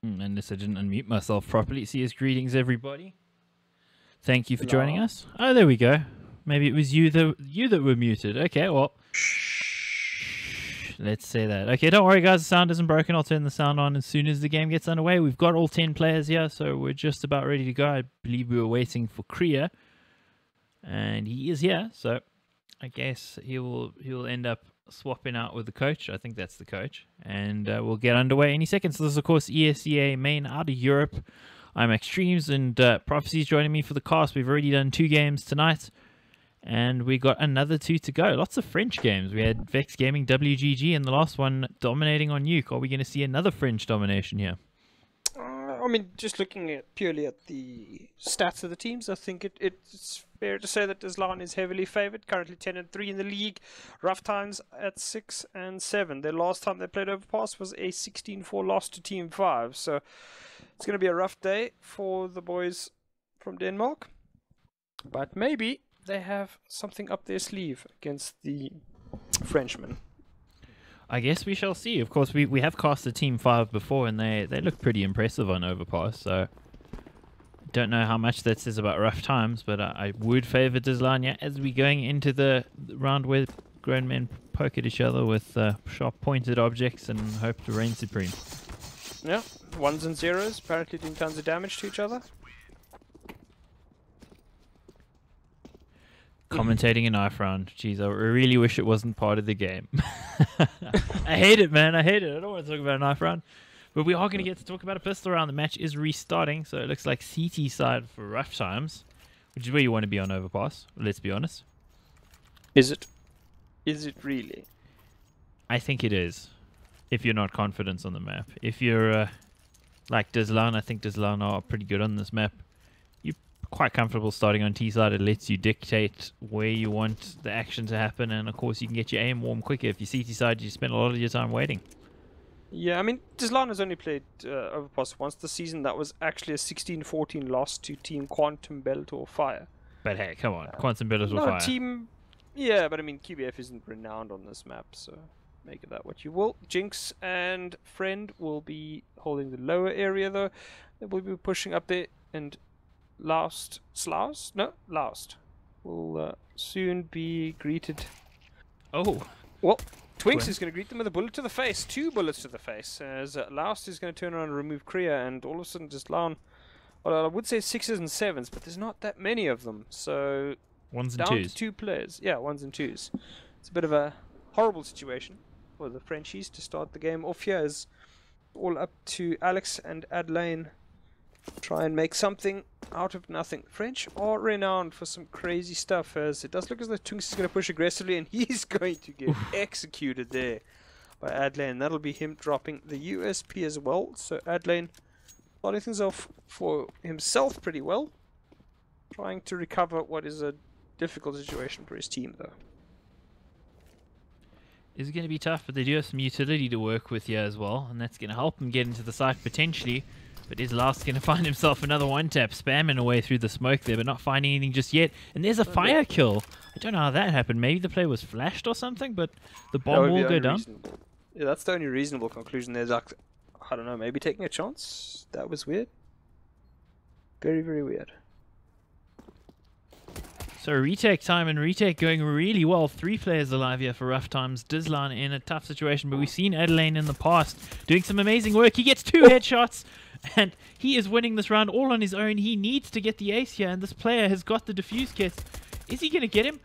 Unless I didn't unmute myself properly. CS greetings, everybody. Thank you for joining us. Oh, there we go. Maybe it was you that were muted. Okay, well, let's say that. Okay, don't worry, guys. The sound isn't broken. I'll turn the sound on as soon as the game gets underway. We've got all 10 players here, so we're just about ready to go. I believe we were waiting for Kriya, and he is here. So I guess he'll end up swapping out with the coach. I think that's the coach, and we'll get underway any second. So this is, of course, ESEA Main out of Europe. I'm Extremes, and Profeci's joining me for the cast. We've already done 2 games tonight, and we got another 2 to go. Lots of French games. We had Vex Gaming WGG, and the last one dominating on Nuke. Are we going to see another French domination here? I mean, just looking at purely at the stats of the teams, I think it's fair to say that Deslan is heavily favoured. Currently 10-3 in the league. Roughtimes at 6-7. Their last time they played Overpass was a 16-4 loss to Team 5. So it's going to be a rough day for the boys from Denmark. But maybe they have something up their sleeve against the Frenchmen. I guess we shall see. Of course, we have casted Team 5 before, and they look pretty impressive on Overpass, so don't know how much that says about Rough Times, but I would favour Dislania as we going into the round where grown men poke at each other with sharp pointed objects and hope to reign supreme. Yeah, 1s and 0s, apparently doing tons of damage to each other. Commentating a knife round. Jeez, I really wish it wasn't part of the game. I hate it, man. I hate it. I don't want to talk about a knife round. But we are going to get to talk about a pistol round. The match is restarting, so it looks like CT side for Rough Times, which is where you want to be on Overpass. Let's be honest. Is it? Is it really? I think it is, if you're not confident on the map. If you're like Deslan, I think Deslan are pretty good on this map. Quite comfortable starting on T side. It lets you dictate where you want the action to happen, and of course you can get your aim warm quicker. If you CT side, you spend a lot of your time waiting. Yeah, I mean, Deslan has only played Overpass once this season. That was actually a 16-14 loss to Team Quantum Bellator Fire. But hey, come on, Quantum Bellator No, Fire. Team... Yeah, but I mean, QBF isn't renowned on this map, so make of that what you will. Jinx and Friend will be holding the lower area, though. They will be pushing up there, and Last will soon be greeted. Oh, Well, Twinks Twin. is going to greet them with a bullet to the face. 2 bullets to the face. As Last is going to turn around and remove Kriya, and all of a sudden just Laon. Well, I would say 6s and 7s, but there's not that many of them. So 1s and down 2s. to 2 players. Yeah, 1s and 2s. It's a bit of a horrible situation for the Frenchies to start the game off here. Is all up to Alex and Adelaine. Try and make something out of nothing. French are renowned for some crazy stuff, as it does look as though Tunks is going to push aggressively, and he's going to get executed there by Adelaine. That'll be him dropping the USP as well. So Adelaine starting things off for himself pretty well, trying to recover what is a difficult situation for his team, though. Is going to be tough, but they do have some utility to work with here as well, and that's going to help him get into the site potentially. But is Last going to find himself another one-tap, spamming away through the smoke there, but not finding anything just yet. And there's a fire kill. I don't know how that happened. Maybe the play was flashed or something, but the That bomb would be will the go only down. reasonable. Yeah, that's the only reasonable conclusion. There's like, I don't know, maybe taking a chance. That was weird. Very, very weird. So retake time, and retake going really well. 3 players alive here for Rough Times. Dizlan in a tough situation, but we've seen Adelaine in the past doing some amazing work. He gets 2 headshots, and he is winning this round all on his own. He needs to get the ace here, and this player has got the defuse kit. Is he going to get him?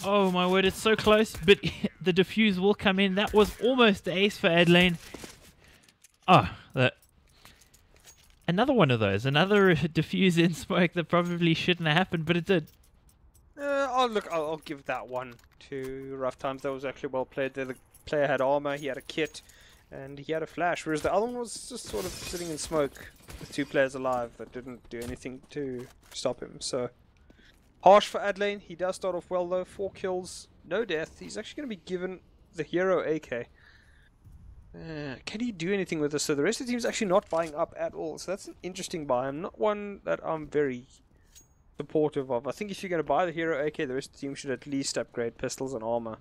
Oh my word, it's so close, but the defuse will come in. That was almost the ace for Adelaine. Oh, another one of those. Another defuse in smoke that probably shouldn't have happened, but it did. I'll give that one to Rough Times. That was actually well played. The player had armor, he had a kit, and he had a flash, whereas the other one was just sort of sitting in smoke with 2 players alive that didn't do anything to stop him. So harsh for Adelaine. He does start off well though. 4 kills, no death. He's actually going to be given the hero AK. Can he do anything with this? So the rest of the team's actually not buying up at all. So that's an interesting buy. I'm not one that I'm very supportive of. I think if you're going to buy the hero AK, the rest of the team should at least upgrade pistols and armor.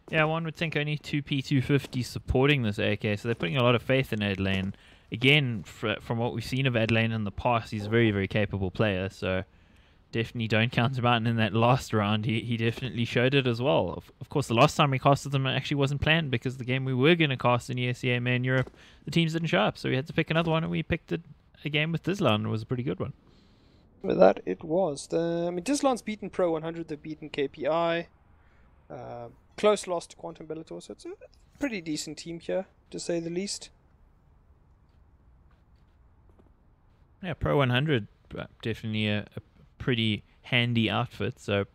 Yeah, one would think only 2 P250 supporting this AK, so they're putting a lot of faith in Adelaine. Again, from what we've seen of Adelaine in the past, he's a very, very capable player, so definitely don't count him out. And in that last round, he definitely showed it as well. Of course, the last time we casted them, it actually wasn't planned, because the game we were going to cast in ESEA Main Europe, the teams didn't show up, so we had to pick another one, and we picked a game with Dizlan, and it was a pretty good one. With that, it was. Dizlan's beaten Pro 100, they've beaten KPI. Close loss to Quantum Bellator, so it's a pretty decent team here, to say the least. Yeah, Pro 100, definitely a pretty handy outfit, so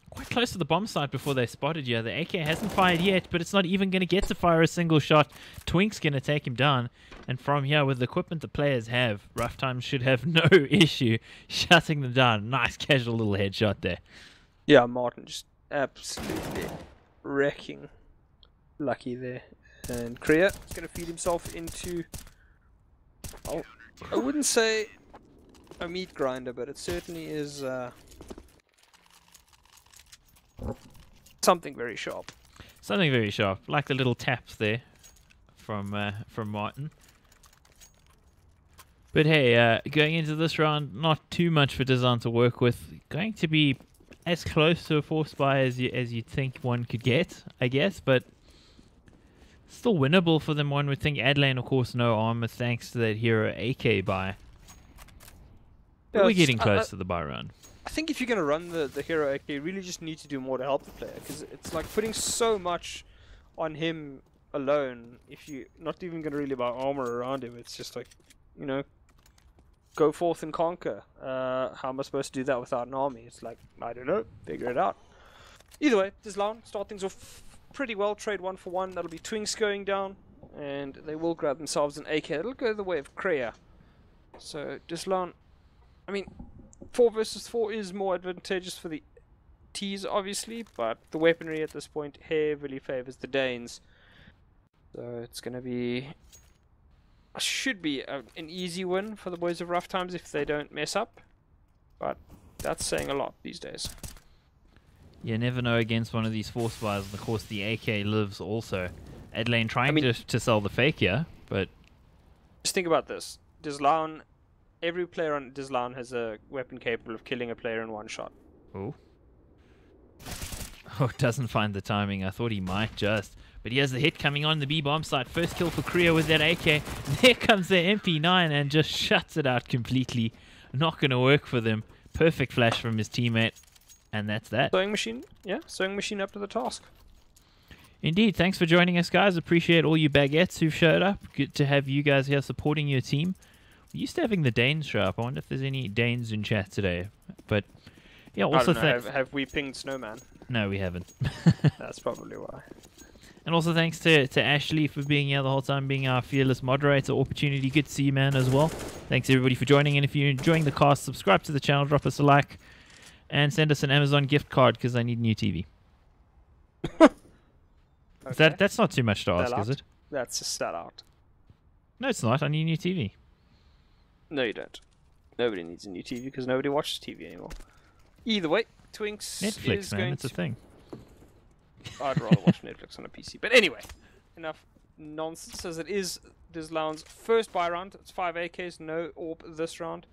quite close to the bomb site before they spotted you. The AK hasn't fired yet, but it's not even going to get to fire a single shot. Twink's going to take him down, and from here, with the equipment the players have, Rough Times should have no issue shutting them down. Nice casual little headshot there. Yeah, Martin just absolutely wrecking Lucky there. And Kriya is going to feed himself into, I wouldn't say a meat grinder, but it certainly is something very sharp. Something very sharp, like the little taps there from Martin. But hey, going into this round, not too much for Dizan to work with. Going to be as close to a force buy as you think one could get, I guess, but still winnable for them. One would think. Adelaine, of course, no armor thanks to that hero AK buy. But we're getting close to the buy round. I think if you're going to run the hero AK, you really just need to do more to help the player, because it's like putting so much on him alone. If you're not even going to really buy armor around him, it's just like, you know, go forth and conquer. How am I supposed to do that without an army? It's like, I don't know, figure it out. Either way, Dizlan start things off pretty well. Trade 1 for 1. That'll be Twinks going down, and they will grab themselves an AK. It'll go the way of Kriya. So Dizlan, I mean, 4 versus 4 is more advantageous for the T's, obviously, but the weaponry at this point heavily favors the Danes. So it's going to be, should be an easy win for the boys of Rough Times if they don't mess up, but that's saying a lot these days. You never know against one of these force buys, and of course the AK lives also. Adelaine trying to sell the fake here, but just think about this. Dizlan, every player on Dizlan has a weapon capable of killing a player in 1 shot. oh, doesn't find the timing. I thought he might just, but he has the hit coming on the B bomb site. First kill for Kriya with that AK. There comes the MP9 and just shuts it out completely. Not going to work for them. Perfect flash from his teammate. And that's that. Sewing machine, yeah, sewing machine up to the task. Indeed. Thanks for joining us, guys. Appreciate all you baguettes who've showed up. Good to have you guys here supporting your team. We used to having the Danes show up. I wonder if there's any Danes in chat today. But yeah, also have we pinged Snowman? No, we haven't. That's probably why. And also thanks to Ashley for being here the whole time, being our fearless moderator. Opportunity, good to see you, man, as well. Thanks everybody for joining. And if you're enjoying the cast, subscribe to the channel, drop us a like, and send us an Amazon gift card because I need a new TV. Okay. That's not too much to ask, is it? That's a sellout. No, it's not. I need a new TV. No, you don't. Nobody needs a new TV because nobody watches TV anymore. Either way, Twinks Netflix, is man, going it's a to... thing. I'd rather watch Netflix on a PC. But anyway, enough nonsense, as it is Dizlaun's first buy round. It's 5 AKs, no AWP this round.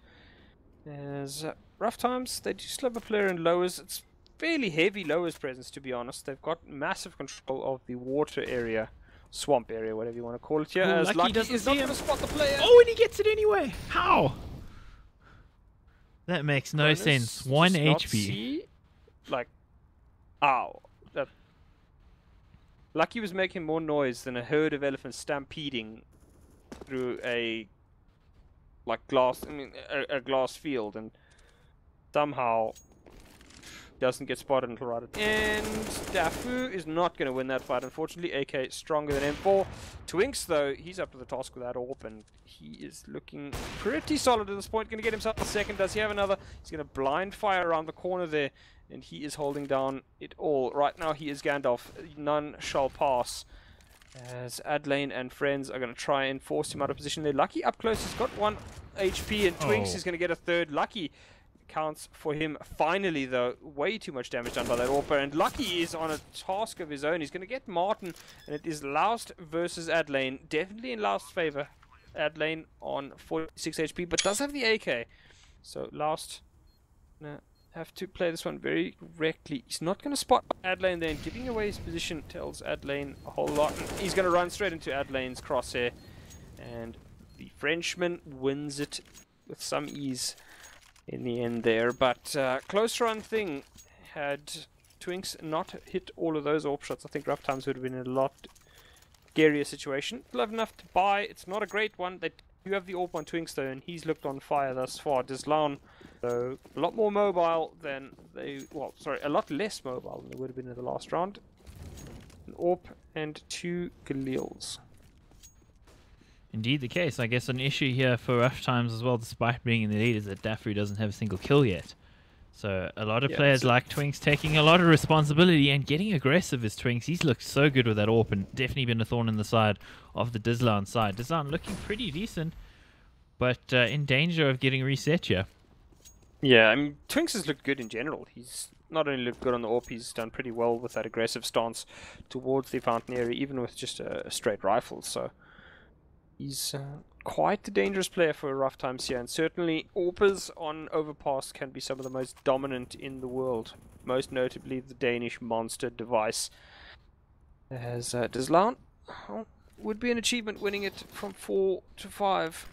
As Rough Times, they do still have a player in lowers. It's fairly heavy lowers presence, to be honest. They've got massive control of the water area, swamp area, whatever you want to call it here. Oh, as Lucky Lucky doesn't is see not him. going to spot the player. Oh, and he gets it anyway. How? That makes no Cronus sense. does 1 not HP. see, like, ow. That Lucky was making more noise than a herd of elephants stampeding through a a glass field, and somehow doesn't get spotted until right at the end. Dafu is not going to win that fight, unfortunately. AK stronger than M4. Twinks, though, he's up to the task with that AWP, and he is looking pretty solid at this point. Going to get himself a second. Does he have another? He's going to blind fire around the corner there, and he is holding down it all. Right now, he is Gandalf. None shall pass. As Adlane and friends are going to try and force him out of position there. Lucky up close. He's got 1 HP, and Twinks is going to get a third. Lucky counts for him. Finally, though, way too much damage done by that AWP, and Lucky is on a task of his own. He's going to get Martin, and it is Loust versus Adlane. Definitely in Loust's favor. Adlane on 46 HP, but does have the AK. So Loust have to play this one very correctly. He's not going to spot Adlane there, and giving away his position tells Adlane a whole lot. And he's going to run straight into Adlane's crosshair, and the Frenchman wins it with some ease in the end there. But close run thing. Had Twinks not hit all of those AWP shots, I think Rough Times would have been in a lot scarier situation. Still have enough to buy. It's not a great one. They do have the AWP on Twinks though, and he's looked on fire thus far. Dizlaun, so a lot more mobile than they... Well, sorry, a lot less mobile than they would have been in the last round. An AWP and 2 Galils. Indeed the case. I guess an issue here for Rough Times as well, despite being in the lead, is that Dafu doesn't have a single kill yet. So a lot of players like Twinks taking a lot of responsibility and getting aggressive as Twinks. He's looked so good with that AWP, and definitely been a thorn in the side of the Dizlaun side. Dizlaun looking pretty decent, but in danger of getting reset here. Yeah, I mean, Twinks has looked good in general. He's not only looked good on the AWP, he's done pretty well with that aggressive stance towards the fountain area, even with just a straight rifle. So he's quite a dangerous player for Rough Times here, and certainly AWPers on Overpass can be some of the most dominant in the world, most notably the Danish monster device. As Dizlaun, would be an achievement winning it from 4 to 5.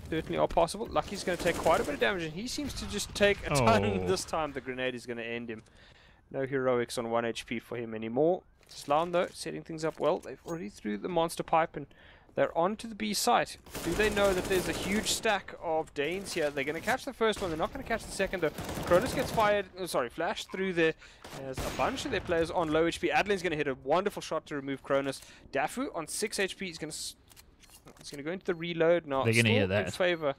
Certainly are possible. Lucky's going to take quite a bit of damage, and he seems to just take a ton. This time the grenade is going to end him. No heroics on 1 HP for him anymore. Dizlaun, though, setting things up well. They've already threw the monster pipe, and they're on to the B site. Do they know that there's a huge stack of Danes here? They're going to catch the first one. They're not going to catch the second, though. Cronus gets fired, flashed through there. There's a bunch of their players on low HP. Adlane's going to hit a wonderful shot to remove Cronus. Dafu on 6 HP. He's going to go into the reload. Now, they're going to hear in that. favor.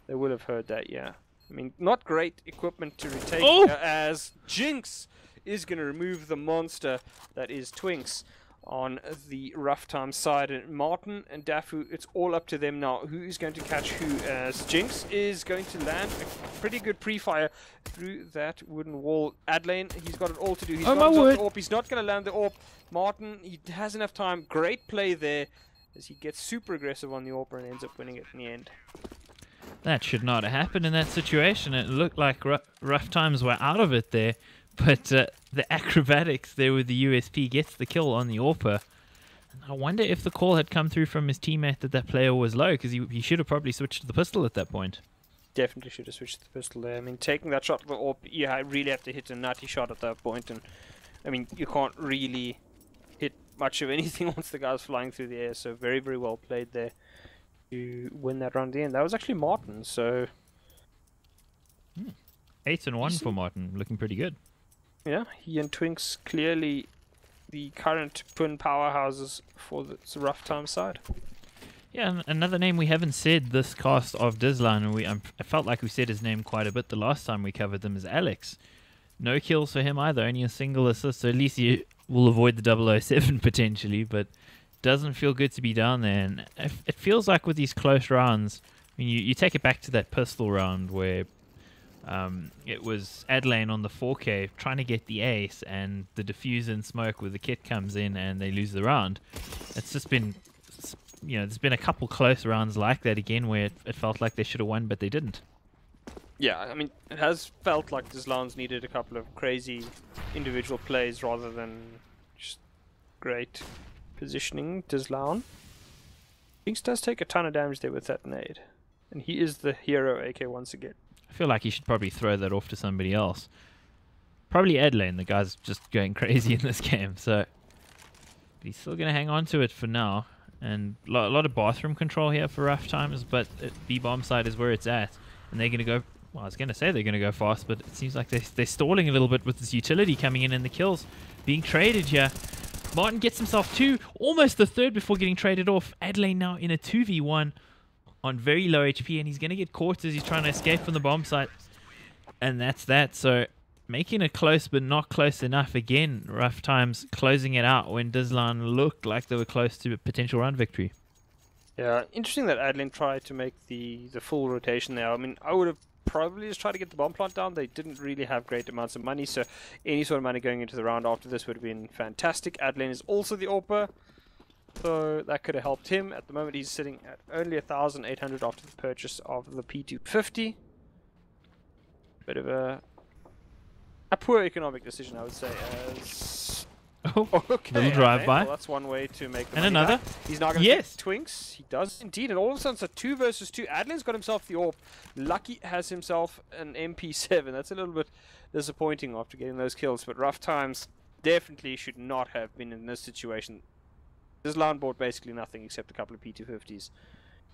They will have heard that, yeah. I mean, not great equipment to retake as Jinx is going to remove the monster that is Twinks on the Rough Time side. And Martin and Dafu, it's all up to them now. Who is going to catch who, as Jinx is going to land a pretty good pre-fire through that wooden wall. Adlane, he's got it all to do. He's got the AWP. He's not going to land the AWP. Martin, he has enough time. Great play there as he gets super aggressive on the AWP and ends up winning it in the end. That should not have happened in that situation. It looked like Rough Times were out of it there. But the acrobatics there with the USP gets the kill on the AWPer. And I wonder if the call had come through from his teammate that player was low, because he should have probably switched to the pistol at that point. Definitely should have switched to the pistol there. I mean, taking that shot to the AWP, you really have to hit a nutty shot at that point. And I mean, you can't really hit much of anything once the guy's flying through the air. So very, very well played there to win that round at the end. That was actually Martin, so... 8-1 for Martin, looking pretty good. Yeah, he and Twinks clearly the current Pun powerhouses for the Rough Time side. Yeah, and another name we haven't said this cast of Dizlaun, and I felt like we said his name quite a bit the last time we covered them, is Alex. No kills for him either, only a single assist, so at least you will avoid the 007 potentially, but doesn't feel good to be down there. And it feels like with these close rounds, I mean, you take it back to that pistol round where It was Adelaine on the 4K trying to get the ace, and the diffuse and smoke with the kit comes in and they lose the round. It's just been, there's been a couple close rounds like that again where it felt like they should have won, but they didn't. Yeah, I mean, it has felt like Dizlaan's needed a couple of crazy individual plays rather than just great positioning. Dizlaan. Jinx does take a ton of damage there with that nade. And he is the hero AK once again. I feel like he should probably throw that off to somebody else. Probably Adelaine, the guy's just going crazy in this game, so... But he's still going to hang on to it for now. And a lot of bathroom control here for rough times, but B-bomb side is where it's at. And they're going to go... Well, I was going to say they're going to go fast, but it seems like they're stalling a little bit with this utility coming in and the kills being traded here. Martin gets himself two, almost the third before getting traded off. Adelaine now in a 2v1 on very low HP, and he's going to get caught as he's trying to escape from the bomb site. And that's that. So making it close, but not close enough. Again, rough times closing it out when Dizlaan looked like they were close to a potential run victory. Yeah, interesting that Adelaine tried to make the full rotation there. I mean, I would have probably just tried to get the bomb plant down. They didn't really have great amounts of money, so any sort of money going into the round after this would have been fantastic. Adelaine is also the AWPer, so that could have helped him. At the moment, he's sitting at only 1,800 after the purchase of the P250. Bit of a poor economic decision, I would say. As Oh, okay, little drive-by. well, that's one way to make the And money another. back. He's not going to Yes. get Twinks. He does indeed. And all of a sudden, it's a 2 versus 2. Adelaine's got himself the AWP. Lucky has himself an MP7. That's a little bit disappointing after getting those kills. But rough times definitely should not have been in this situation. Dizlaan bought basically nothing except a couple of P250s.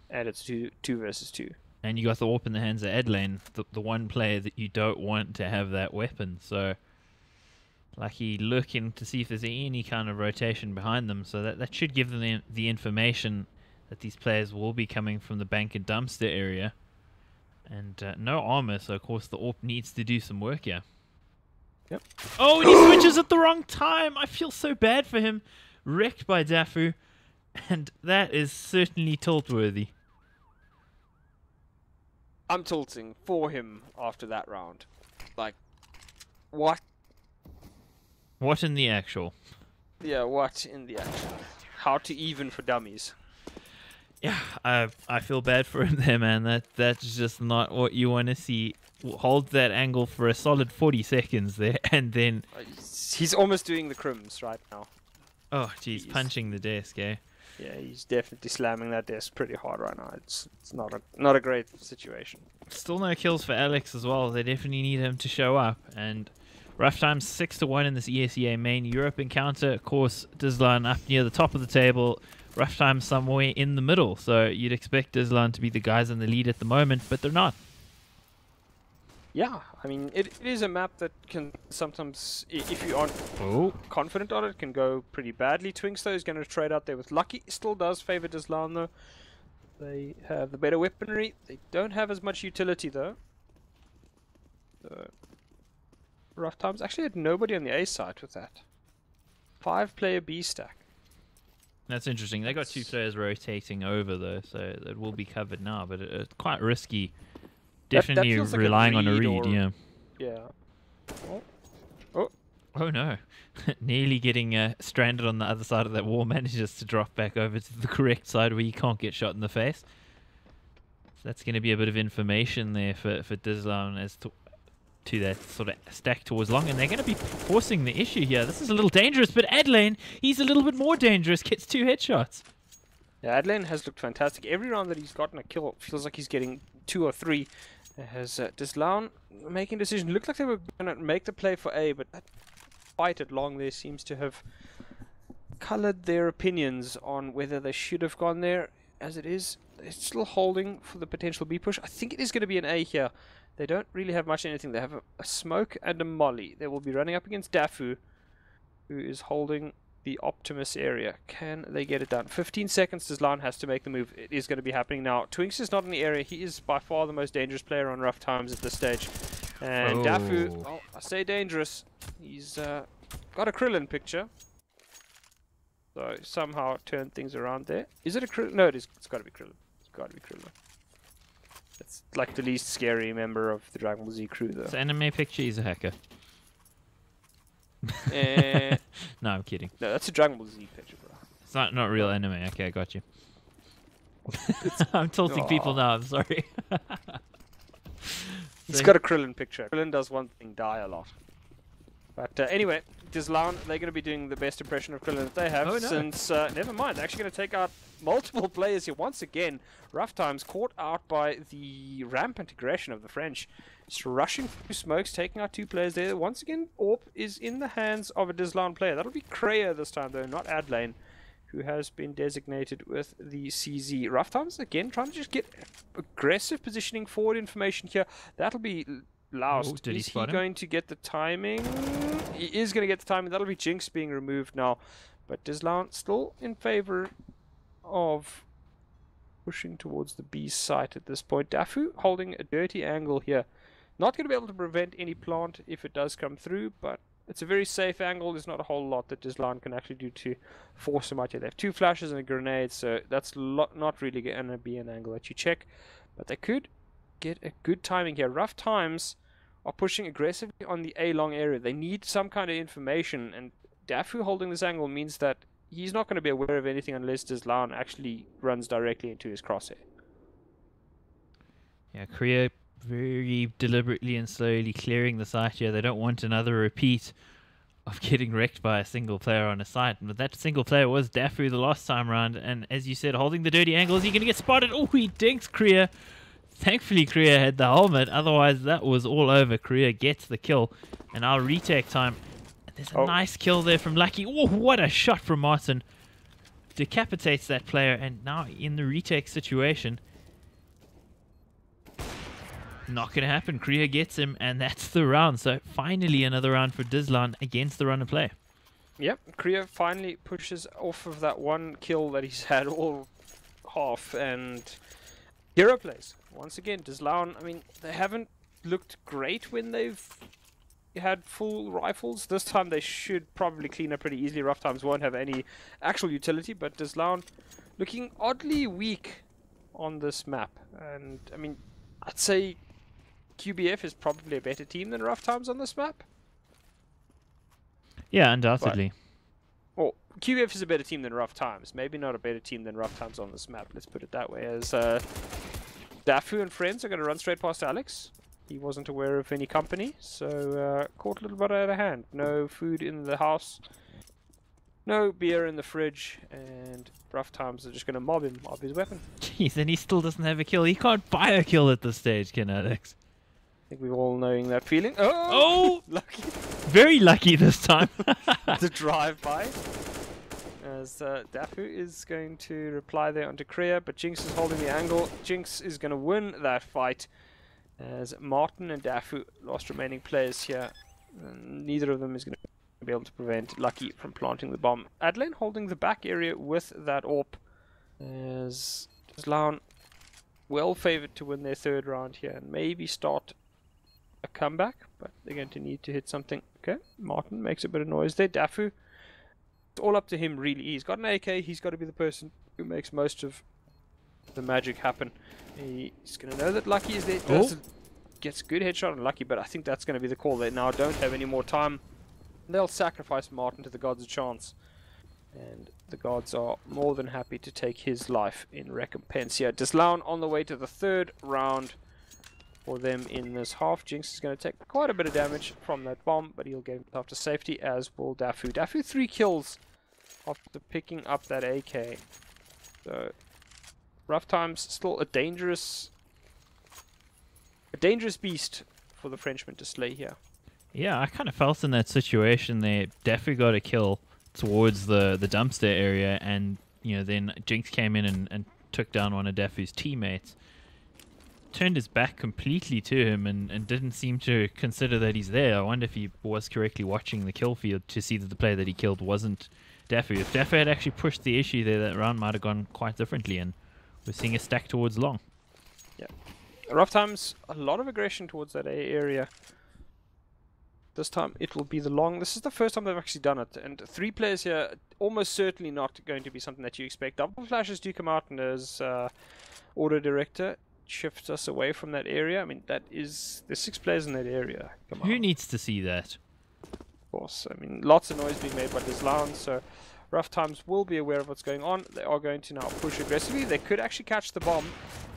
And it's 2 versus 2. And you got the AWP in the hands of Adelaine, the one player that you don't want to have that weapon. So... Lucky looking to see if there's any kind of rotation behind them, so that should give them the information that these players will be coming from the bank and dumpster area. And no armor, so of course the AWP needs to do some work here. Yep. Oh, and he switches at the wrong time! I feel so bad for him. Wrecked by Dafu, and that is certainly tilt-worthy. I'm tilting for him after that round. Like, what? What in the actual? Yeah, what in the action? How to even for dummies. Yeah, I feel bad for him there, man. That's just not what you want to see. Hold that angle for a solid 40 seconds there, and then... He's almost doing the crims right now. Oh, geez, punching the desk, eh? Yeah, he's definitely slamming that desk pretty hard right now. It's not a great situation. Still no kills for Alex as well. They definitely need him to show up, and... Rough times 6-1 in this ESEA Main Europe encounter. Of course, Dizlaan up near the top of the table. Rough times somewhere in the middle. So you'd expect Dizlaan to be the guys in the lead at the moment, but they're not. Yeah, I mean, it is a map that can sometimes, if you aren't confident on it, can go pretty badly. Twinks, though, is going to trade out there with Lucky. Still does favor Dizlaan, though. They have the better weaponry. They don't have as much utility, though. Rough times actually had nobody on the A side with that. 5-player B stack. That's interesting. They got 2 players rotating over though, so it will be covered now. But it's quite risky. Definitely feels like a relying on a read read. or- Yeah. Yeah. Oh no! Nearly getting stranded on the other side of that wall. Manages to drop back over to the correct side where you can't get shot in the face. So that's going to be a bit of information there for Dizlaan as to that sort of stack towards long, and they're going to be forcing the issue here. This is a little dangerous, but Adelaine, he's a little bit more dangerous, gets 2 headshots. Yeah, Adelaine has looked fantastic. Every round that he's gotten a kill feels like he's getting 2 or 3. Has Dizlaan making a decision. Looked like they were going to make the play for A, but that fight at long there seems to have coloured their opinions on whether they should have gone there. As it is, they're still holding for the potential B push. I think it is going to be an A here. They don't really have much anything. They have a smoke and a molly. They will be running up against Dafu, who is holding the Optimus area. Can they get it done? 15 seconds. Dizlaan has to make the move. It is going to be happening now. Twinks is not in the area. He is by far the most dangerous player on rough times at this stage. And Dafu, oh, I say dangerous. He's got a Krillin picture. So somehow turned things around there. Is it a Krillin? No, it is. It's got to be Krillin. It's got to be Krillin. It's like the least scary member of the Dragon Ball Z crew, though. It's anime picture. He's a hacker. Eh, No, I'm kidding. no, that's a Dragon Ball Z picture, bro. It's not real anime. Okay, I got you. I'm tilting people Aw. now. I'm sorry. It's So- got a Krillin picture. Krillin does one thing, die a lot. But anyway, Dizlan, they're going to be doing the best impression of Krillin that they have Oh, no. since, never mind, they're actually going to take out multiple players here. Once again, Rough Times caught out by the rampant aggression of the French. Just rushing through smokes, taking out 2 players there. Once again, AWP is in the hands of a Dizlan player. That'll be Kreia this time, though, not Adlane, who has been designated with the CZ. Rough Times, again, trying to just get aggressive positioning, forward information here. That'll be Loust. Oh, did he Is he spot him? going to get the timing? He is going to get the timing. That'll be Jinx being removed now. But Dizlan still in favor of pushing towards the B site at this point. Dafu holding a dirty angle here. Not going to be able to prevent any plant if it does come through, but it's a very safe angle. There's not a whole lot that Dizlan can actually do to force him out here. They have 2 flashes and a grenade, so that's not really going to be an angle that you check. But they could get a good timing here. Rough Times are pushing aggressively on the A long area. They need some kind of information, and Dafu holding this angle means that he's not going to be aware of anything unless Dizlan actually runs directly into his crosshair. Yeah, Korea very deliberately and slowly clearing the site here. They don't want another repeat of getting wrecked by a single player on a site. But that single player was Dafu the last time round, and as you said, holding the dirty angle. Is he going to get spotted? Oh, he dinks Korea. Thankfully, Korea had the helmet. Otherwise, that was all over. Korea gets the kill. And our retake time. There's a nice kill there from Lucky. Oh, what a shot from Martin. Decapitates that player. And now in the retake situation, not going to happen. Korea gets him. And that's the round. So finally another round for Dizlan against the runner play. Yep, Korea finally pushes off of that one kill that he's had all half. And hero plays. Once again, Dizlan, I mean, they haven't looked great when they've had full rifles. This time they should probably clean up pretty easily. Rough Times won't have any actual utility, but Dizlan looking oddly weak on this map. And, I mean, I'd say QBF is probably a better team than Rough Times on this map. Yeah, undoubtedly. Well, QBF is a better team than Rough Times. Maybe not a better team than Rough Times on this map. Let's put it that way. As Dafu and friends are going to run straight past Alex. He wasn't aware of any company, so caught a little bit out of hand. No food in the house, no beer in the fridge, and Rough Times are just going to mob him of his weapon. Jeez, and he still doesn't have a kill. He can't buy a kill at this stage, can Alex? I think we're all knowing that feeling. Oh! Oh! Lucky. Very lucky this time. The drive-by. As Dafu is going to reply there onto Kreia, but Jinx is holding the angle. Jinx is going to win that fight, as Martin and Dafu, last remaining players here, and neither of them is going to be able to prevent Lucky from planting the bomb. Adlane holding the back area with that AWP, as Dizlan well favored to win their 3rd round here and maybe start a comeback, but they're going to need to hit something. Okay, Martin makes a bit of noise there. Dafu, it's all up to him really. He's got an AK, he's got to be the person who makes most of the magic happen. He's going to know that Lucky is there. Gets a good headshot on Lucky, but I think that's going to be the call. They now don't have any more time. They'll sacrifice Martin to the gods' chance. And the gods are more than happy to take his life in recompense here. Dizlan on the way to the 3rd round for them in this half. Jinx is going to take quite a bit of damage from that bomb, but he'll get himself to safety, as will Dafu. Dafu 3 kills after picking up that AK. So Rough Times still a dangerous beast for the Frenchman to slay here. Yeah, I kind of felt in that situation there. Dafu got a kill towards the dumpster area, and then Jinx came in and took down one of Dafu's teammates. Turned his back completely to him and didn't seem to consider that he's there. I wonder if he was correctly watching the kill field to see that the player that he killed wasn't Dafu. If Dafu had actually pushed the issue there, that round might have gone quite differently, and we're seeing a stack towards long. Yeah. Rough Times, a lot of aggression towards that A area. This time it will be the long. This is the first time they've actually done it, and 3 players here, almost certainly not going to be something that you expect. Double flashes do come out, and as auto director, shifts us away from that area. I mean, there's 6 players in that area. Come on. Who needs to see that? Of course. I mean, lots of noise being made by this lounge, so Rough Times will be aware of what's going on. They are going to now push aggressively. They could actually catch the bomb.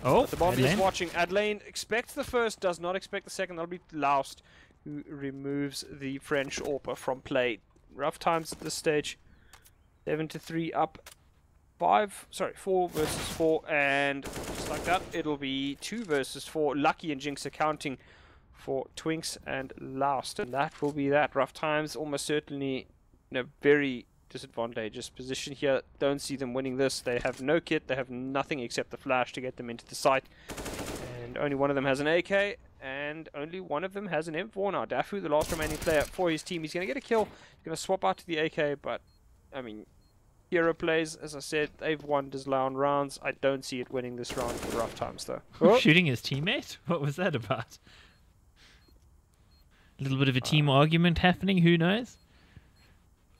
Oh, But the bomb is Adelaine. watching. Adelaine expects the first, does not expect the second. That'll be Laust, who removes the French AWPer from play. Rough Times at this stage. 7-3 up. 4 versus 4, and just like that, it'll be 2 versus 4. Lucky and Jinx accounting for Twinks and Laust, and that will be that. Rough Times almost certainly in a very disadvantageous position here. Don't see them winning this. They have no kit, they have nothing except the flash to get them into the site, and only one of them has an AK, and only one of them has an M4 now. Dafu, the last remaining player for his team, he's going to get a kill. He's going to swap out to the AK, but I mean, hero plays, as I said, they've won Dizlown rounds. I don't see it winning this round for Rough Times, though. Oh. Shooting his teammate? What was that about? A little bit of a team argument happening, who knows?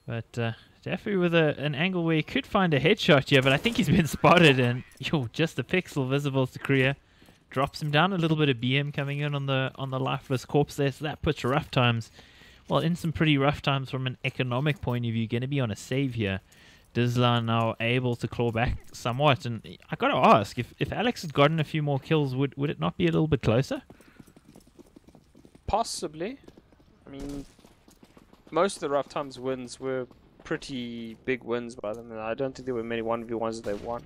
But Dafu with an angle where he could find a headshot here, but I think he's been spotted, and just a pixel visible to Korea. Drops him down. A little bit of BM coming in on the lifeless corpse there, so that puts Rough Times, well, in some pretty rough times from an economic point of view. Going to be on a save here. Dizlan now able to claw back somewhat, and I got to ask, if Alex had gotten a few more kills, would it not be a little bit closer? Possibly. I mean, most of the Rough Times wins were pretty big wins by them, and I don't think there were many 1v1s that they won.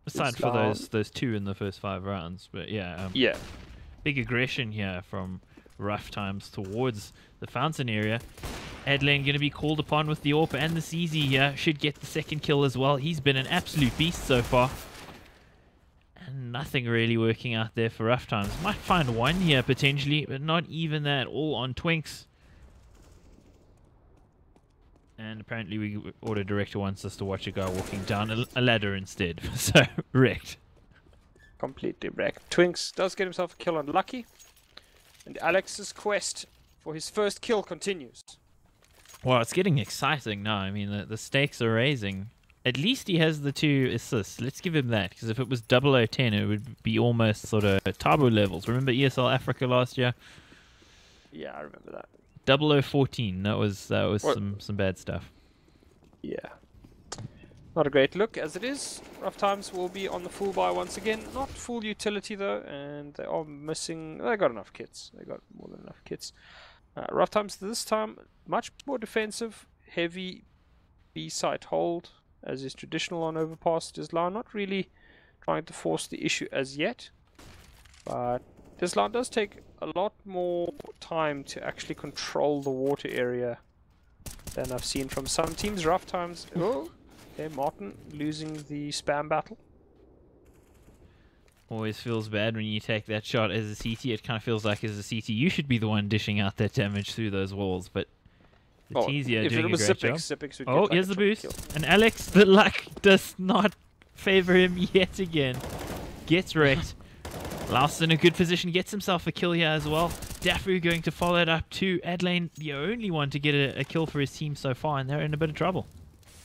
Aside for those 2 in the first 5 rounds, but yeah, Yeah. big aggression here from Rough Times towards the fountain area. Adelaine going to be called upon with the AWP, and the CZ here should get the second kill as well. He's been an absolute beast so far. And nothing really working out there for Rough Times. Might find one here potentially, but not even that. All on Twinks. And apparently Auto Director wants us to watch a guy walking down a ladder instead. So, wrecked. Completely wrecked. Twinks does get himself a kill on Lucky. And Alex's quest for his first kill continues. Well, it's getting exciting now. I mean, the stakes are raising. At least he has the 2 assists. Let's give him that, because if it was 0010, it would be almost sort of Tabo levels. Remember ESL Africa last year? Yeah, I remember that. 0014. That was some bad stuff. Yeah. Not a great look as it is. Rough Times will be on the full buy once again. Not full utility though, and they are missing. They got enough kits. They got more than enough kits. Rough Times this time much more defensive, heavy B site hold as is traditional on Overpass. Dizlan not really trying to force the issue as yet, but Dizlan does take a lot more time to actually control the water area than I've seen from some teams. Rough Times. Oh. Okay, Martin losing the spam battle. Always feels bad when you take that shot as a CT. It kind of feels like as a CT you should be the one dishing out that damage through those walls, but the TZ are if doing it was a great job. Sipix would Oh, get like here's a the triple boost. kill. And Alex, the luck does not favor him yet again. Gets wrecked. Laust in a good position, gets himself a kill here as well. Dafu going to follow it up too. Adelaine, the only one to get a kill for his team so far, and they're in a bit of trouble.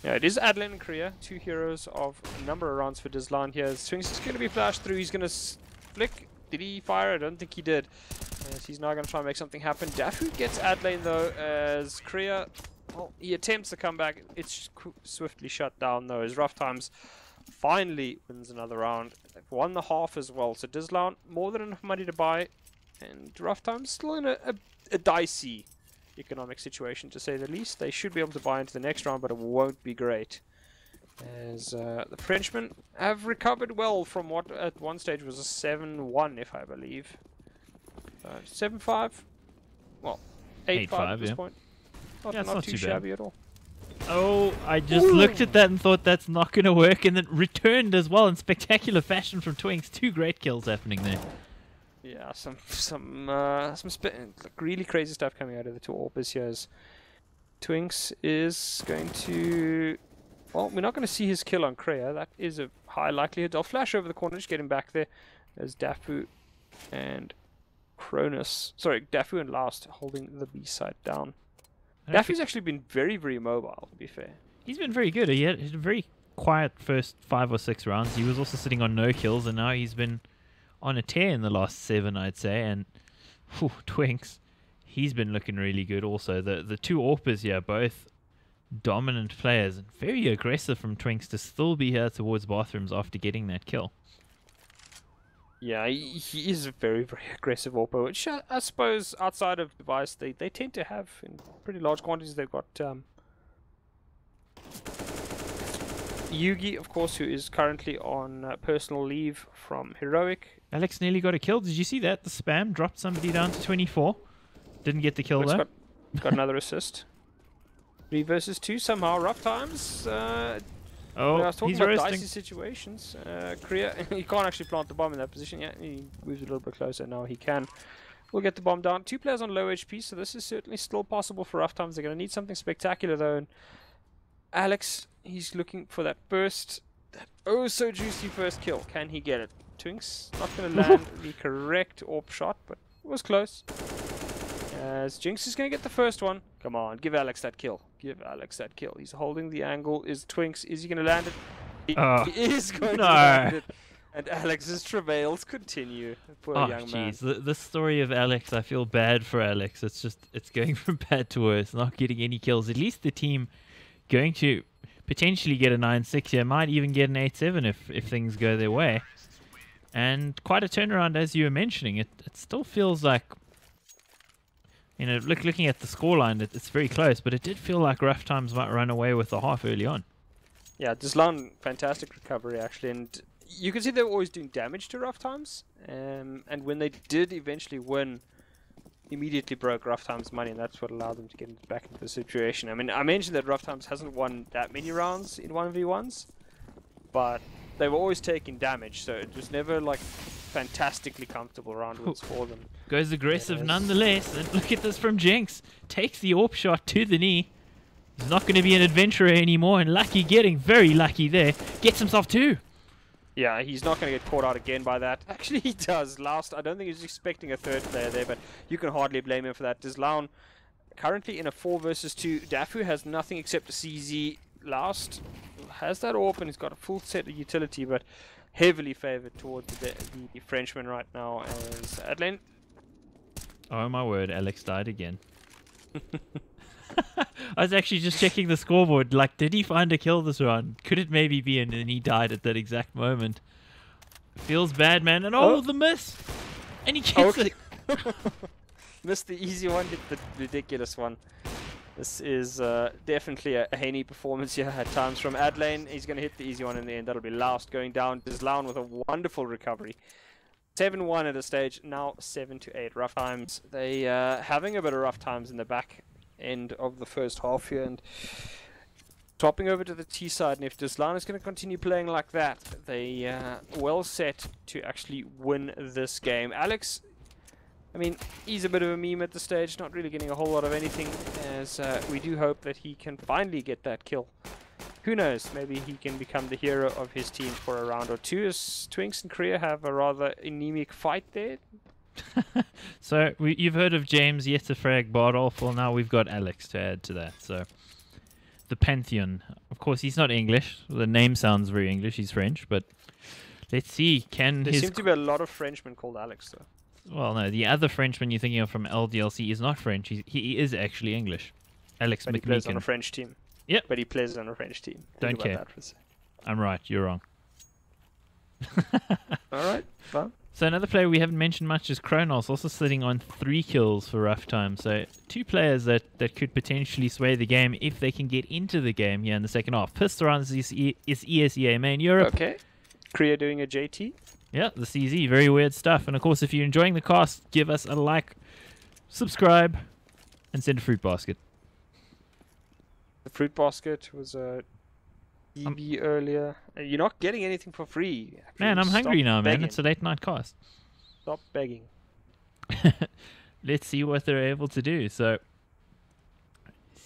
Yeah, it is Adelaine and Korea, 2 heroes of a number of rounds for Dizlan here. Swings is going to be flashed through. He's going to flick. Did he fire? I don't think he did. As he's now going to try and make something happen. Dafu gets Adelaine though, as Korea, well, he attempts to come back. It's swiftly shut down though, as Rough Times finally wins another round. They've won the half as well. So Dizlan, more than enough money to buy. And Rough Times still in a dicey economic situation, to say the least. They should be able to buy into the next round, but it won't be great. As the Frenchmen have recovered well from what at one stage was a 7-1, if I believe. 7-5? Well, 8-5 at this yeah. point. Yeah, it's not not too too bad. shabby at all. Oh, I just looked at that and thought that's not going to work, and then returned as well in spectacular fashion from Twinks. 2 great kills happening there. Yeah, some like really crazy stuff coming out of the 2 AWPers here. As Twinks is going to, well, we're not going to see his kill on Kreia. That is a high likelihood. I'll flash over the corner, just get him back there. As Dafu and Dafu and Laust holding the B side down. Dafu's actually been very, very mobile, to be fair. He's been very good. He had a very quiet first 5 or 6 rounds. He was also sitting on no kills, and now he's been on a tear in the last 7, I'd say. And whew, Twinks, he's been looking really good also. The two AWPers here, both dominant players, and very aggressive from Twinks to still be here towards bathrooms after getting that kill. Yeah, he is a very, very aggressive AWPer, which I suppose outside of device they tend to have in pretty large quantities. They've got Yugi, of course, who is currently on personal leave from Heroic. Alex nearly got a kill. Did you see that? The spam dropped somebody down to 24. Didn't get the kill Alex though. got another assist. 3 versus 2 somehow. Rough times. Oh, when I was talking he's about roasting. dicey situations. Korea, he can't actually plant the bomb in that position yet. He moves a little bit closer now. He can. We'll get the bomb down. 2 players on low HP, so this is certainly still possible for Rough times. They're going to need something spectacular though. And Alex, he's looking for that first, that oh so juicy first kill. Can he get it? Twinks not going to land the correct AWP shot, but it was close. As Jinx is going to get the first one. Come on, give Alex that kill. Give Alex that kill. He's holding the angle. Is Twinks, is he going to land it? He is going to land it. And Alex's travails continue. Poor young man. Jeez, the story of Alex, I feel bad for Alex. It's going from bad to worse, not getting any kills. At least the team going to potentially get a 9-6 here, might even get an 8-7 if things go their way. And quite a turnaround, as you were mentioning. It still feels like, you know, looking at the scoreline, it's very close, but it did feel like Rough Times might run away with the half early on. Yeah, Deslan, fantastic recovery actually, and you can see they were always doing damage to Rough Times, and when they did eventually win, immediately broke Rough Times' money, and that's what allowed them to get back into the situation. I mean, I mentioned that Rough Times hasn't won that many rounds in 1v1s, but they were always taking damage, so it was never like fantastically comfortable round wins for them. Goes aggressive nonetheless, and look at this from Jinx. Takes the AWP shot to the knee. He's not going to be an adventurer anymore, and lucky getting very lucky there. Gets himself 2. Yeah, he's not going to get caught out again by that. Actually, he does. Last, I don't think he's expecting a third player there, but you can hardly blame him for that. Deslan currently in a 4 versus 2. Dafu has nothing except a CZ. Last has that AWP, and he's got a full set of utility, but heavily favored towards the Frenchman right now as Adlane. Oh my word, Alex died again. I was actually just checking the scoreboard, like, did he find a kill this round? Could it maybe be? And then he died at that exact moment. Feels bad, man. And oh, the miss! And he gets it. Missed the easy one, hit the ridiculous one. This is definitely a Haney performance here at times from Adlane. He's going to hit the easy one in the end. That'll be Loust going down. Deslan with a wonderful recovery. 7-1 at a stage, now 7-8. Rough times. They having a bit of rough times in the back end of the first half here, and swapping over to the T side. And if Deslan is going to continue playing like that, they well set to actually win this game. Alex, I mean, he's a bit of a meme at the stage, not really getting a whole lot of anything, as we do hope that he can finally get that kill. Who knows, maybe he can become the hero of his team for a round or two, as Twinks and Korea have a rather anemic fight there. So, you've heard of James Yetafrag Bardolph. Well, now we've got Alex to add to that. So, the Pantheon. Of course, he's not English. The name sounds very English. He's French, but let's see. There seem to be a lot of Frenchmen called Alex, though. Well, no, the other Frenchman you're thinking of from LDLC is not French. He is actually English. Alex But he plays on a French team. Yep. But he plays on a French team. Don't care. I'm right. You're wrong. Alright, fine. So another player we haven't mentioned much is Kronos, also sitting on 3 kills for Rough Time. So 2 players that could potentially sway the game if they can get into the game here in the second half. Pistorans is ESEA Main Europe. Okay. Korea doing a JT. Yeah, the CZ. Very weird stuff. And of course, if you're enjoying the cast, give us a like, subscribe, and send a fruit basket. The fruit basket was a EB earlier. You're not getting anything for free. Actually. Man, I'm hungry now, man. Begging. It's a late night cast. Stop begging. Let's see what they're able to do. So,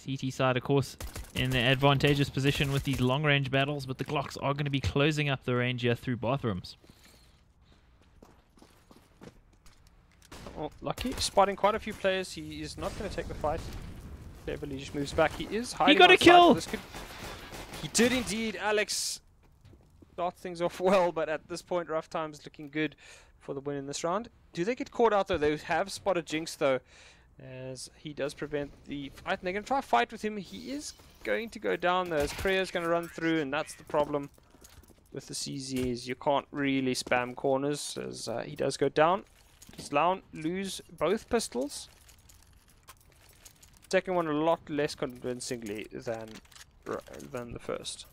CT side, of course, in the advantageous position with these long-range battles, but the Glocks are going to be closing up the range here through bathrooms. Oh, lucky. Spotting quite a few players. He is not going to take the fight. Cleverly just moves back. He is hiding. He got a outside, kill! so this could He did indeed. Alex start things off well, but at this point, Rough Times looking good for the win in this round. Do they get caught out though? They have spotted Jinx though, as he does prevent the fight. And they're going to try to fight with him. He is going to go down though, as Krea's going to run through, and that's the problem with the CZs. You can't really spam corners, as he does go down. Does Loun lose both pistols? Second one a lot less convincingly than the first.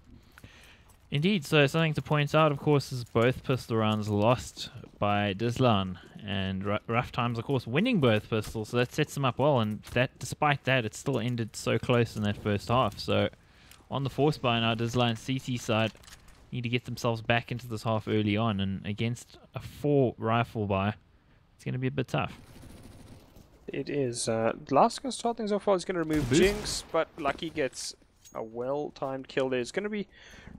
Indeed, so something to point out, of course, is both pistol rounds lost by Dizlan, and Rough Times, of course, winning both pistols, so that sets them up well, and that, despite that, it still ended so close in that first half. So, on the force buy now, Dizlan's CT side need to get themselves back into this half early on, and against a 4 rifle buy, it's going to be a bit tough. It is. Last going to start things off well. He's going to remove Jinx, but Lucky gets a well-timed kill there. He's going to be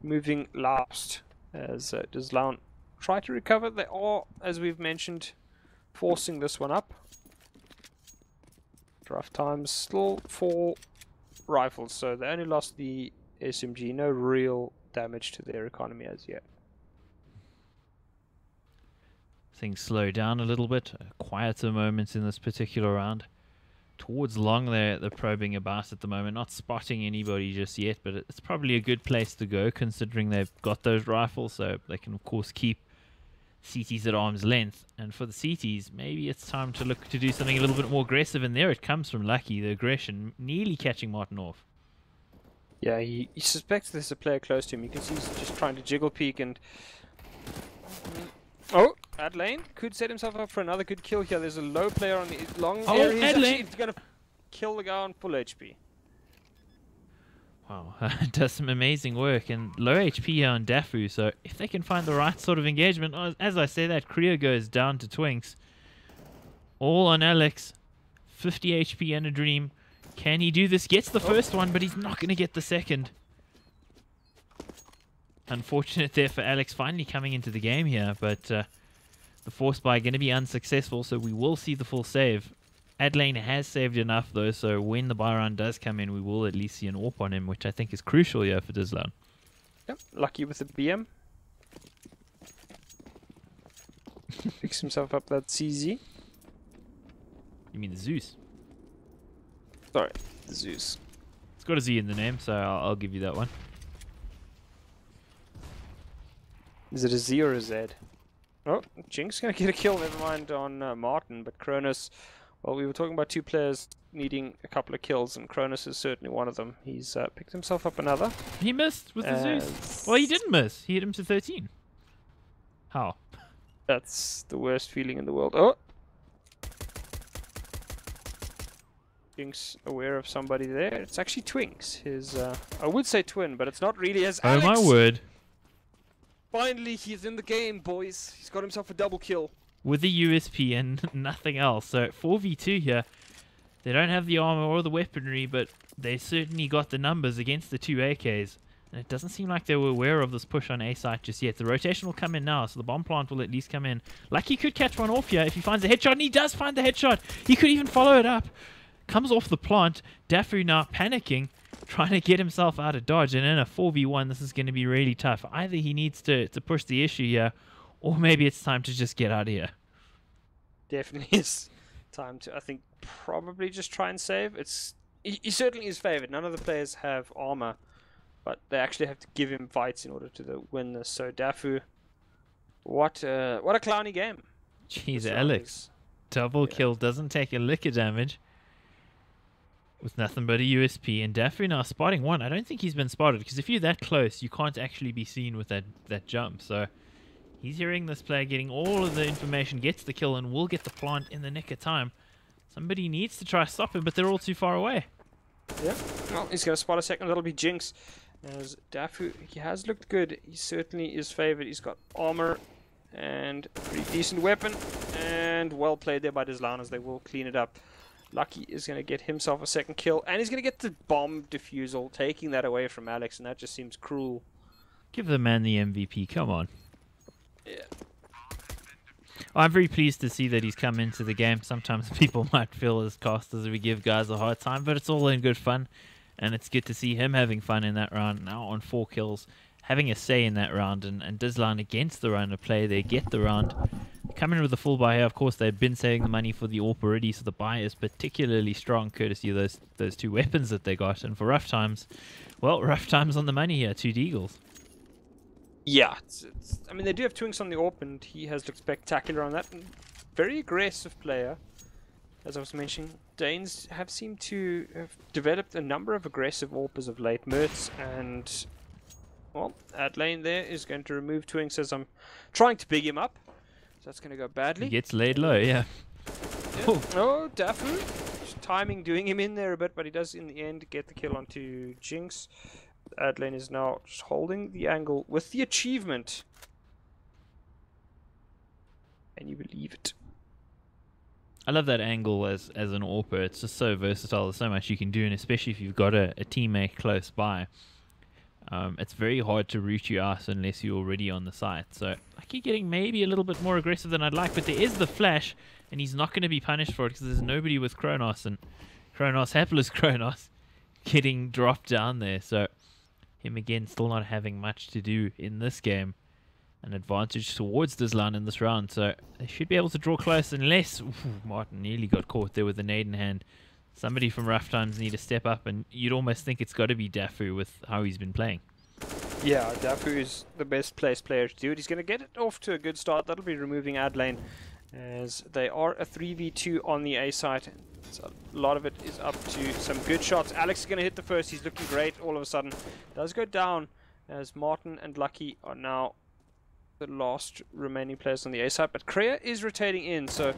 moving last, as does Loun try to recover. They are, as we've mentioned, forcing this one up. Rough Times, still 4 rifles, so they only lost the SMG. No real damage to their economy as yet. Things slow down a little bit, quieter moments in this particular round. Towards long, they're probing about at the moment, not spotting anybody just yet, but it's probably a good place to go considering they've got those rifles, so they can of course keep CTs at arm's length. And for the CTs, maybe it's time to look to do something a little bit more aggressive, and there it comes from Lucky, the aggression, nearly catching Martin off. Yeah, he suspects there's a player close to him. You can see he's just trying to jiggle peek and... Oh, Adlane could set himself up for another good kill here. There's a low player on the long area. He's going to kill the guy on full HP. Wow, does some amazing work, and low HP here on Dafu, so if they can find the right sort of engagement, as I say that, Krea goes down to Twinks. All on Alex, 50 HP and a dream. Can he do this? Gets the first one, but he's not going to get the second. Unfortunate there for Alex finally coming into the game here, but the force buy going to be unsuccessful, so we will see the full save. Adlane has saved enough though, so when the buy round does come in, we will at least see an AWP on him, which I think is crucial here for Dizlan. Yep, Lucky with the BM. Picks himself up that CZ. You mean the Zeus? Sorry, the Zeus. It's got a Z in the name, so I'll give you that one. Is it a Z or a Z? Oh, Jinx gonna get a kill, never mind on Martin, but Cronus, well, we were talking about 2 players needing a couple of kills, and Cronus is certainly one of them. He's picked himself up another. He missed with the Zeus. Well, he didn't miss. He hit him to 13. How? That's the worst feeling in the world. Oh! Jinx aware of somebody there. It's actually Twinks. His, I would say twin, but it's not really, as Oh Alex. my word. Finally, he's in the game, boys. He's got himself a double kill. With the USP and nothing else. So 4v2 here. They don't have the armor or the weaponry, but they certainly got the numbers against the 2 AKs. And it doesn't seem like they were aware of this push on A site just yet. The rotation will come in now, so the bomb plant will at least come in. Lucky could catch one off here if he finds a headshot, and he does find the headshot. He could even follow it up. Comes off the plant. Dafu now panicking, trying to get himself out of dodge, and in a 4v1 this is going to be really tough. Either he needs to push the issue here, or maybe it's time to just get out of here. Definitely is time to, I think, probably just try and save. He certainly is favored. None of the players have armor, but they actually have to give him fights in order to win this. So Dafu, what a clowny game. Jeez, This Alex, double kill, doesn't take a lick of damage. With nothing but a USP, and Dafu now spotting one. I don't think he's been spotted, because if you're that close, you can't actually be seen with that jump. So he's hearing this player, getting all of the information, gets the kill, and will get the plant in the nick of time. Somebody needs to try to stop him, but they're all too far away. Yeah, well, he's going to spot a second. That'll be Jinx. As Dafu, he has looked good. He certainly is favored. He's got armor and a pretty decent weapon. And well played there by Dizlan, as they will clean it up. Lucky is going to get himself a second kill, and he's going to get the bomb defusal, taking that away from Alex, and that just seems cruel. Give the man the MVP, come on. Yeah. I'm very pleased to see that he's come into the game. Sometimes people might feel as casters we give guys a hard time, but it's all in good fun. and it's good to see him having fun in that round. Now on 4 kills, having a say in that round, and Dizlan against the run of play, they get the round. Coming with a full buy here, of course, they've been saving the money for the AWP already, so the buy is particularly strong, courtesy of those 2 weapons that they got. And for Rough Times, well, Rough Times on the money here, 2 deagles. Yeah, I mean, they do have Twinks on the AWP, and he has looked spectacular on that. Very aggressive player, as I was mentioning. Danes have seemed to have developed a number of aggressive AWPers of late. Mertz and, well, Adlane there is going to remove Twinks as I'm trying to big him up. So that's going to go badly. He gets laid low, yeah. Yeah. Oh, Dafu. Just timing doing him in there a bit, but he does in the end get the kill onto Jinx. Adlane is now just holding the angle with the achievement. And you believe it. I love that angle as an AWPer. It's just so versatile. There's so much you can do, and especially if you've got a teammate close by. It's very hard to root you out unless you're already on the site. So I keep getting maybe a little bit more aggressive than I'd like, but there is the flash, and he's not going to be punished for it because there's nobody with Kronos, and hapless Kronos, getting dropped down there. So him again still not having much to do in this game. An advantage towards Dizlan in this round, so they should be able to draw close unless Martin nearly got caught there with a nade in hand. Somebody from Rough Times need to step up, and you'd almost think it's got to be Dafu with how he's been playing. Yeah, Dafu is the best placed player to do it. He's going to get it off to a good start. That'll be removing Adlane, as they are a 3v2 on the A side. So a lot of it is up to some good shots. Alex is going to hit the first. He's looking great all of a sudden. Does go down as Martin and Lucky are now the last remaining players on the A side, but Kreia is rotating in, so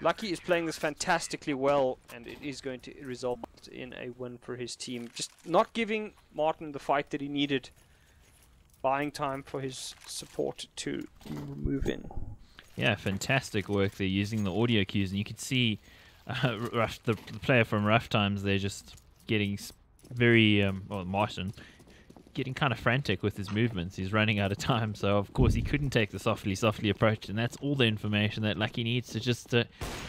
Lucky is playing this fantastically well, and it is going to result in a win for his team. Just not giving Martin the fight that he needed, buying time for his support to move in. Yeah, fantastic work. They're using the audio cues, and you can see the player from Rough Times, they're just getting very, well, Martin, getting kind of frantic with his movements. He's running out of time, so of course he couldn't take the softly approach, and that's all the information that Lucky needs to just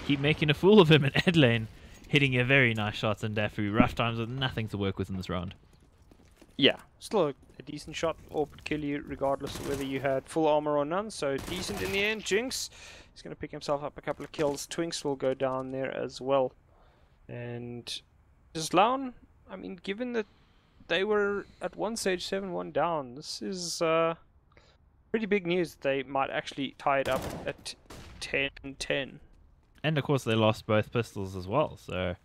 keep making a fool of him. And Adlane hitting a very nice shot on Dafu. Rough Times with nothing to work with in this round. Yeah, still a decent shot, or would kill you regardless of whether you had full armor or none, so decent in the end. Jinx is going to pick himself up a couple of kills. Twinks will go down there as well. And Dizlan, I mean, given that they were at one stage 7-1 down, this is pretty big news. They might actually tie it up at 10-10. And of course they lost both pistols as well, so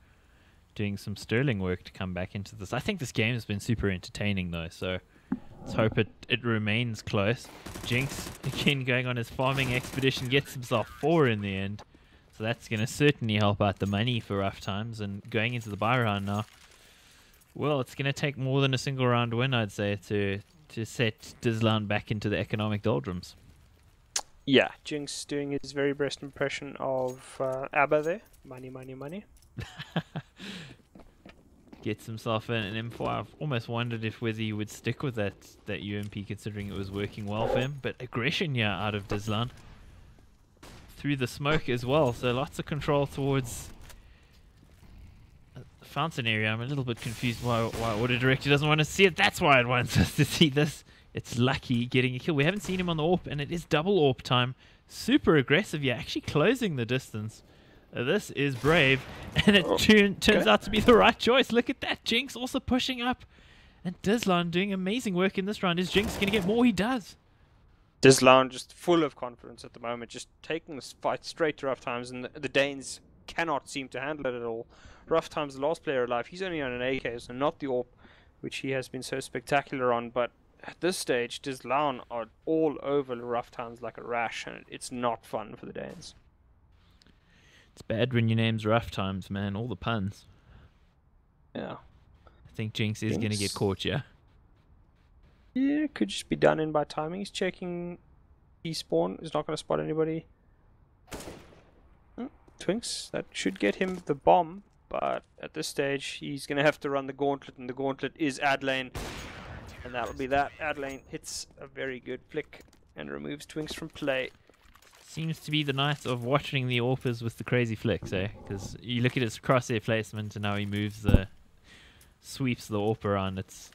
doing some sterling work to come back into this. I think this game has been super entertaining though, so let's hope it remains close. Jinx, again going on his farming expedition, gets himself 4 in the end. So that's going to certainly help out the money for Rough Times, and going into the buy round now. Well, it's going to take more than a single round win, I'd say, to set Dizlan back into the economic doldrums. Yeah, Jinx doing his very best impression of ABBA there. Money, money, money. Gets himself an M4. I've almost wondered if whether he would stick with that UMP, considering it was working well for him. But aggression, yeah, out of Dizlan. Through the smoke as well, so lots of control towards fountain area. I'm a little bit confused why Auto Director doesn't want to see it. That's why it wants us to see this. It's Lucky getting a kill. We haven't seen him on the AWP, and it is double AWP time. Super aggressive. Yeah, actually closing the distance. This is brave, and it turns out to be the right choice. Look at that. Jinx also pushing up, and Dizlan doing amazing work in this round. Is Jinx going to get more? He does. Dizlan just full of confidence at the moment, just taking this fight straight to Rough Times, and the Danes cannot seem to handle it at all. Rough Times, the last player alive, he's only on an AK, so not the AWP, which he has been so spectacular on, but at this stage, Dizlan are all over Rough Times like a rash, and it's not fun for the Danes. It's bad when your name's Rough Times, man. All the puns. Yeah. I think Jinx is going to get caught, yeah? Yeah, could just be done in by timing. He's checking despawn. He's not going to spot anybody. Twinks, that should get him the bomb, but at this stage he's going to have to run the gauntlet, and the gauntlet is Adlane, and that'll be that. Adlane hits a very good flick and removes Twinks from play. Seems to be the night of watching the AWPers with the crazy flicks, eh? Because you look at his crosshair placement and how he moves the sweeps the AWP around. It's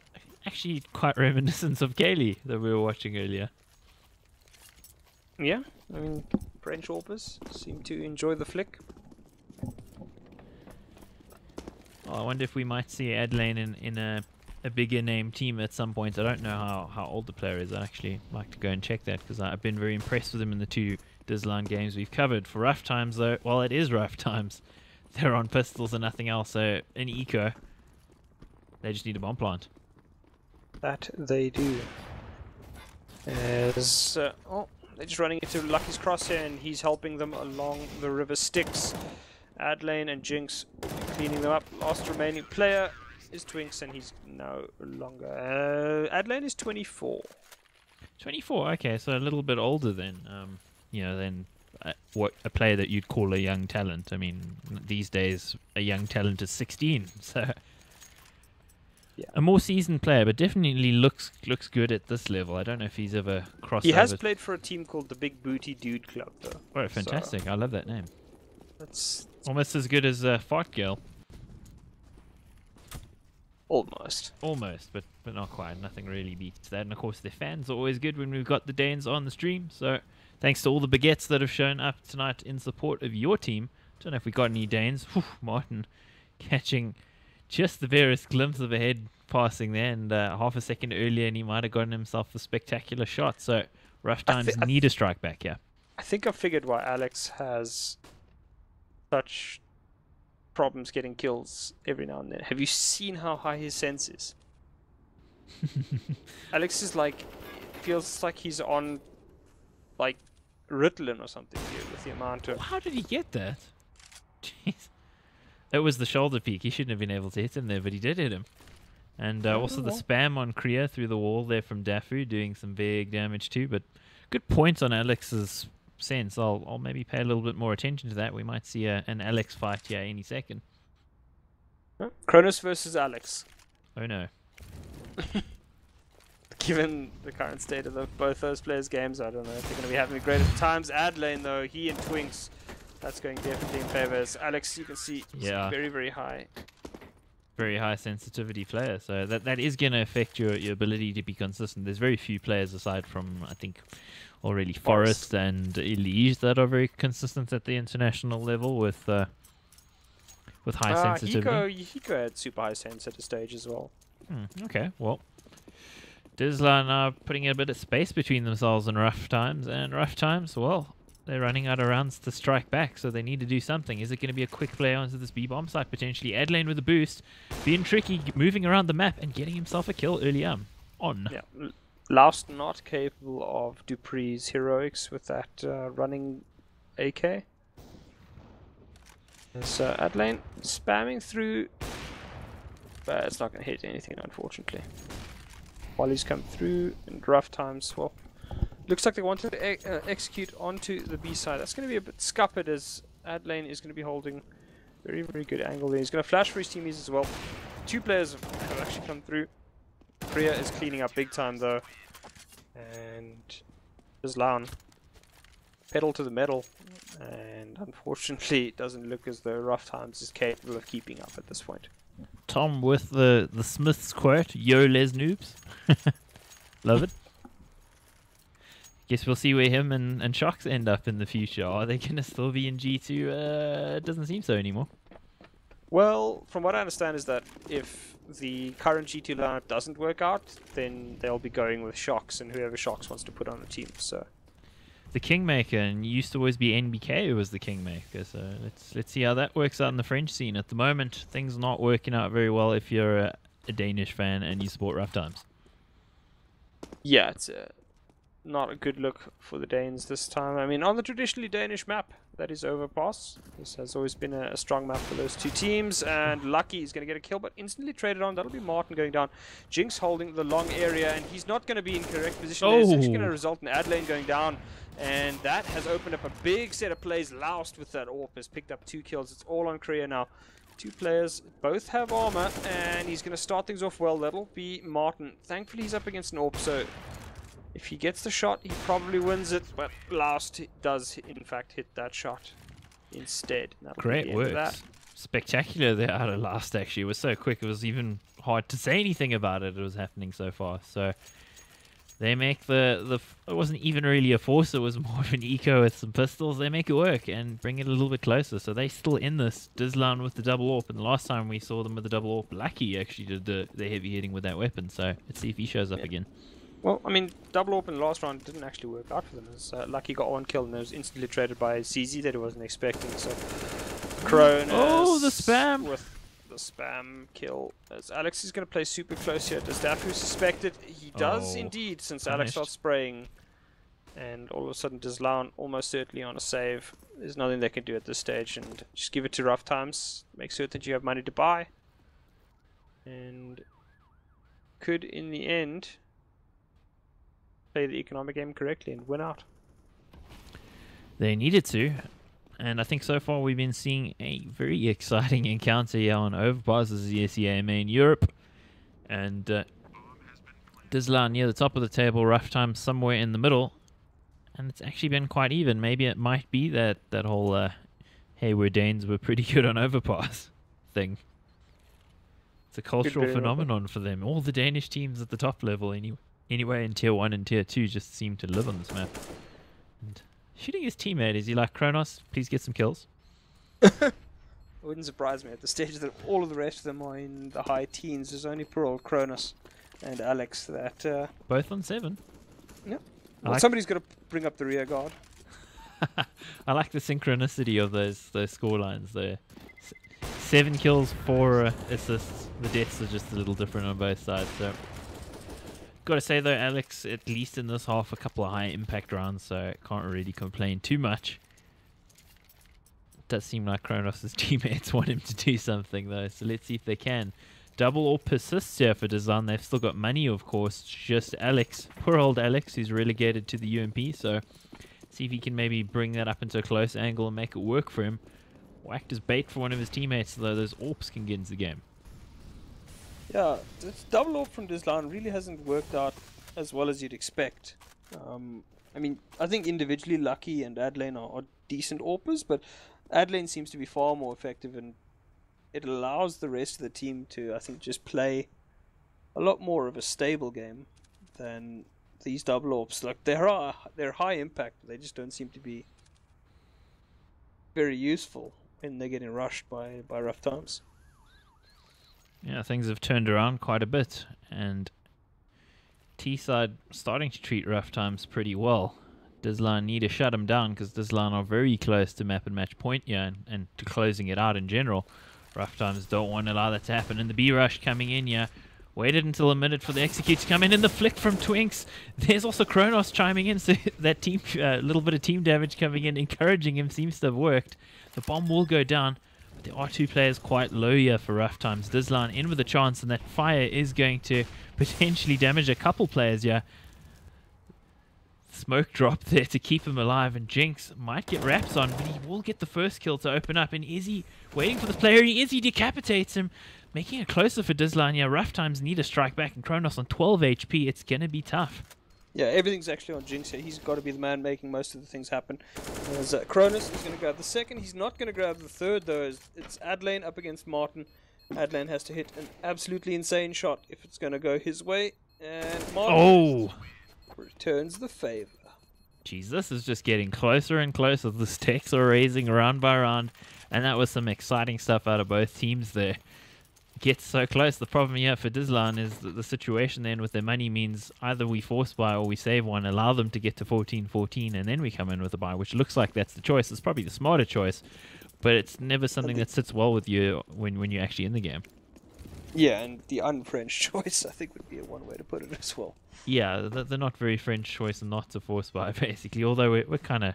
actually quite reminiscent of Kaylee that we were watching earlier. Yeah, I mean, French AWPers seem to enjoy the flick. Oh, I wonder if we might see Adelaine in a bigger name team at some point. I don't know how old the player is. I'd actually like to go and check that, because I've been very impressed with him in the 2 Disline games we've covered. For rough times, though, well, it is rough times. They're on pistols and nothing else, so in eco, they just need a bomb plant. That they do. As they're just running into Lucky's crosshair, and he's helping them along the river Styx. Adlane and Jinx cleaning them up. Last remaining player is Twinks, and he's no longer. Adlane is 24. 24, okay, so a little bit older than, than what a player that you'd call a young talent. I mean, these days a young talent is 16, so yeah. A more seasoned player, but definitely looks good at this level. I don't know if he's ever crossed He has over. played for a team called the Big Booty Dude Club, though. Oh, fantastic! I love that name. That's Almost as good as Fart Girl. almost. Almost, but not quite. Nothing really beats that. And of course, the fans are always good when we've got the Danes on the stream. So thanks to all the baguettes that have shown up tonight in support of your team. Don't know if we got any Danes. Whew, Martin catching just the barest glimpse of a head passing there, and half a second earlier, and he might have gotten himself a spectacular shot. So rough times need a strike back, yeah. I think I figured why Alex has such problems getting kills every now and then. Have you seen how high his sense is? Alex is like, feels like he's on like Ritalin or something here with the amount of. How did he get that? Jeez. It was the shoulder peak. He shouldn't have been able to hit him there, but he did hit him. And also the spam on Kriya through the wall there from Dafu, doing some big damage too. But good point on Alex's sense. I'll maybe pay a little bit more attention to that. We might see an Alex fight here any second. Cronus versus Alex. Oh no. Given the current state of both those players' games, I don't know if they're going to be having a great times. Adlane, though, he and Twinks, that's going definitely in favor. As Alex, you can see, Yeah. very, very high. Very high sensitivity player. So that is going to affect your ability to be consistent. There's very few players aside from, I think, already Forest and Elige that are very consistent at the international level with high sensitivity. Hiko had super high sense at a stage as well. Okay, well, Dizla now putting a bit of space between themselves and rough times, well, they're running out of rounds to strike back, so they need to do something. Is it going to be a quick play onto this B-bomb site, potentially? Adlane with a boost, being tricky, moving around the map and getting himself a kill early on. Yeah, Loust not capable of Dupree's heroics with that running AK. So Adlane spamming through, but it's not going to hit anything, unfortunately. Wally's come through, and rough times, well, looks like they wanted to execute onto the B side. That's going to be a bit scuppered, as Adlane is going to be holding very, very good angle there. He's going to flash for his teammates as well. 2 players have actually come through. Priya is cleaning up big time, though. And there's Laun. Pedal to the metal. And unfortunately, it doesn't look as though Rough Times is capable of keeping up at this point. Tom with the Smith's quote, "Yo, les noobs." Love it. Guess we'll see where him and Shocks end up in the future. Are they going to still be in G2? It doesn't seem so anymore. Well, from what I understand is that if the current G2 lineup doesn't work out, then they'll be going with Shocks and whoever Shocks wants to put on the team. So The Kingmaker, and used to always be NBK who was the Kingmaker. So let's see how that works out in the French scene. At the moment, things not working out very well if you're a Danish fan and you support Rough Times. yeah, it's not a good look for the Danes this time. I mean, on the traditionally Danish map, that is Overpass. This has always been a strong map for those 2 teams, and Lucky is going to get a kill, but instantly traded on. That'll be Martin going down. Jinx holding the long area, and he's not going to be in correct position. It's actually going to result in Adlane going down, and that has opened up a big set of plays. Loust with that AWP has picked up 2 kills. It's all on Kriya now. 2 players, both have armor, and he's going to start things off well. That'll be Martin. Thankfully, he's up against an AWP, so if he gets the shot, he probably wins it, but Loust does, in fact, hit that shot instead. Great work. spectacular there out of last, actually. It was so quick, it was even hard to say anything about it. It was happening so fast. So they make it wasn't even really a force, it was more of an eco with some pistols. They make it work and bring it a little bit closer. So they still in this. Dizlan with the double AWP, and the last time we saw them with the double AWP, Lucky actually did the heavy hitting with that weapon. So let's see if he shows up again. Well, I mean, double AWP in the last round didn't actually work out for them. As Lucky got one kill and it was instantly traded by CZ that he wasn't expecting. So Cronus the spam with the spam kill. As Alex is going to play super close here. Does Dafu suspect it? He does indeed, since Alex starts spraying. And all of a sudden, Dizlan almost certainly on a save. There's nothing they can do at this stage, and just give it to Rough Times. Make certain that you have money to buy. And could, in the end, play the economic game correctly and win out. They needed to. And I think so far we've been seeing a very exciting encounter here on Overpass. This is the ESEA Main Europe. And Dizlan near the top of the table, Rough Times somewhere in the middle. And it's actually been quite even. Maybe it might be that whole, hey, we're Danes, we're pretty good on Overpass thing. It's a cultural phenomenon for them. All the Danish teams at the top level anyway in Tier 1 and Tier 2 just seem to live on this map. And shooting his teammate, is he like, Kronos, please get some kills? It wouldn't surprise me at the stage that all of the rest of them are in the high teens. There's only poor old Cronus and Alex that... Both on 7. Yep. Well, somebody's got to bring up the rear guard. I like the synchronicity of those score lines there. 7 kills, 4 assists. The deaths are just a little different on both sides. So, gotta say though, Alex, at least in this half, a couple of high impact rounds, so can't really complain too much. It does seem like Kronos' teammates want him to do something though, so let's see if they can. Double or persists here for Dizlan. They've still got money, of course. Just Alex, poor old Alex, who's relegated to the UMP. So see if he can maybe bring that up into a close angle and make it work for him. Or act as bait for one of his teammates, though those AWPs can get into the game. Yeah, this double AWP from Dizlan really hasn't worked out as well as you'd expect. I mean, I think individually Lucky and Adlane are decent AWPers, but Adlane seems to be far more effective, and it allows the rest of the team to, I think, just play a lot more of a stable game than these double AWPs. Like, they're high impact, but they just don't seem to be very useful when they're getting rushed by Rough Times. Yeah, things have turned around quite a bit, and T-side starting to treat Rough Times pretty well. Dizlan need to shut him down, because Dizlan are very close to map and match point here, and to closing it out in general. Rough Times don't want to allow that to happen, and the B-rush coming in here. Waited until a minute for the execute to come in, and the flick from Twinks. There's also Kronos chiming in, so that team, little bit of team damage coming in, encouraging him, seems to have worked. The bomb will go down, but there are 2 players quite low here for Rough Times. Dizlan in with a chance, and that fire is going to potentially damage a couple players here. Smoke drop there to keep him alive, and Jinx might get wraps on, but he will get the first kill to open up. And Izzy waiting for the player, and Izzy decapitates him, making it closer for Dizlan. Yeah, Rough Times need to strike back, and Kronos on 12 HP. It's going to be tough. Yeah, everything's actually on Jinx here. He's got to be the man making most of the things happen. As Kronos is going to grab the second. He's not going to grab the third, though. It's Adlane up against Martin. Adlane has to hit an absolutely insane shot if it's going to go his way. And Martin returns the favor. Jeez, this is just getting closer and closer. The stakes are raising round by round, and that was some exciting stuff out of both teams there. Gets so close. The problem here for Dizlan is that the situation then with their money means either we force buy or we save one, allow them to get to 14-14, and then we come in with a buy, which looks like that's the choice. It's probably the smarter choice, but it's never something that sits well with you when you're actually in the game. Yeah, and the un-French choice, I think, would be one way to put it as well. Yeah, the not very French choice not to force buy, basically, although we're kind of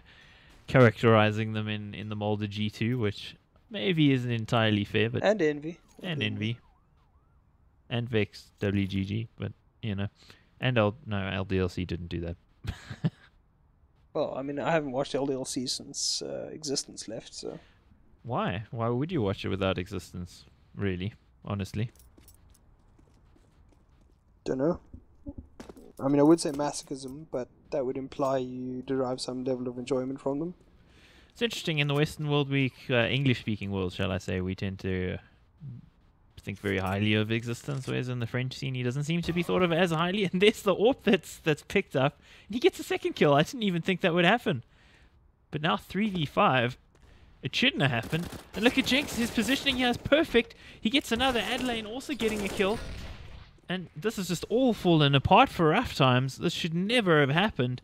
characterizing them in the mold of G2, which maybe isn't entirely fair, but... And Envy. And Envy. And Vex, WGG, but, you know. And LDLC didn't do that. Well, I mean, I haven't watched LDLC since Existence left, so... Why? Why would you watch it without Existence, really, honestly? Dunno. I mean, I would say masochism, but that would imply you derive some level of enjoyment from them. It's interesting in the Western world, English-speaking world, shall I say, we tend to think very highly of existence, whereas in the French scene, he doesn't seem to be thought of as highly. And there's the AWP that's picked up, and he gets a second kill. I didn't even think that would happen. But now 3v5, it shouldn't have happened. And look at Jinx, his positioning here is perfect. He gets another Adelaine also getting a kill. And this is just all fallen apart for roughtimes. This should never have happened.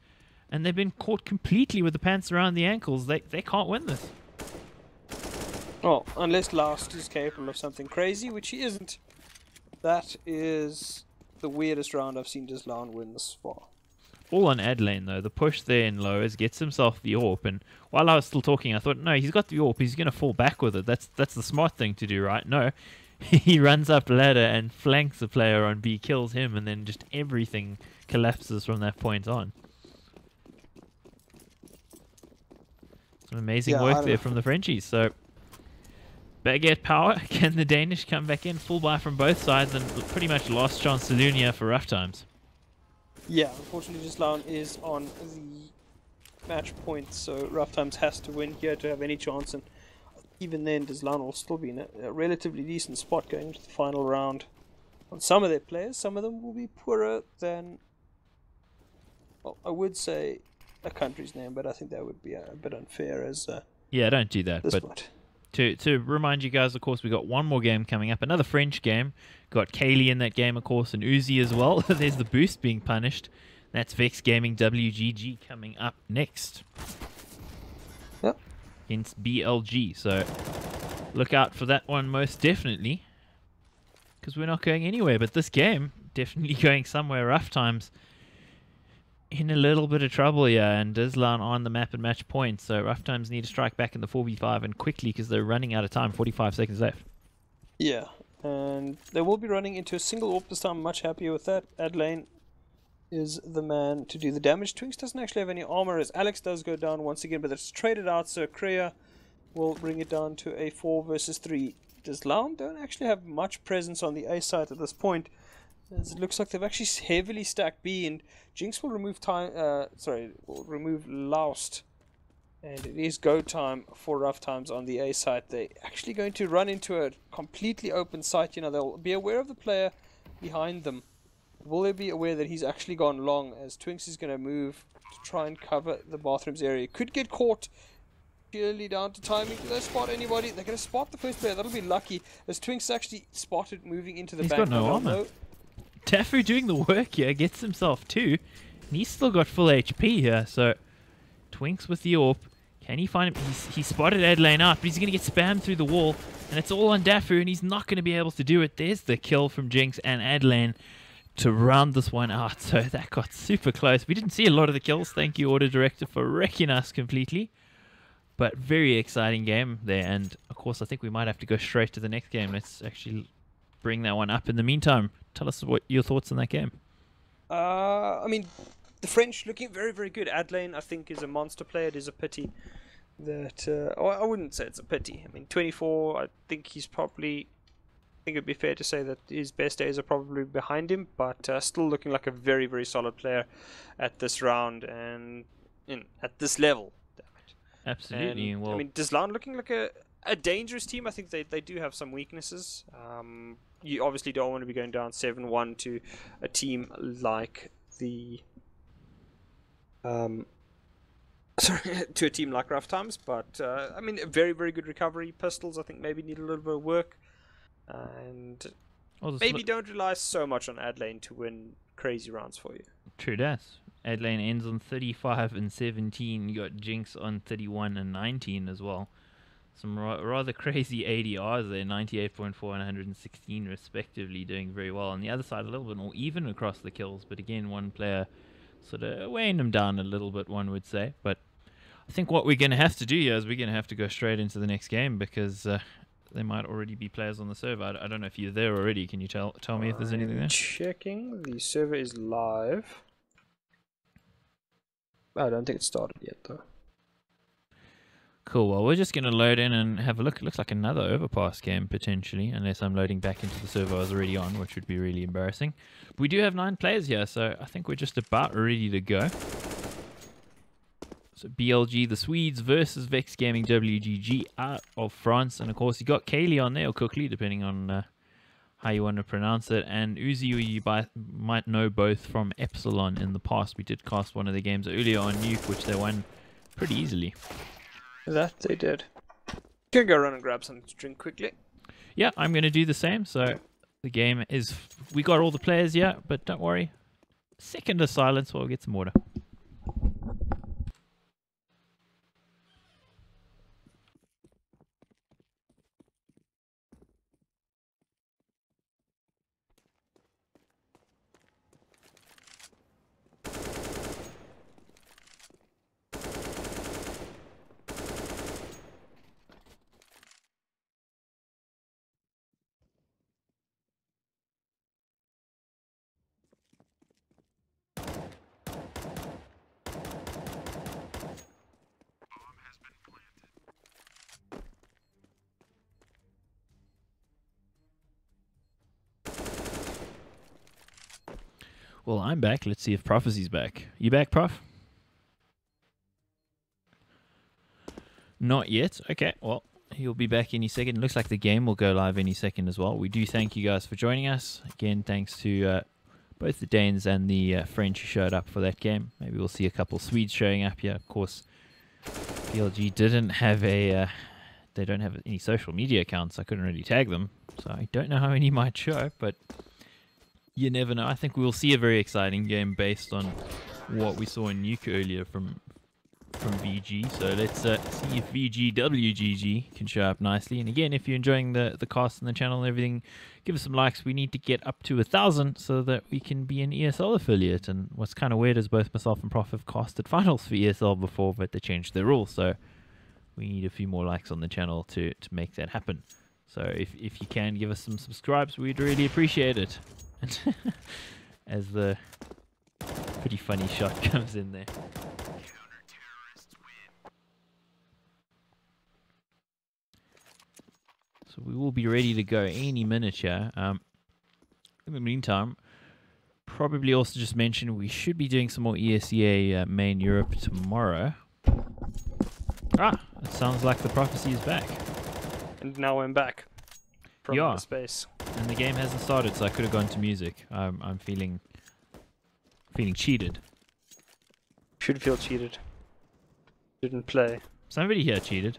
And they've been caught completely with the pants around the ankles. They can't win this. Well, unless Last is capable of something crazy, which he isn't. That is the weirdest round I've seen Deslan win this far. All on Adelaine, though. The push there in lowers gets himself the AWP. And while I was still talking, I thought, no, he's got the AWP. He's going to fall back with it. That's the smart thing to do, right? No. He runs up ladder and flanks the player on B, kills him, and then just everything collapses from that point on. Some amazing work there from the Frenchies. So, baguette power. Can the Danish come back in? Full buy from both sides, and pretty much last chance to Lunia for roughtimes. Yeah, unfortunately, Deslan is on the match point, so roughtimes has to win here to have any chance. And even then, Deslan will still be in a relatively decent spot going into the final round. On some of their players, some of them will be poorer than, well, I would say a country's name, but I think that would be a bit unfair as yeah, don't do that. this But point. to remind you guys, of course, we got one more game coming up, another French game. Got Kaylee in that game, of course, and Uzi as well. There's the boost being punished. That's Vex Gaming WGG coming up next. Yep. Hence BLG. So look out for that one most definitely, because we're not going anywhere. But this game definitely going somewhere. Roughtimes in a little bit of trouble here, and Deslan on the map and match point. So Roughtimes need to strike back in the 4v5 and quickly, because they're running out of time. 45 seconds left. Yeah, and they will be running into a single AWP this time. I'm much happier with that. Adelaine is the man to do the damage. Twinks doesn't actually have any armor, as Alex does go down once again, but it's traded out, so Kreia will bring it down to a 4 versus 3. Deslan don't actually have much presence on the A side at this point, as it looks like they've actually heavily stacked B, and Jinx will remove will remove Loust, and it is go time for Roughtimes on the A side. They're actually going to run into a completely open site. You know, they'll be aware of the player behind them. Will they be aware that he's actually gone long, as Twinks is going to move to try and cover the bathrooms area? Could get caught purely down to timing. Do they spot anybody? They're going to spot the first player. That'll be lucky, as Twinks actually spotted moving into the He's bank. got no armor. Tafu doing the work here, gets himself 2, and he's still got full HP here. So Twinks with the AWP. Can he find him? He spotted Adelaine out, but he's going to get spammed through the wall, and it's all on Dafu, and he's not going to be able to do it. There's the kill from Jinx and Adelaine to round this one out. So that got super close. We didn't see a lot of the kills. Thank you, Order Director, for wrecking us completely. But very exciting game there, and of course I think we might have to go straight to the next game. Let's actually bring that one up. In the meantime, tell us what your thoughts on that game. I mean, the French looking very, very good. Adelaine, I think, is a monster player. It is a pity that... I wouldn't say it's a pity. I mean, 24, I think he's probably... I think it'd be fair to say that his best days are probably behind him, but still looking like a very, very solid player at this round and at this level. Damn it. Absolutely. And, Well, I mean, Deslan looking like a dangerous team. I think they do have some weaknesses. You obviously don't want to be going down 7-1 to a team like the... sorry, to a team like Roughtimes, but I mean, a very, very good recovery. Pistols, I think, maybe need a little bit of work. And maybe don't rely so much on Adelaine to win crazy rounds for you. true that. Adelaine ends on 35 and 17. You got Jinx on 31 and 19 as well. Some rather crazy ADRs there, 98.4 and 116 respectively, doing very well. On the other side, a little bit more even across the kills, but again, one player sort of weighing them down a little bit, one would say. But I think what we're going to have to do here is we're going to have to go straight into the next game, because there might already be players on the server. I don't know if you're there already. Can you tell me if there's anything there? Checking. The server is live. I don't think it started yet, though. Cool. Well, we're just going to load in and have a look. It looks like another overpass game, potentially, unless I'm loading back into the server I was already on, which would be really embarrassing. But we do have 9 players here, so I think we're just about ready to go. So BLG, the Swedes versus Vex Gaming WGG out of France. And of course, you got Kaylee on there, or Cookley, depending on how you want to pronounce it. And Uzi, who you might know both from Epsilon in the past. We did cast one of the games earlier on Nuke, which they won pretty easily. That they did. Can go run and grab something to drink quickly. Yeah, I'm going to do the same. So the game is... We got all the players yet, but don't worry. Second of silence while we get some water. Well, I'm back. Let's see if Profeci's back. You back, Prof? Not yet. Okay, well, he'll be back any second. Looks like the game will go live any second as well. We do thank you guys for joining us. Again, thanks to both the Danes and the French who showed up for that game. Maybe we'll see a couple Swedes showing up here. Of course, PLG didn't have a... they don't have any social media accounts. I couldn't really tag them. So I don't know how many might show, but... You never know. I think we'll see a very exciting game based on what we saw in Nuke earlier from VG. So let's see if VGWGG can show up nicely. And again, if you're enjoying the cast and the channel and everything, give us some likes. We need to get up to 1,000 so that we can be an ESL affiliate. And what's kind of weird is both myself and Prof have casted finals for ESL before, but they changed their rules. So we need a few more likes on the channel to make that happen. So if you can give us some subscribes, we'd really appreciate it. As the pretty funny shot comes in there. So we will be ready to go any minute here. In the meantime, probably also just mention we should be doing some more ESEA Main Europe tomorrow. It sounds like the Profeci is back. And now I'm back. From Yeah. the space. And the game hasn't started, so I could have gone to music. I'm feeling cheated. Should feel cheated. Didn't play. Somebody here cheated.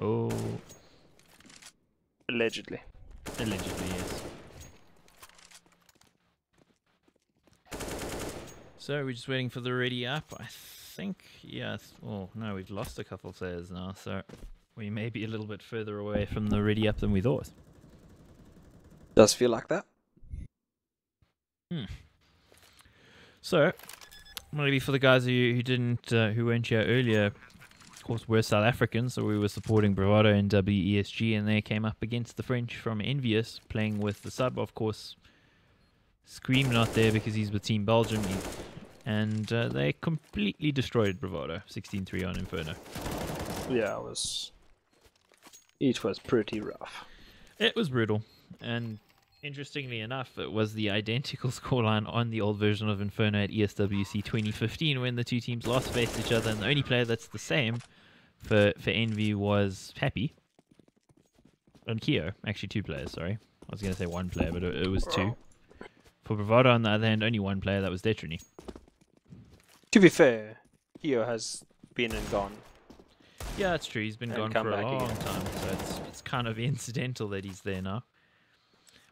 Oh, Allegedly. allegedly, yes. So we're just waiting for the ready up. I think, yeah. Oh no, we've lost a couple of players now, so we may be a little bit further away from the ready up than we thought. Does feel like that. So, maybe for the guys who didn't, who weren't here earlier, of course we're South African, so we were supporting Bravado and WESG, and they came up against the French from Envious, playing with the sub, of course. Scream not there because he's with Team Belgium, and they completely destroyed Bravado, 16-3 on Inferno. Yeah, it was pretty rough. It was brutal, and interestingly enough, it was the identical scoreline on the old version of Inferno at ESWC 2015 when the two teams last faced each other, and the only player that's the same for Envy was Happy. And Keo. Actually, two players, sorry. I was going to say one player, but it was two. For Bravado, on the other hand, only one player, that was Detrony. To be fair, Keo has been and gone. Yeah, that's true. He's been And gone come for a back long again. time, so it's kind of incidental that he's there now.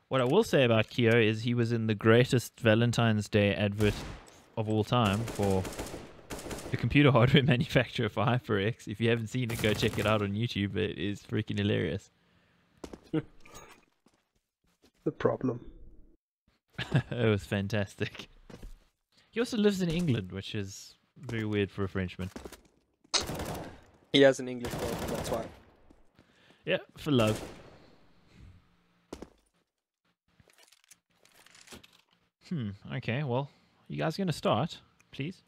What I will say about Keo is he was in the greatest Valentine's Day advert of all time for the computer hardware manufacturer for HyperX. If you haven't seen it, go check it out on YouTube. It is freaking hilarious. The problem. It was fantastic. He also lives in England, which is very weird for a Frenchman. He has an English girlfriend, that's why. Yeah, for love. Okay, well, you guys going to start, please?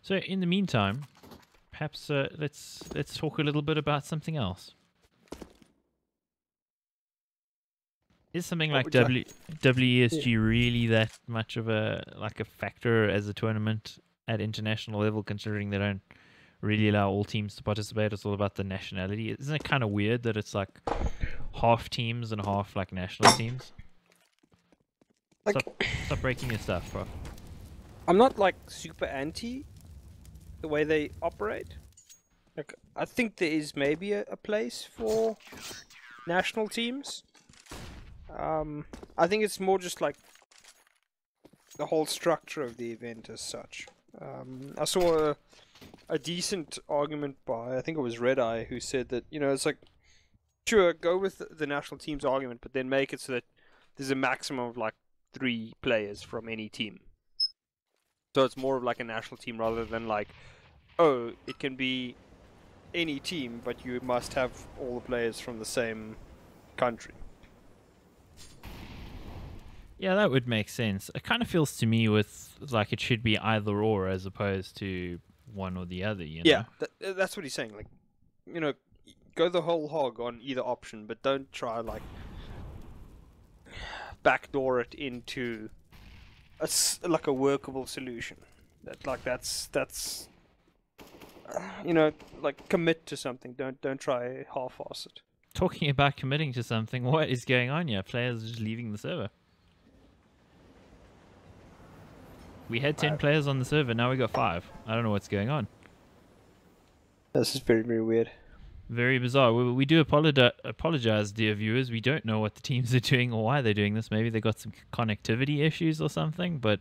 So, in the meantime, perhaps let's talk a little bit about something else. Is something What like would you WESG really that much of a factor as a tournament at international level, considering they don't really allow all teams to participate? It's all about the nationality. Isn't it kind of weird that it's like half teams and half like national teams? Like, Stop breaking your stuff, bro. I'm not like super anti the way they operate. Like, I think there is maybe a place for national teams. I think it's more just like the whole structure of the event as such. I saw a decent argument by, I think it was Red Eye, who said that, you know, it's like, sure, go with the national team's argument, but then make it so that there's a maximum of like 3 players from any team. So it's more of like a national team rather than like, oh, it can be any team, but you must have all the players from the same country. Yeah, that would make sense. It kind of feels to me with like it should be either or as opposed to one or the other, you know? Yeah, that's what he's saying. Like, you know, go the whole hog on either option, but don't try like backdoor it into like a workable solution. That's you know, like commit to something. Don't try half-ass it. Talking about committing to something, what is going on here? Players are just leaving the server. We had 10 players on the server, now we got 5. I don't know what's going on. This is very, very weird. Very bizarre. We do apologize, dear viewers. We don't know what the teams are doing or why they're doing this. Maybe they got some connectivity issues or something, but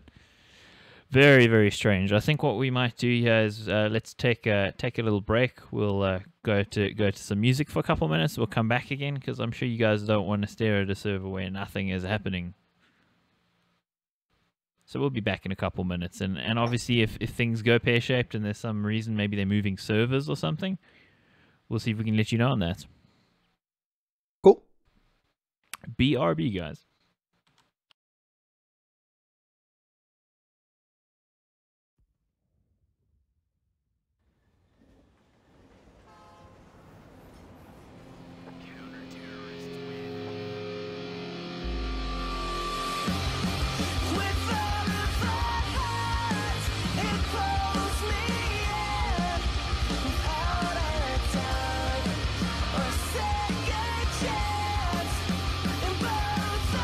very, very strange. I think what we might do here is let's take a little break. We'll go to some music for a couple minutes. We'll come back again because I'm sure you guys don't want to stare at a server where nothing is happening. So we'll be back in a couple minutes, and obviously if things go pear-shaped and there's some reason, maybe they're moving servers or something, we'll see if we can let you know on that. Cool. BRB, guys. With all of our hearts, it pulls me in. Without a time or second chance, in both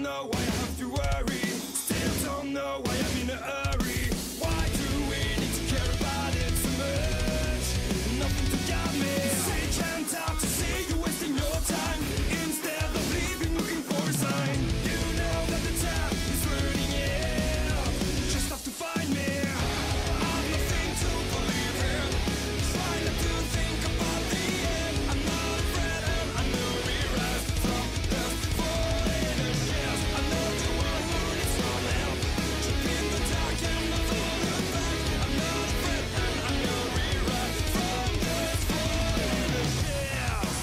know why I have to worry. Still don't know why I'm in a hurry. Why do we need to care about it so much? Nothing to guide me. Say can't out to see you wasting your time. Instead of leaving looking for a sign. You know that the tap is burning, yeah. Just have to find me. I'm nothing to believe in. Try not to think about the end. I'm not afraid and I know we rise from dust, fall in the shells. I know the one who needs some help. Trip in the dark and nothing look back. I'm not afraid and I know we rise from dust, fall in the shells.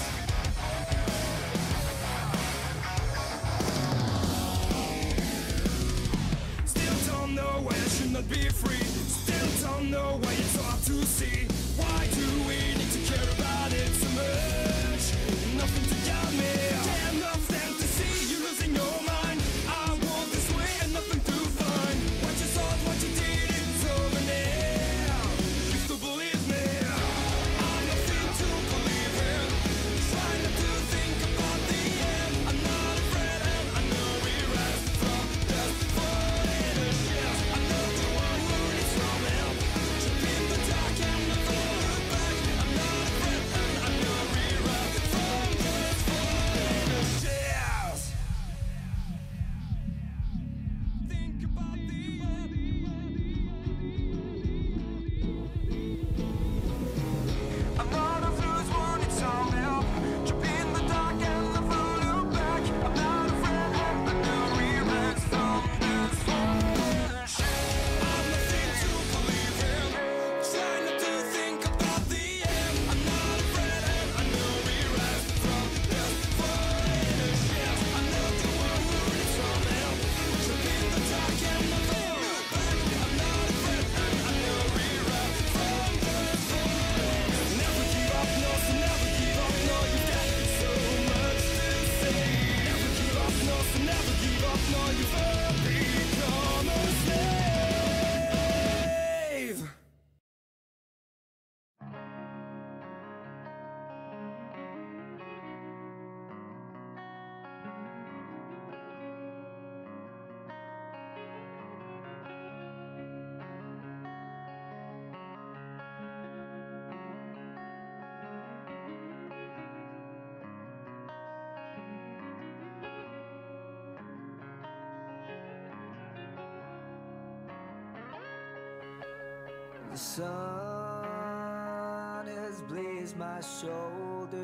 Still don't know why I should not be free. Still don't know why it's so hard to see. Why do we need to care about it so much? Nothing to guide me. Damn nothing to see you losing your mind. I walk this way and nothing to find. What you thought, what you did, it's over now. Used to believe me. I'm nothing to believe in. Try not to think about the end. I'm not afraid and I know we rise from dust, fall in the shells. I know the one who needs some help. Trip in the dark and nothing look back. I'm not afraid and I know we rise from dust, fall in the shells. Think about the end. I'm not a fool's one, it's all help. Jump in the dark and never look back. I'm not afraid and I know we rise from this foundation. I'm nothing to believe in. Try not to think about the end. I'm not afraid and I know we rise from this foundation. I'm not the one who needs some help. Jump in the dark and never look back. I'm not afraid and I know we rise from this foundation. Never give up, no, so never give up, no. You've got so much to say. Never give up, no, so never give up, no. You've become a slave. The sun has blazed my shoulders,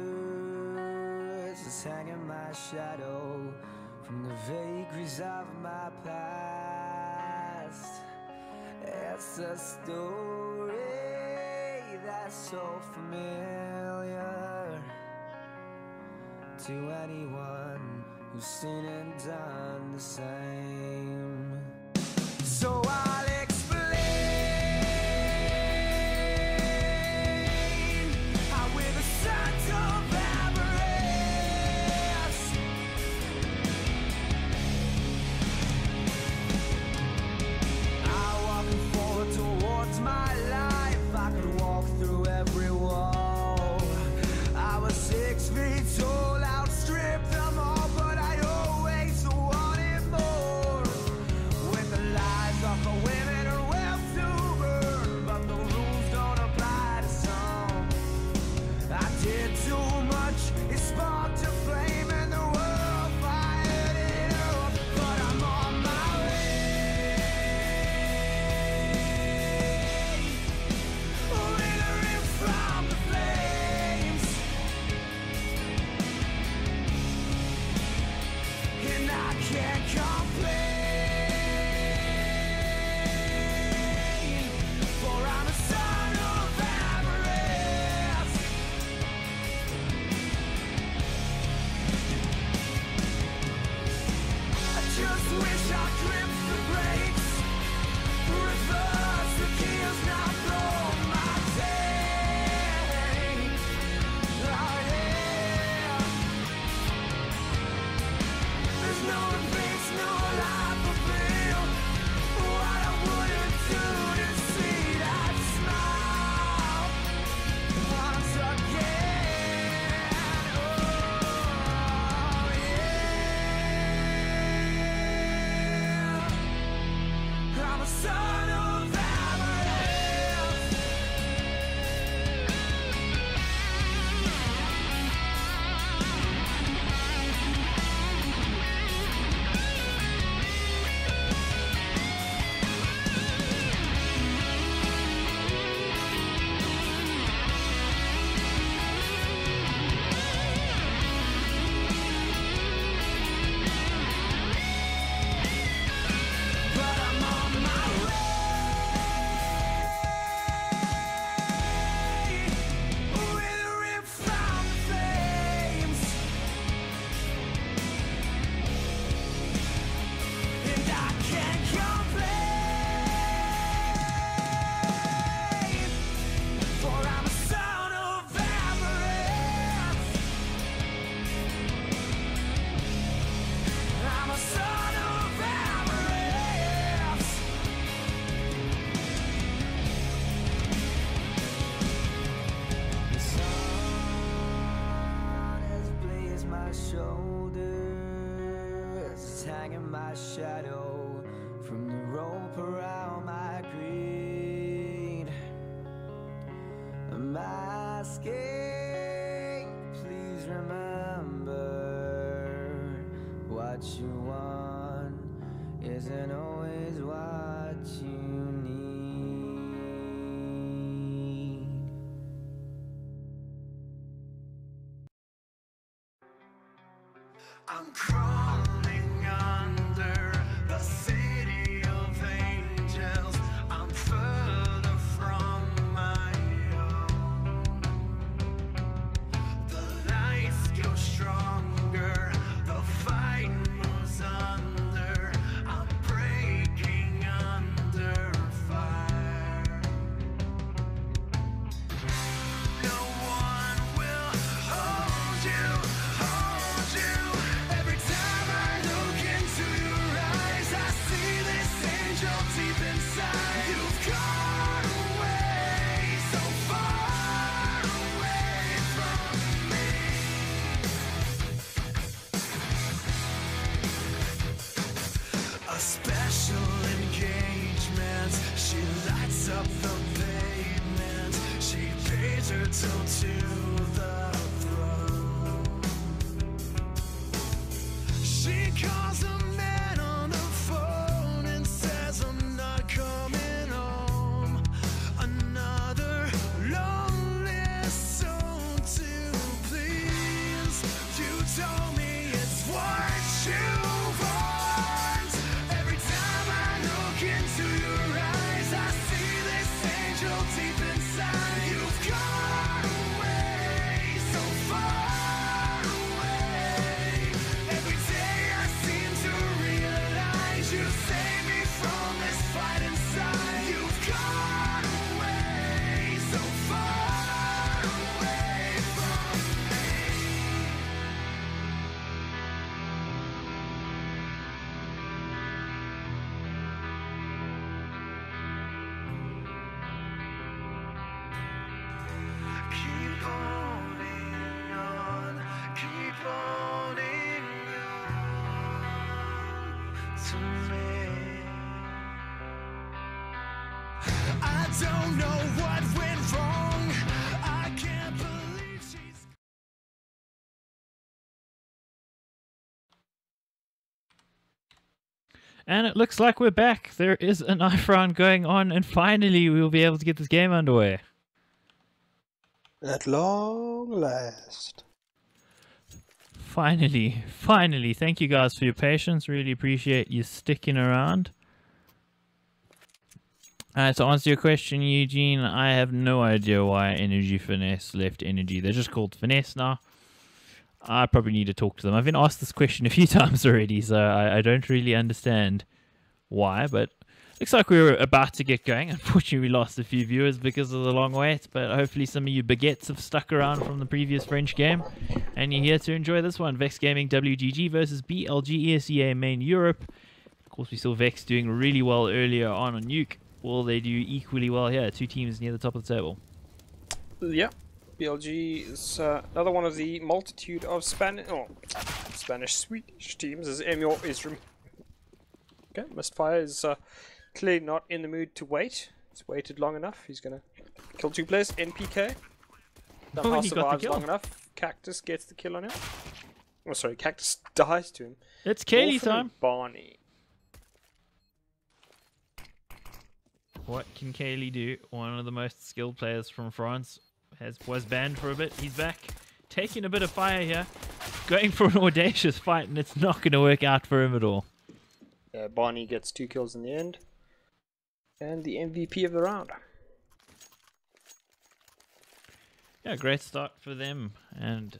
it's hanging my shadow from the vagaries of my past. It's a story that's so familiar to anyone who's seen and done the same. So I'll explain how we're the sons of avarice. I walking forward towards my life. I could walk through every wall. I was 6 feet tall, outstripped them all, but I always wanted more. With the lies of the women are well to burn, but the rules don't apply to some. I did too much, it sparked a flame and the world fired it up. But I'm on my way, withering from the flames, and I can't complain, for I'm a son of avarice. I just wish I gripped the brakes, reverse the gears, now blow my tank. Oh yeah. There's no place, no life for feel. What I wouldn't do to see that smile once again. Oh yeah. son of avarice. But I'm on my way, with a rip from the flames, and I can't complain, for I'm a son of avarice. I'm a son of avarice. The sun has blazed my shoulders, it's hanging my shadow from the rope around my greed. I'm asking, please remember, what you want isn't always what you need. I'm crawling under the city of angels. I'm further from my own. The lights grow stronger, the fight moves under. I'm breaking under fire. No one will hold you, hold you. Every time I look into your eyes, I see this angel deep inside. You've gone away, so far away from me. A special engagement, she lights up the pavement. She pays her toe to the throne. She calls a man on the phone and says, I'm not coming home. Another lonely soul to please. You told me it's what you want. Every time I look into your eyes, I see this angel deep inside. You've gone away, so far away. Every day I seem to realize you save me from this fight inside. You've gone away, so far away from me. Keep holding on to me. I don't know what went wrong. I can't believe she's. And it looks like we're back. There is a knife round going on, and finally we'll be able to get this game underway. At long last. Finally, finally. Thank you guys for your patience. Really appreciate you sticking around. To answer your question, Eugene, I have no idea why Energy Finesse left Energy. They're just called Finesse now. I probably need to talk to them. I've been asked this question a few times already, so I don't really understand why, but looks like we were about to get going. Unfortunately, we lost a few viewers because of the long wait, but hopefully some of you baguettes have stuck around from the previous French game, and you're here to enjoy this one. Vex Gaming WGG versus BLG ESEA Main Europe. Of course, we saw Vex doing really well earlier on Nuke. Will they do equally well here? Two teams near the top of the table. Yeah, BLG is another one of the multitude of Spanish Swedish teams, as Emil is Okay, Mistfire is clearly not in the mood to wait. He's waited long enough. He's gonna kill 2 players. NPK. Somehow he got the survives kill. long enough. Cactus gets the kill on him. Oh, sorry, Cactus dies to him. It's Kaylee Orphan and time. Barney. What can Kaylee do? One of the most skilled players from France was banned for a bit. He's back, taking a bit of fire here, going for an audacious fight, and it's not going to work out for him at all. Yeah, Barney gets 2 kills in the end. And the MVP of the round. Yeah, great start for them. And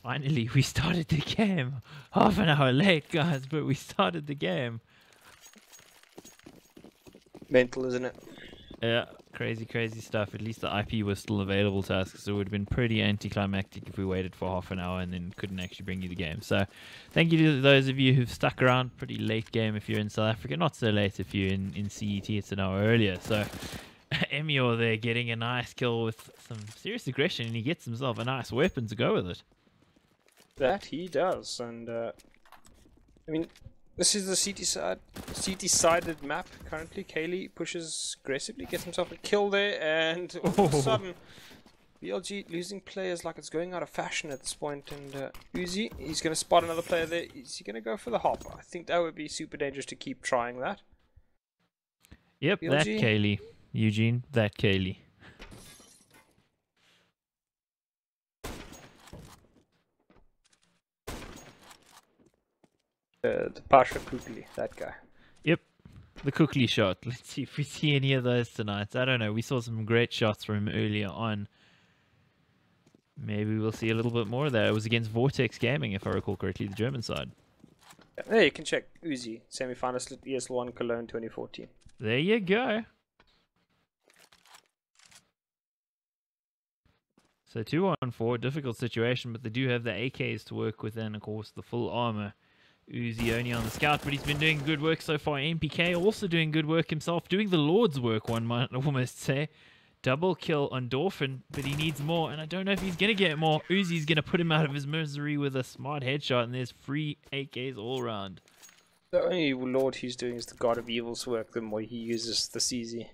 finally, we started the game. Half an hour late, guys, but we started the game. Mental, isn't it? Yeah, crazy, crazy stuff. At least the IP was still available to us, because it would have been pretty anticlimactic if we waited for half an hour and then couldn't actually bring you the game. So, thank you to those of you who've stuck around. Pretty late game if you're in South Africa. Not so late if you're in CET. It's an hour earlier. So, Emio there getting a nice kill with some serious aggression, and he gets himself a nice weapon to go with it. That he does, and I mean, this is the CT-sided map currently. Kaylee pushes aggressively, gets himself a kill there, and all of a sudden, BLG losing players like it's going out of fashion at this point. And Uzi, he's going to spot another player there. Is he going to go for the hop? I think that would be super dangerous to keep trying that. Yep, BLG. that Kaylee. Eugene, that Kaylee. The Pasha Kukli, that guy. Yep, the Cookley shot. Let's see if we see any of those tonight. I don't know. We saw some great shots from him earlier on. Maybe we'll see a little bit more of that. It was against Vortex Gaming, if I recall correctly, the German side. Yeah, there you can check Uzi, semi-finalist at ESL1 Cologne 2014. There you go. So 2-on-4, difficult situation, but they do have the AKs to work with, and of course the full armor. Uzi only on the scout, but he's been doing good work so far. MPK also doing good work himself, doing the Lord's work, one might almost say. Double kill on Dorfin, but he needs more, and I don't know if he's going to get more. Uzi's going to put him out of his misery with a smart headshot, and there's free AKs all around. The only Lord he's doing is the God of Evil's work, the more he uses the CZ.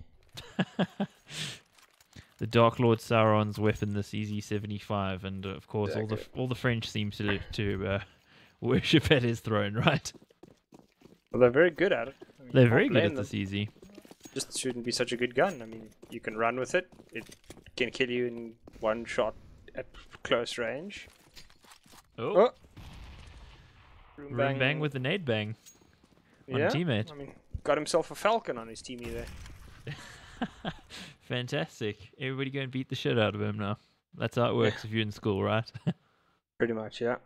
The Dark Lord Sauron's weapon, the CZ-75, and of course Exactly. all the French seem to worship at his throne, right? Well, they're very good at it. I mean, They're can't very good blame at the them. CZ. Just shouldn't be such a good gun. I mean, you can run with it. It can kill you in one shot at close range. Oh, Oh! Room bang with the nade bang on yeah, teammate. I mean, got himself a falcon on his teamie there. Fantastic. Everybody go and beat the shit out of him now. That's how it works if you're in school, right? Pretty much, yeah.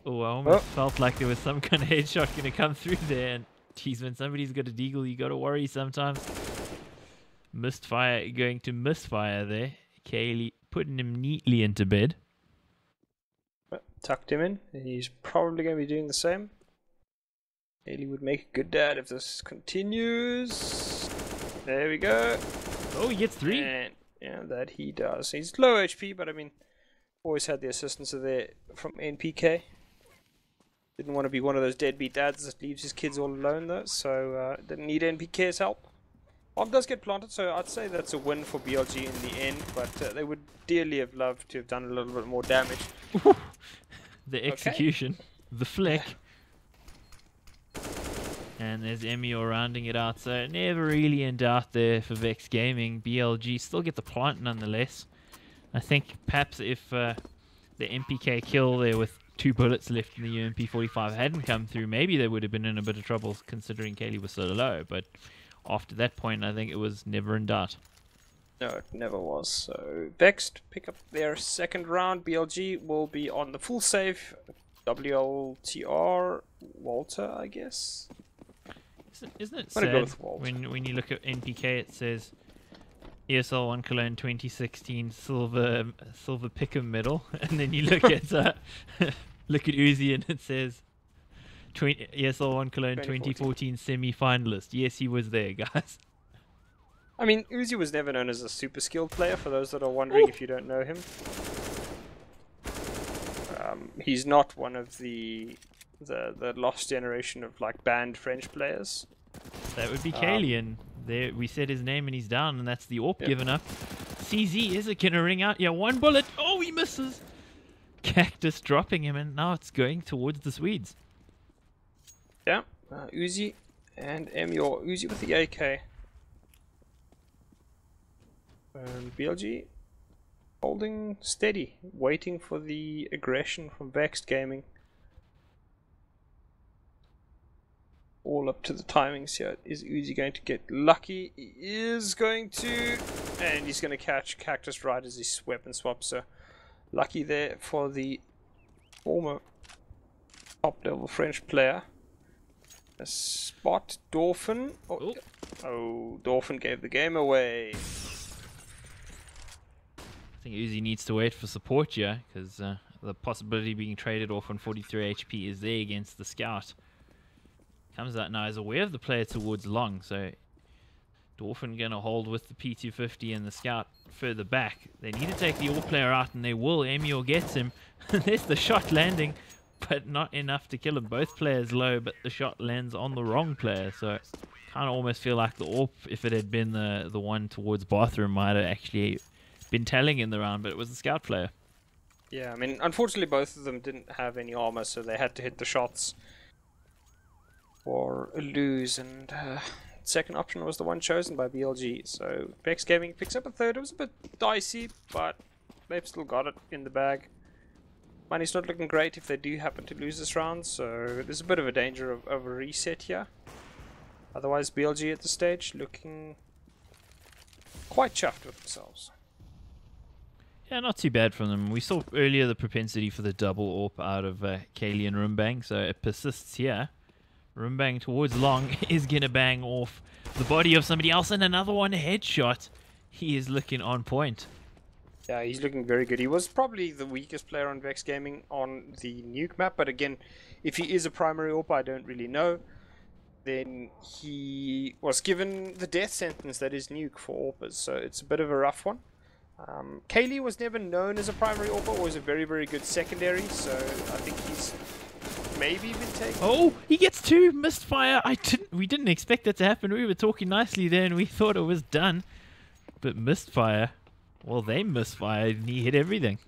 Oh, I almost felt like there was some kind of headshot going to come through there. And geez, when somebody's got a deagle, you got to worry sometimes. Misfire going to misfire there. Kaylee putting him neatly into bed. Tucked him in. He's probably going to be doing the same. Haley would make a good dad if this continues. There we go. Oh, he gets 3. And yeah, that he does. He's low HP, but I mean, always had the assistance of there from NPK. Didn't want to be one of those deadbeat dads that leaves his kids all alone though, so didn't need NPK's help. Bomb does get planted, so I'd say that's a win for BLG in the end, but they would dearly have loved to have done a little bit more damage. The execution. The flick. And there's Emio rounding it out, so never really in doubt there for Vex Gaming. BLG still get the plant nonetheless. I think perhaps if the MPK kill there with 2 bullets left in the UMP-45 hadn't come through, maybe they would have been in a bit of trouble considering Kaylee was so low. But after that point, I think it was never in doubt. No, it never was. So Vexed pick up their second round. BLG will be on the full save. WLTR Walter, I guess. Isn't it I'm gonna sad go with Walt. when you look at NPK, it says ESL 1 Cologne 2016 silver pick'em medal, and then you look at look at Uzi and it says ESL 1 Cologne 2014 semi-finalist. Yes, he was there, guys. I mean, Uzi was never known as a super skilled player, for those that are wondering if you don't know him. He's not one of the lost generation of like banned French players. That would be Kalian. There, we said his name and he's down, and that's the AWP given up. CZ, is it going to ring out? Yeah, one bullet. Oh, he misses. Cactus dropping him, and now it's going towards the Swedes. Yeah, Uzi and Emyor. Uzi with the AK. And BLG holding steady, waiting for the aggression from Vexed Gaming. All up to the timings here. Is Uzi going to get lucky? He is going to, and he's going to catch Cactus right as he weapon swaps. So lucky there for the former top level French player. A spot Dolphin. Oh, Dolphin gave the game away. I think Uzi needs to wait for support here, because the possibility of being traded off on 43 HP is there against the scout. Comes out now, is aware of the player towards long, so Dolphin gonna hold with the P250 and the scout further back. They need to take the all player out, and they will. Emil gets him. There's the shot landing, but not enough to kill him. Both players low, but the shot lands on the wrong player, so kind of almost feel like the AWP, if it had been the one towards bathroom, might have actually been telling in the round, but it was the scout player. Yeah, I mean, unfortunately both of them didn't have any armor, so they had to hit the shots or lose, and second option was the one chosen by BLG. So Vex Gaming picks up a third. It was a bit dicey, but they've still got it in the bag. Money's not looking great if they do happen to lose this round, so there's a bit of a danger of a reset here. Otherwise, BLG at this stage looking quite chuffed with themselves. Yeah, not too bad from them. We saw earlier the propensity for the double AWP out of Kaylee and Rumbang, so it persists here. Rumbang towards long is going to bang off the body of somebody else, and another one headshot. He is looking on point. Yeah, he's looking very good. He was probably the weakest player on Vex Gaming on the nuke map, but again, if he is a primary AWP, I don't really know. Then he was given the death sentence that is nuke for AWPers, so it's a bit of a rough one. Kaylee was never known as a primary AWPer, or was a very, very good secondary, so I think he's maybe been taken. Oh, he gets two misfire. We didn't expect that to happen. We were talking nicely there, and we thought it was done. But misfire, well, they misfired, and he hit everything.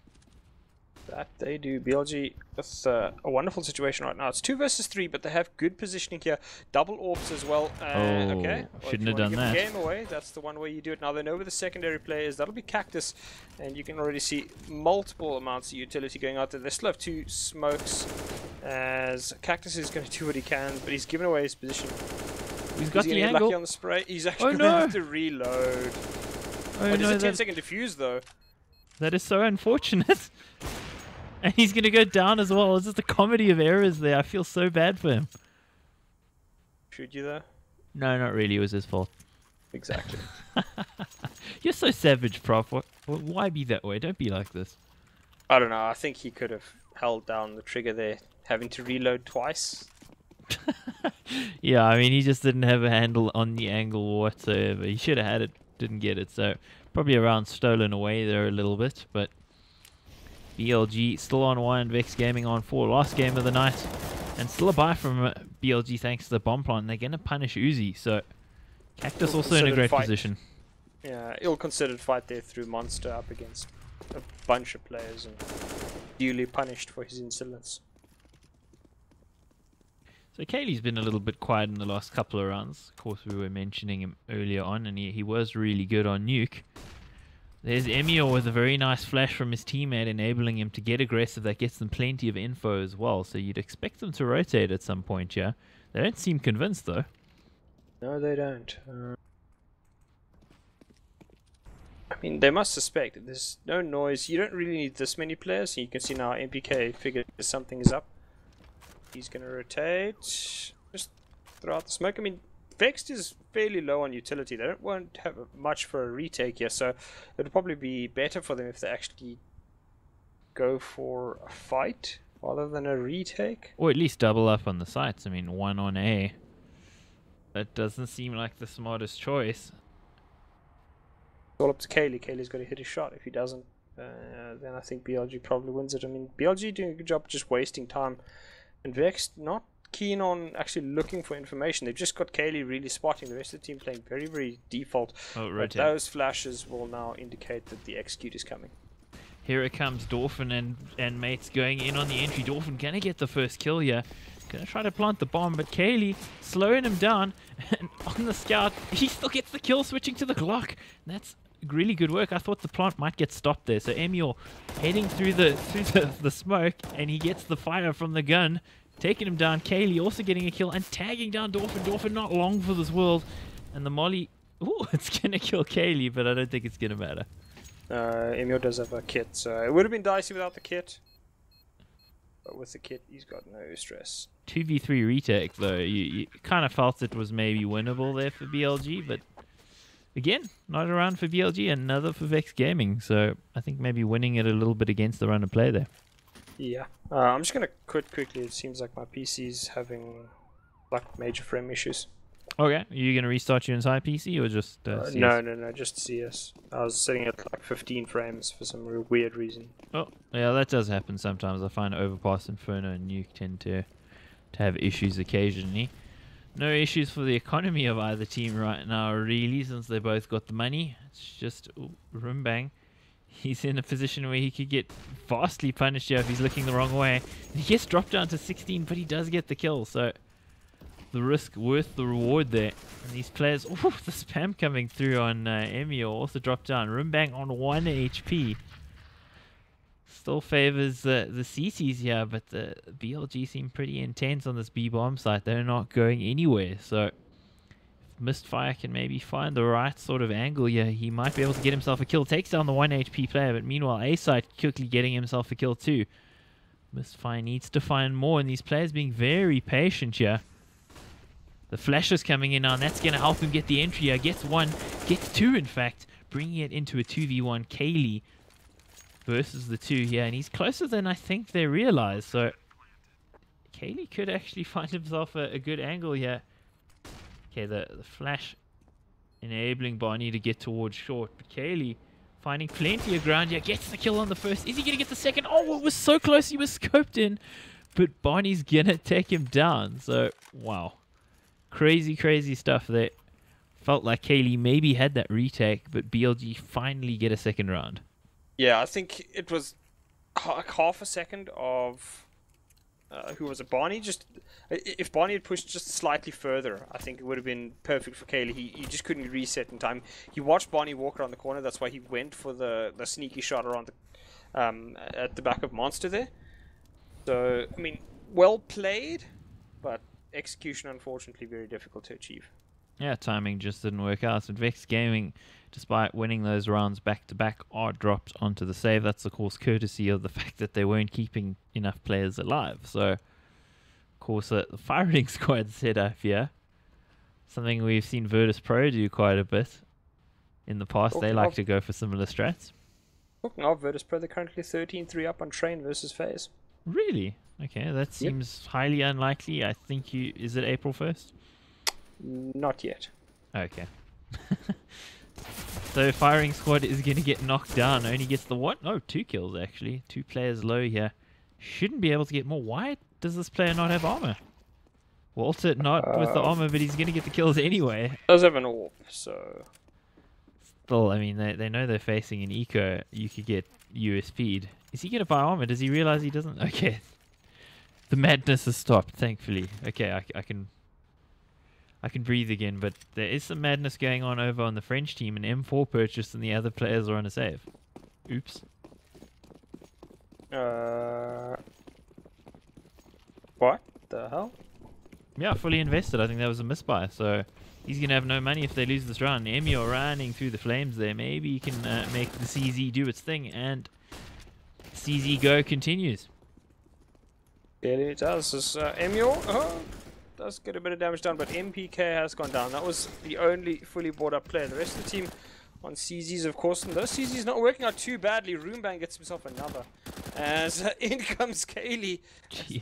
That they do. BLG with a wonderful situation right now. It's 2 versus 3, but they have good positioning here. Double AWPs as well. Okay. Well, shouldn't have done give that. The game away. That's the one way you do it. Now they know where the secondary player is. That'll be Cactus, and you can already see multiple amounts of utility going out there. They still have 2 smokes, as Cactus is going to do what he can, but he's given away his position. He's got the get angle. lucky on the spray. He's actually going to have to reload. Oh, There's no, a 10-second defuse though. that is so unfortunate. And he's going to go down as well. It's just a comedy of errors there. I feel so bad for him. Should you though? No, not really. It was his fault. Exactly. You're so savage, Prof. Why be that way? Don't be like this. I don't know. I think he could have held down the trigger there, having to reload twice. Yeah, I mean, he just didn't have a handle on the angle whatsoever. He should have had it, didn't get it. So probably a round stolen away there a little bit, but BLG still on 1, Vex Gaming on 4. Last game of the night, and still a buy from BLG thanks to the bomb plant. They're going to punish Uzi, so Cactus also in a great position. Yeah, ill-considered fight there through Monster up against a bunch of players and duly punished for his insolence. So Kaylee's been a little bit quiet in the last couple of rounds. Of course, we were mentioning him earlier on, and he was really good on nuke. There's Emil with a very nice flash from his teammate, enabling him to get aggressive. That gets them plenty of info as well, so you'd expect them to rotate at some point, yeah? They don't seem convinced, though. No, they don't. I mean, they must suspect. There's no noise. You don't really need this many players. So you can see now MPK figures something is up. He's going to rotate. Just throw out the smoke. I mean, Vexed is fairly low on utility. They won't have much for a retake here, so it would probably be better for them if they actually go for a fight rather than a retake. Or at least double up on the sites. I mean, 1 on A. That doesn't seem like the smartest choice. It's all up to Kaylee. Kaylee's got to hit his shot. If he doesn't, then I think BLG probably wins it. I mean, BLG doing a good job just wasting time. And Vexed not keen on actually looking for information. They've just got Kaylee really spotting. The rest of the team playing very, very default. Oh, But rotate. those flashes will now indicate that the execute is coming. Here it comes, Dorfin and mates going in on the entry. Dorfin gonna get the first kill here. Gonna try to plant the bomb, but Kaylee slowing him down. And on the scout, he still gets the kill, switching to the Glock. And that's really good work. I thought the plant might get stopped there. So Emil heading through the smoke, and he gets the fire from the gun, taking him down. Kaylee also getting a kill and tagging down Dorfin. Dorfin not long for this world. And the molly, ooh, it's gonna kill Kaylee, but I don't think it's gonna matter. Emil does have a kit, so it would have been dicey without the kit. But with the kit, he's got no stress. 2v3 retake though, you kind of felt it was maybe winnable there for BLG, but again, not around for BLG, another for Vex Gaming, so I think maybe winning it a little bit against the run of play there. Yeah. I'm just gonna quit quickly. It seems like my PC's having like major frame issues. Okay, are you going to restart your entire PC or just CS? No, just CS. I was sitting at like 15 frames for some real weird reason. Oh, yeah, that does happen sometimes. I find Overpass, Inferno, and Nuke tend to have issues occasionally. No issues for the economy of either team right now, really, since they both got the money. It's just Rumbang. He's in a position where he could get vastly punished here if he's looking the wrong way. He gets dropped down to 16, but he does get the kill, so the risk worth the reward there. And these players, the spam coming through on Emio also dropped down. Rumbang on 1 HP. Still favors the CCs here, but the BLG seem pretty intense on this B-bomb site. They're not going anywhere, so if Mistfire can maybe find the right sort of angle here, he might be able to get himself a kill. Takes down the 1 HP player, but meanwhile A-side quickly getting himself a kill too. Mistfire needs to find more, and these players being very patient here. The flash is coming in now, and that's going to help him get the entry here. Gets one, gets two in fact, bringing it into a 2v1. Kaylee versus the two here, and he's closer than I think they realize, so Kaylee could actually find himself a good angle here. Okay, the flash enabling Barney to get towards short, but Kaylee finding plenty of ground here, gets the kill on the first. Is he going to get the second? Oh, it was so close, he was scoped in, but Barney's going to take him down, so wow. Crazy stuff there. Felt like Kaylee maybe had that retake, but BLG finally get a second round. Yeah, I think it was half a second of who was it? Barney. Just if Barney had pushed just slightly further, I think it would have been perfect for Kaylee. He just couldn't reset in time. He watched Barney walk around the corner. That's why he went for the sneaky shot around the at the back of Monster there. So I mean, well played, but execution unfortunately very difficult to achieve. Yeah, timing just didn't work out. So Vex Gaming, despite winning those rounds back-to-back, are dropped onto the save. That's, of course, courtesy of the fact that they weren't keeping enough players alive. So, of course, the firing squad setup here, something we've seen Virtus Pro do quite a bit in the past. They like to go for similar strats. Talking of Virtus Pro, they're currently 13-3 up on Train versus FaZe. Really? Okay, that seems highly unlikely. I think is it April 1st? Not yet. Okay. So firing squad is going to get knocked down. Only gets the one? No, 2 kills actually. 2 players low here. Shouldn't be able to get more. Why does this player not have armor? Walter not with the armor, but he's going to get the kills anyway. Does have an AWP, so... Still, I mean, they know they're facing an eco. You could get USP'd. Is he going to buy armor? Does he realize he doesn't? Okay. The madness has stopped, thankfully. Okay, I can breathe again, but there is some madness going on over on the French team. An M4 purchase and the other players are on a save. Oops. What the hell? Yeah, fully invested. I think that was a misbuy. So he's going to have no money if they lose this round. Emio running through the flames there. Maybe he can make the CZ do its thing, and CZ go continues. Barely it does. This Emil does get a bit of damage done, but MPK has gone down. That was the only fully bought up player. The rest of the team on CZs, of course, and those CZs not working out too badly. Roombang gets himself another. As in comes Kaylee.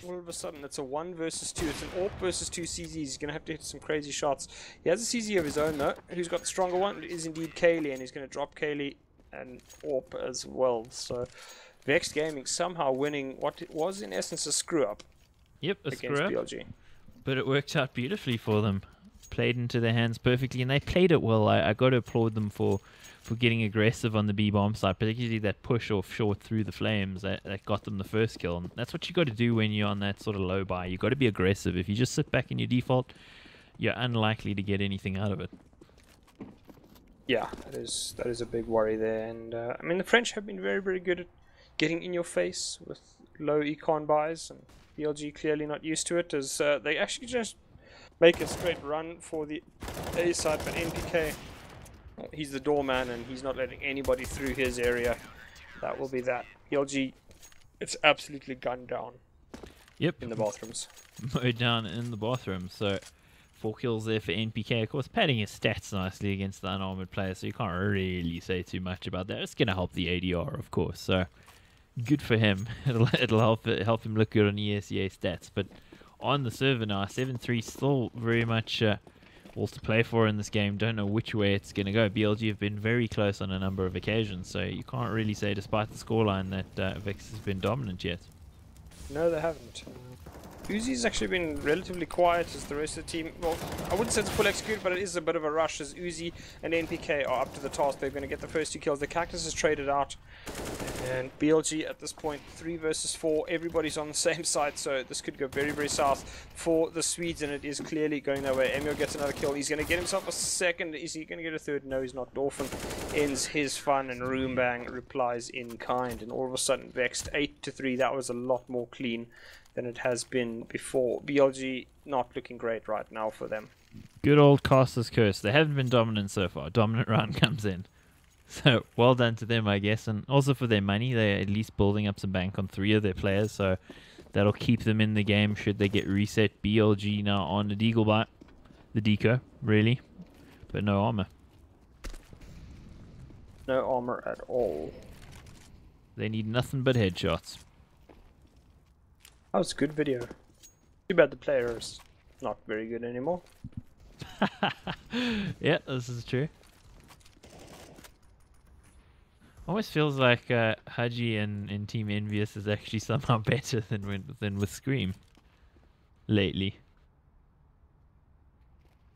All of a sudden, it's a 1 versus 2. It's an AWP versus 2 CZs. He's going to have to hit some crazy shots. He has a CZ of his own, though. Who's got the stronger one? It is indeed Kaylee, and he's going to drop Kaylee and AWP as well. So, Vex Gaming somehow winning what was, in essence, a screw-up. Yep, a against screw-up. BLG. But it worked out beautifully for them. Played into their hands perfectly, and they played it well. I got to applaud them for getting aggressive on the B bomb side, particularly that push off short through the flames that got them the first kill. And that's what you got to do when you're on that sort of low buy. You got to be aggressive. If you just sit back in your default, you're unlikely to get anything out of it. Yeah, that is a big worry there. And I mean, the French have been very, very good at getting in your face with low econ buys, and BLG clearly not used to it, as they actually just make a straight run for the A side, but NPK, well, he's the doorman and he's not letting anybody through his area. That will be that. BLG, it's absolutely gunned down. Yep. In the bathrooms. Mowed down in the bathroom. So 4 kills there for NPK. Of course, padding his stats nicely against the unarmored player, so you can't really say too much about that. It's going to help the ADR, of course. So good for him. It'll help him look good on ESEA stats. But on the server now, 7-3 still very much all to play for in this game. Don't know which way it's going to go. BLG have been very close on a number of occasions, so you can't really say, despite the scoreline, that Vex has been dominant yet. No, they haven't. Uzi's actually been relatively quiet as the rest of the team. Well, I wouldn't say it's full execute, but it is a bit of a rush as Uzi and NPK are up to the task. They're going to get the first 2 kills. The Cactus is traded out. And BLG at this point, 3 versus 4. Everybody's on the same side, so this could go very, very south for the Swedes, and it is clearly going that way. Emil gets another kill. He's going to get himself a second. Is he going to get a third? No, he's not. Dolphin ends his fun, and Roombang replies in kind. And all of a sudden, Vexed 8-3. That was a lot more clean than it has been before. BLG not looking great right now for them. Good old Caster's Curse. They haven't been dominant so far. Dominant round comes in. So, well done to them, I guess. And also for their money, they're at least building up some bank on 3 of their players. So, that'll keep them in the game should they get reset. BLG now on the Deagle Bite. The Deco, really. But no armor. No armor at all. They need nothing but headshots. That was a good video. Too bad the player is not very good anymore. Yeah, this is true. Almost feels like Haji and Team Envious is actually somehow better than with Scream lately.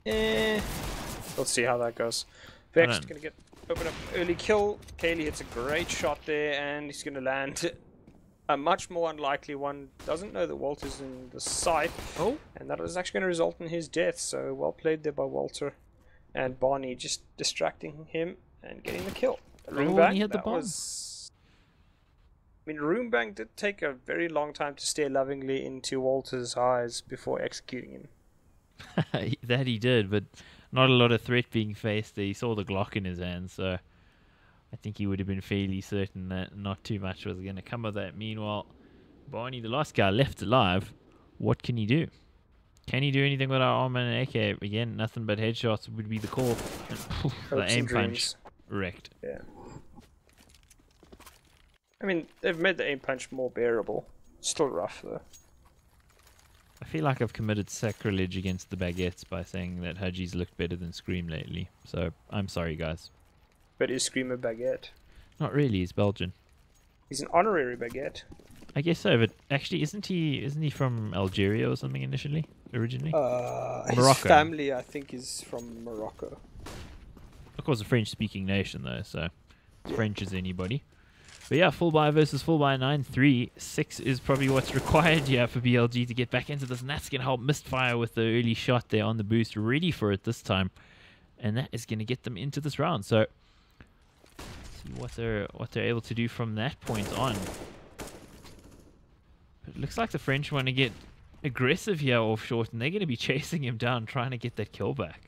We'll see how that goes. Vexed gonna open up an early kill. Kaylee hits a great shot there, and he's gonna land a much more unlikely one. Doesn't know that Walter's in the site. Oh, and that was actually going to result in his death. So well played there by Walter and Barney, just distracting him and getting the kill. Roombang, he had the bomb. I mean, Roombang did take a very long time to stare lovingly into Walter's eyes before executing him. that he did, but not a lot of threat being faced. He saw the Glock in his hand, so I think he would have been fairly certain that not too much was going to come of that. Meanwhile, Barney, the last guy left alive, what can he do? Can he do anything with our armor and AK? Again, nothing but headshots would be the call. And, the aim punch wrecked. Yeah. I mean, they've made the aim punch more bearable. Still rough, though. I feel like I've committed sacrilege against the baguettes by saying that Haji's looked better than Scream lately. So, I'm sorry, guys. But is Scream a baguette? Not really, he's Belgian. He's an honorary baguette. I guess so, but actually, isn't he from Algeria or something originally? His Morocco. family, I think, is from Morocco. Of course, a French-speaking nation, though, so French as anybody. But yeah, full buy versus full buy 9-3. 6 is probably what's required here for BLG to get back into this, and that's going to help Mistfire with the early shot there on the boost, ready for it this time. And that is going to get them into this round, so see what they're able to do from that point on. But it looks like the French want to get aggressive here off short, and they're going to be chasing him down, trying to get that kill back.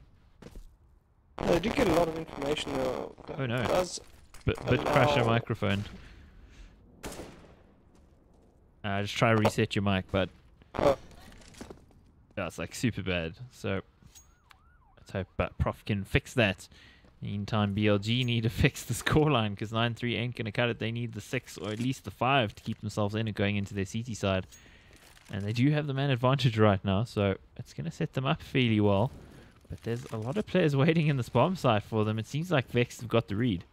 They do get a lot of information though. Oh no. Does But crash your microphone. Just try to reset your mic, but yeah, it's like super bad. So let's hope Prof can fix that. Meantime, BLG need to fix the scoreline because 9-3 ain't gonna cut it. They need the 6 or at least the 5 to keep themselves in and going into their CT side. And they do have the man advantage right now, so it's gonna set them up fairly well. But there's a lot of players waiting in this bomb site for them. It seems like Vex have got the read.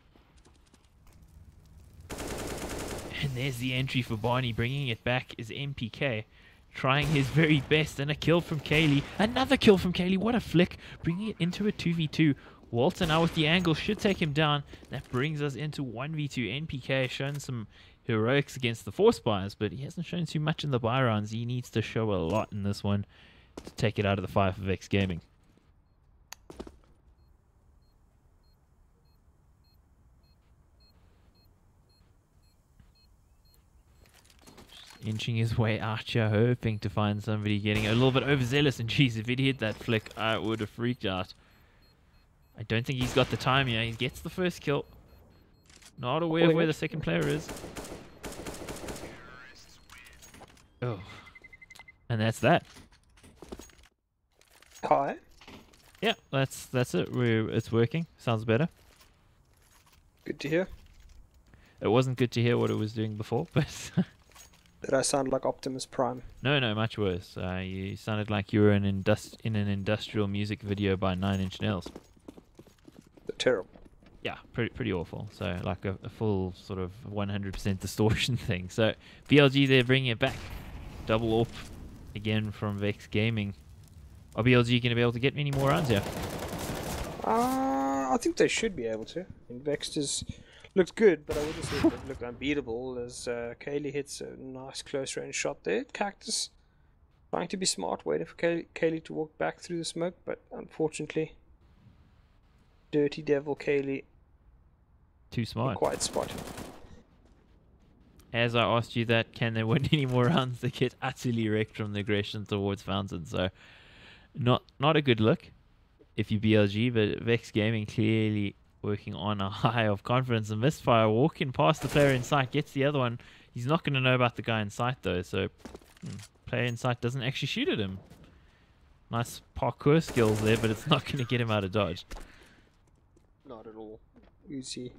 And there's the entry for Barney. Bringing it back is MPK. trying his very best, and a kill from Kaylee. Another kill from Kaylee. What a flick. Bringing it into a 2v2. Walter now with the angle should take him down. That brings us into 1v2. NPK showing some heroics against the force buys, but he hasn't shown too much in the buy rounds. He needs to show a lot in this one to take it out of the fight for Vex Gaming. Inching his way out here, hoping to find somebody, getting a little bit overzealous, and jeez, if he'd hit that flick, I would have freaked out. I don't think he's got the time here. He gets the first kill. Not aware of where the second player is. Oh. And that's that. Hi. Yeah, that's it. It's working. Sounds better. Good to hear. It wasn't good to hear what it was doing before, but... Did I sound like Optimus Prime? No, much worse. You sounded like you were in an industrial music video by 9 Inch Nails. They're terrible. Yeah, pretty awful. So like a full sort of 100% distortion thing. So BLG, they're bringing it back. Double AWP again from Vex Gaming. Are BLG going to be able to get many more rounds here? I think they should be able to. Vex is looked good, but I wouldn't say it looked unbeatable as Kaylee hits a nice close range shot there. Cactus trying to be smart, waiting for Kaylee to walk back through the smoke, but unfortunately, Dirty Devil Kaylee too smart. Quiet spot. As I asked you that, can they win any more rounds? They get utterly wrecked from the aggression towards Fountain, so not a good look if you BLG, but Vex Gaming clearly working on a high of confidence. A misfire, walking past the player in sight, gets the other one. He's not going to know about the guy in sight though, so player in sight doesn't actually shoot at him. Nice parkour skills there, but it's not going to get him out of dodge. Not at all. Easy.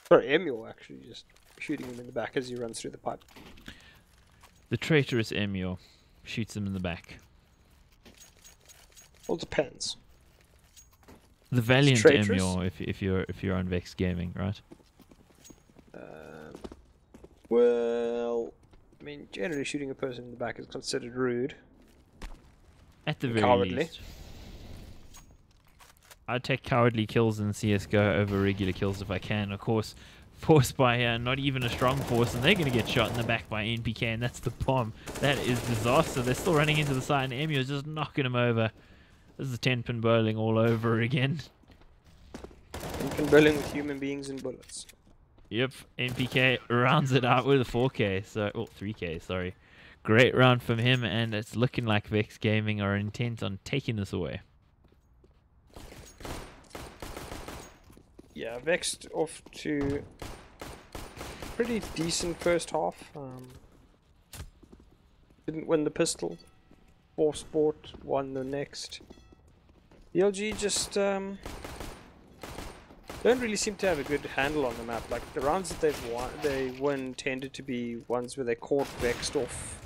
Sorry, Emil actually just shooting him in the back as he runs through the pipe. The traitorous Emil shoots him in the back. Well, it depends. The valiant Traitorous? Emil, if you're on Vex Gaming, right? Well, I mean, generally shooting a person in the back is considered rude. At the very Cowardly. least. I'd take cowardly kills in CSGO over regular kills if I can. Of course, forced by not even a strong force, and they're going to get shot in the back by NPK, and that's the bomb. That is disaster. They're still running into the side, and Emil is just knocking him over. This is 10-pin bowling all over again. 10-pin bowling with human beings and bullets. Yep, NPK rounds it out with a 4K, so 3K, sorry. Great round from him, and it's looking like Vex Gaming are intent on taking this away. Yeah, Vexed off to pretty decent first half. Didn't win the pistol. Force Sport won the next. BLG just don't really seem to have a good handle on the map. Like the rounds that they won tended to be ones where they caught Vexed off,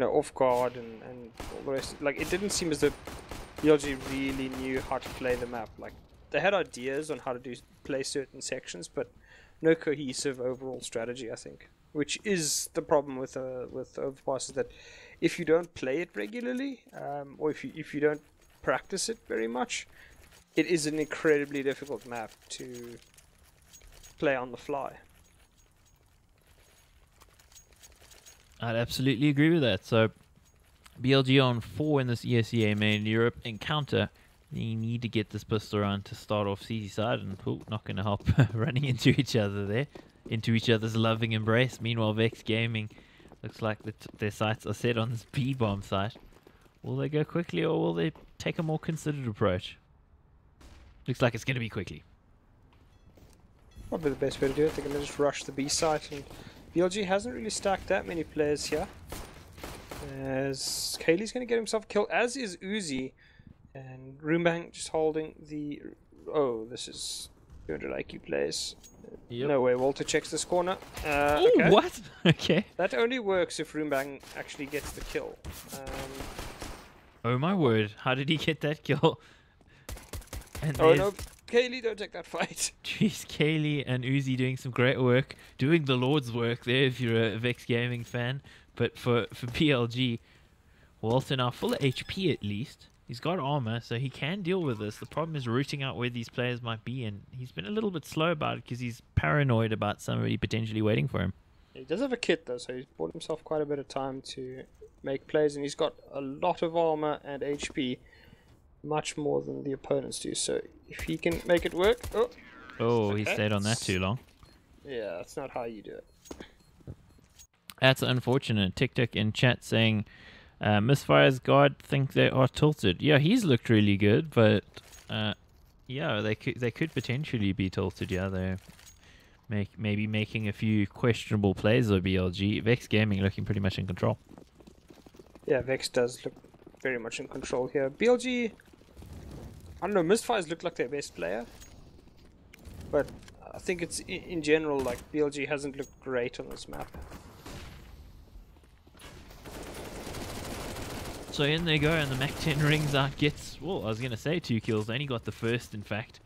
off guard and all the rest. Like it didn't seem as though BLG really knew how to play the map. Like they had ideas on how to play certain sections, but no cohesive overall strategy, I think. Which is the problem with Overpass, is that if you don't play it regularly, or if you don't practice it very much, it is an incredibly difficult map to play on the fly. I'd absolutely agree with that. So BLG on 4 in this ESEA Main Europe encounter. You need to get this pistol round to start off CZ side, and not going to help running into each other there. Into each other's loving embrace. Meanwhile, Vex Gaming looks like their sights are set on this B-bomb site. Will they go quickly, or will they take a more considered approach? Looks like it's going to be quickly. Probably the best way to do it. They're going to just rush the B site, and BLG hasn't really stacked that many players here. As Kaylee's going to get himself killed, as is Uzi, and Roombang just holding the... Oh, this is 200 IQ plays. Yep. No way, Walter checks this corner. Ooh, Okay. what? Okay. That only works if Roombang actually gets the kill. Oh my word, how did he get that kill? And Oh there's- no, Kaylee, don't take that fight. Jeez, Kaylee and Uzi doing some great work, doing the Lord's work there if you're a Vex Gaming fan. But for PLG, Walter now full of HP at least. He's got armor, so he can deal with this. The problem is rooting out where these players might be, and he's been a little bit slow about it because he's paranoid about somebody potentially waiting for him. He does have a kit though, so he's bought himself quite a bit of time to make plays, and he's got a lot of armor and HP, much more than the opponents do. So if he can make it work, Oh, he stayed on that too long. Yeah, that's not how you do it. That's unfortunate. TikTok in chat saying, Misfire's guard think they are tilted. Yeah, he's looked really good, but yeah, they could potentially be tilted. Yeah, they're maybe making a few questionable plays of BLG. Vex Gaming looking pretty much in control. Yeah, Vex does look very much in control here. BLG, I don't know, Misfires look like their best player, but I think it's in general like BLG hasn't looked great on this map. So in they go, and the Mac 10 rings out, gets, well, I was going to say 2 kills, only got the first, in fact.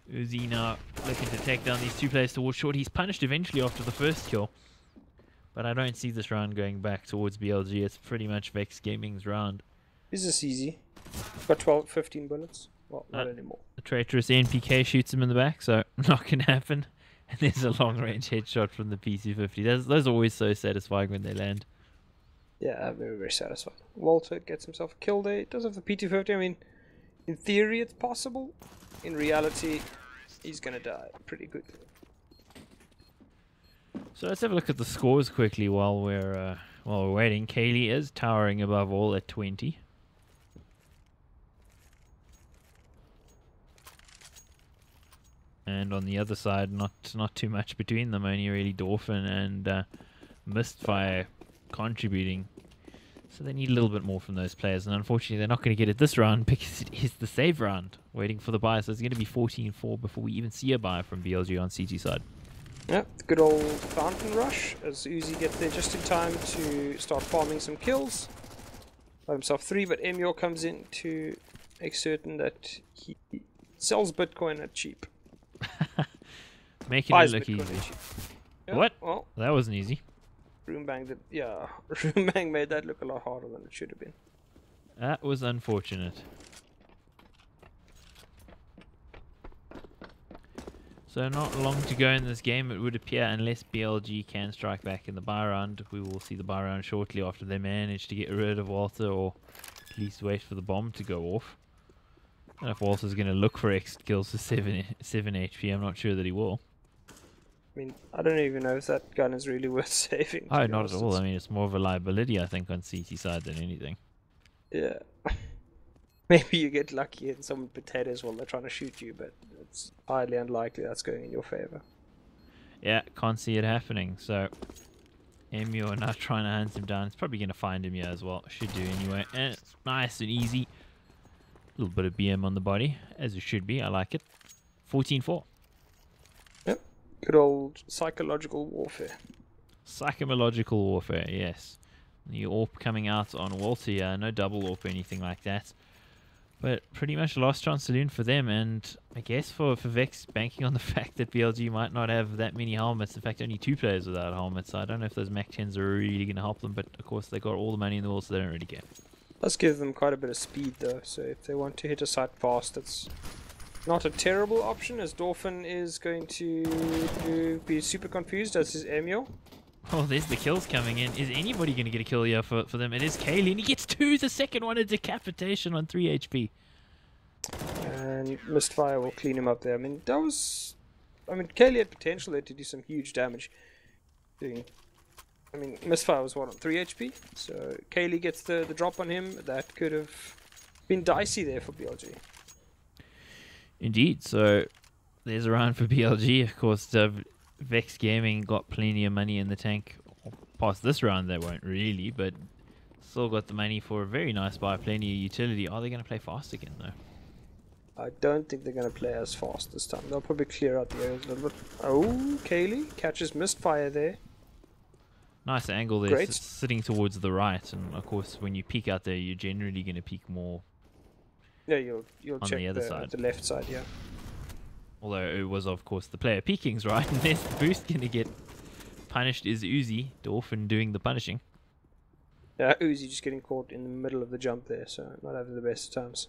Uzi now looking to take down these 2 players towards short. He's punished eventually after the first kill, but I don't see this round going back towards BLG. It's pretty much Vex Gaming's round. Is this easy? Got 15 bullets. Well, not anymore. The traitorous NPK shoots him in the back, so not going to happen. And there's a long-range headshot from the PC-50. Those are always so satisfying when they land. Yeah, very, very satisfying. Walter gets himself a kill there. He does have the PT-50. I mean, in theory it's possible. In reality, he's going to die pretty quickly. So let's have a look at the scores quickly while we're waiting. Kaylee is towering above all at 20. And on the other side, not too much between them. Only really Dolphin and Mistfire contributing. So they need a little bit more from those players, and unfortunately they're not going to get it this round because it is the save round, waiting for the buy. So it's going to be 14-4 before we even see a buy from BLG on CT side. Yep, good old fountain rush as Uzi gets there just in time to start farming some kills. By himself 3, but Emil comes in to make certain that he sells Bitcoin at cheap. Making it look Bitcoin easy. at cheap. Yep, What? well, That wasn't easy. Roombang did, yeah, Roombang made that look a lot harder than it should have been. That was unfortunate. So not long to go in this game, it would appear, unless BLG can strike back in the buy round. We will see the buy round shortly after they manage to get rid of Walter, or at least wait for the bomb to go off. I don't know if Walter's going to look for X kills for 7 HP. I'm not sure that he will. I mean, I don't even know if that gun is really worth saving. Oh, not at all. I mean, it's more of a liability, I think, on CT side than anything. Yeah. Maybe you get lucky and someone potatoes while they're trying to shoot you, but it's highly unlikely that's going in your favor. Yeah, can't see it happening. So, Emu are now trying to hunt him down. It's probably going to find him here as well. Should do anyway. And it's nice and easy. A little bit of BM on the body, as it should be. I like it. 14-4. Yep. Good old psychological warfare. Psychological warfare, yes. The AWP coming out on Walter here. No double AWP or anything like that. But pretty much last chance saloon for them. And I guess for Vex, banking on the fact that BLG might not have that many helmets. In fact, only 2 players without helmets. So I don't know if those Mac 10s are really going to help them. But of course, they got all the money in the world, so they don't really care. Does give them quite a bit of speed though, so if they want to hit a site fast, it's not a terrible option, as Dolphin is going to be super confused as is Emil. Oh, there's the kills coming in. Is anybody going to get a kill here for them? It is Kaylee, and he gets 2. The second one, a decapitation on 3 HP. And Mistfire will clean him up there. I mean, Kaylee had potential there to do some huge damage. Misfire was, what, on 3 HP? So Kaylee gets the drop on him. That could have been dicey there for BLG. Indeed. So there's a round for BLG. Of course, Vex Gaming got plenty of money in the tank. Past this round, they won't really, but still got the money for a very nice buy. Plenty of utility. Are they going to play fast again, though? I don't think they're going to play as fast this time. They'll probably clear out the areas a little bit. Oh, Kaylee catches Mistfire there. Nice angle there, Great. sitting towards the right, and of course when you peek out there, you're generally going to peek more. Yeah, you'll on check the other side. the left side, yeah. although it was of course the player peeking's right, and there's the boost going to get punished is Uzi, Dolphin doing the punishing. Yeah, Uzi just getting caught in the middle of the jump there, so not having the best of times.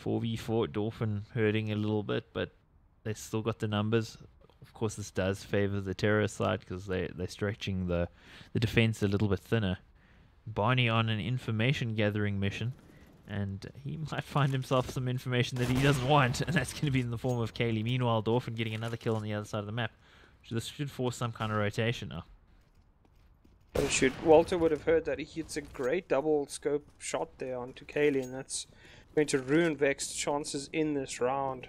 4v4, Dolphin hurting a little bit, but they still got the numbers. Of course, this does favour the terrorist side because they're stretching the defence a little bit thinner. Barney on an information gathering mission, and he might find himself some information that he doesn't want, and that's going to be in the form of Kaylee. Meanwhile, Dolphin getting another kill on the other side of the map. So this should force some kind of rotation now. But it should. Walter would have heard that. He hits a great double scope shot there onto Kaylee, and that's going to ruin Vex's chances in this round.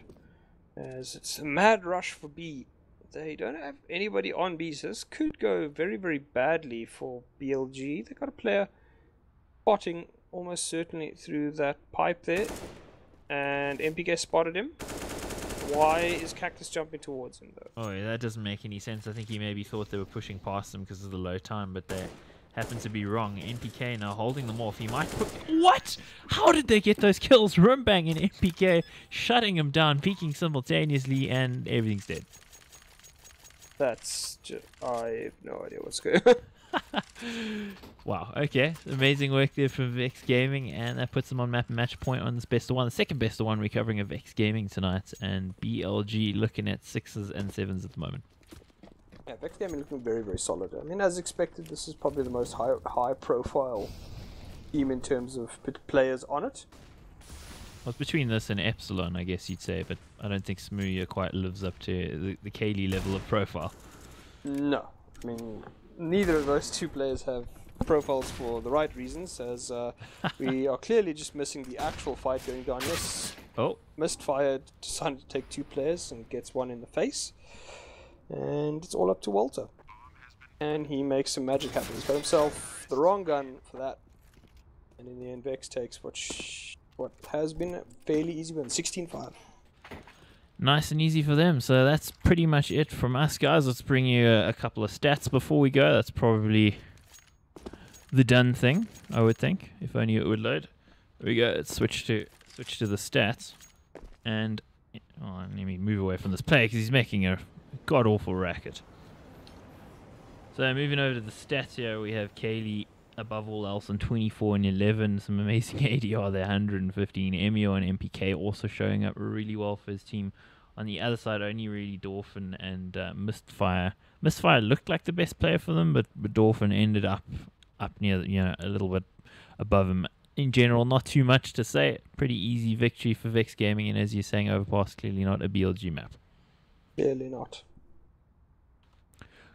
As it's a mad rush for B. They don't have anybody on B, so this could go very, very badly for BLG. They got a player spotting almost certainly through that pipe there, and MPK spotted him. Why is Cactus jumping towards him though? Oh yeah, that doesn't make any sense. I think he maybe thought they were pushing past him because of the low time, but they happen to be wrong. NPK now holding them off. He might put... What? How did they get those kills? Rumbang and NPK shutting him down, peeking simultaneously, and everything's dead. That's just... I have no idea what's going on. Wow, okay. Amazing work there from Vex Gaming, and that puts them on map and match point on this best of one. The second best of one we're covering of Vex Gaming tonight, and BLG looking at 6s and 7s at the moment. Yeah, Vex Gaming looking very, very solid. I mean, as expected, this is probably the most high profile team in terms of players on it. Well, it's between this and Epsilon, I guess you'd say, but I don't think Smooya quite lives up to the Kaylee level of profile. No. I mean, neither of those two players have profiles for the right reasons, as we are clearly just missing the actual fight going down. Yes, Oh, Mistfire decided to take two players and gets one in the face. And it's all up to Walter. And he makes some magic happen. He's got himself the wrong gun for that. And in the end, Vex takes what has been a fairly easy win, 16-5. nice and easy for them. So that's pretty much it from us, guys. Let's bring you a couple of stats before we go. That's probably the done thing, I would think, if only it would load. There we go. Let's switch to the stats. And let me move away from this player because he's making a god-awful racket. So moving over to the stats here, we have Kaylee above all else on 24 and 11. Some amazing ADR there, 115. Emio and MPK also showing up really well for his team. On the other side, only really Dolphin and Mistfire. Mistfire looked like the best player for them, but Dolphin ended up near, a little bit above him. In general, not too much to say. Pretty easy victory for Vex Gaming, and as you're saying, Overpass clearly not a BLG map. Clearly not.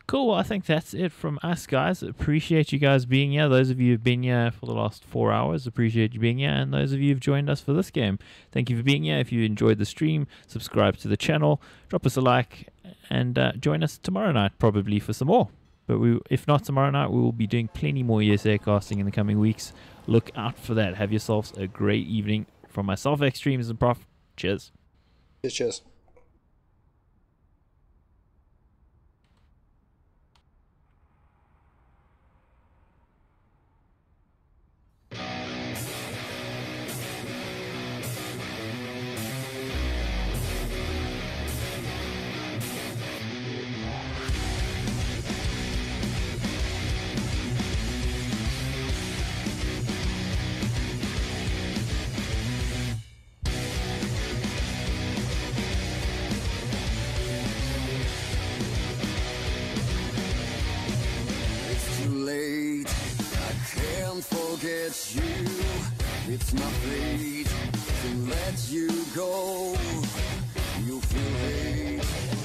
Cool, well, I think that's it from us, guys. Appreciate you guys being here. Those of you who've been here for the last 4 hours, appreciate you being here. And those of you who've joined us for this game, thank you for being here. If you enjoyed the stream, subscribe to the channel, drop us a like, and join us tomorrow night probably for some more. But if not tomorrow night, we will be doing plenty more ESEA casting in the coming weeks. Look out for that. Have yourselves a great evening. From myself, Extremes, and Prof. Cheers. Cheers. It's too late, I can't forget you. It's my fate to let you go. You feel hate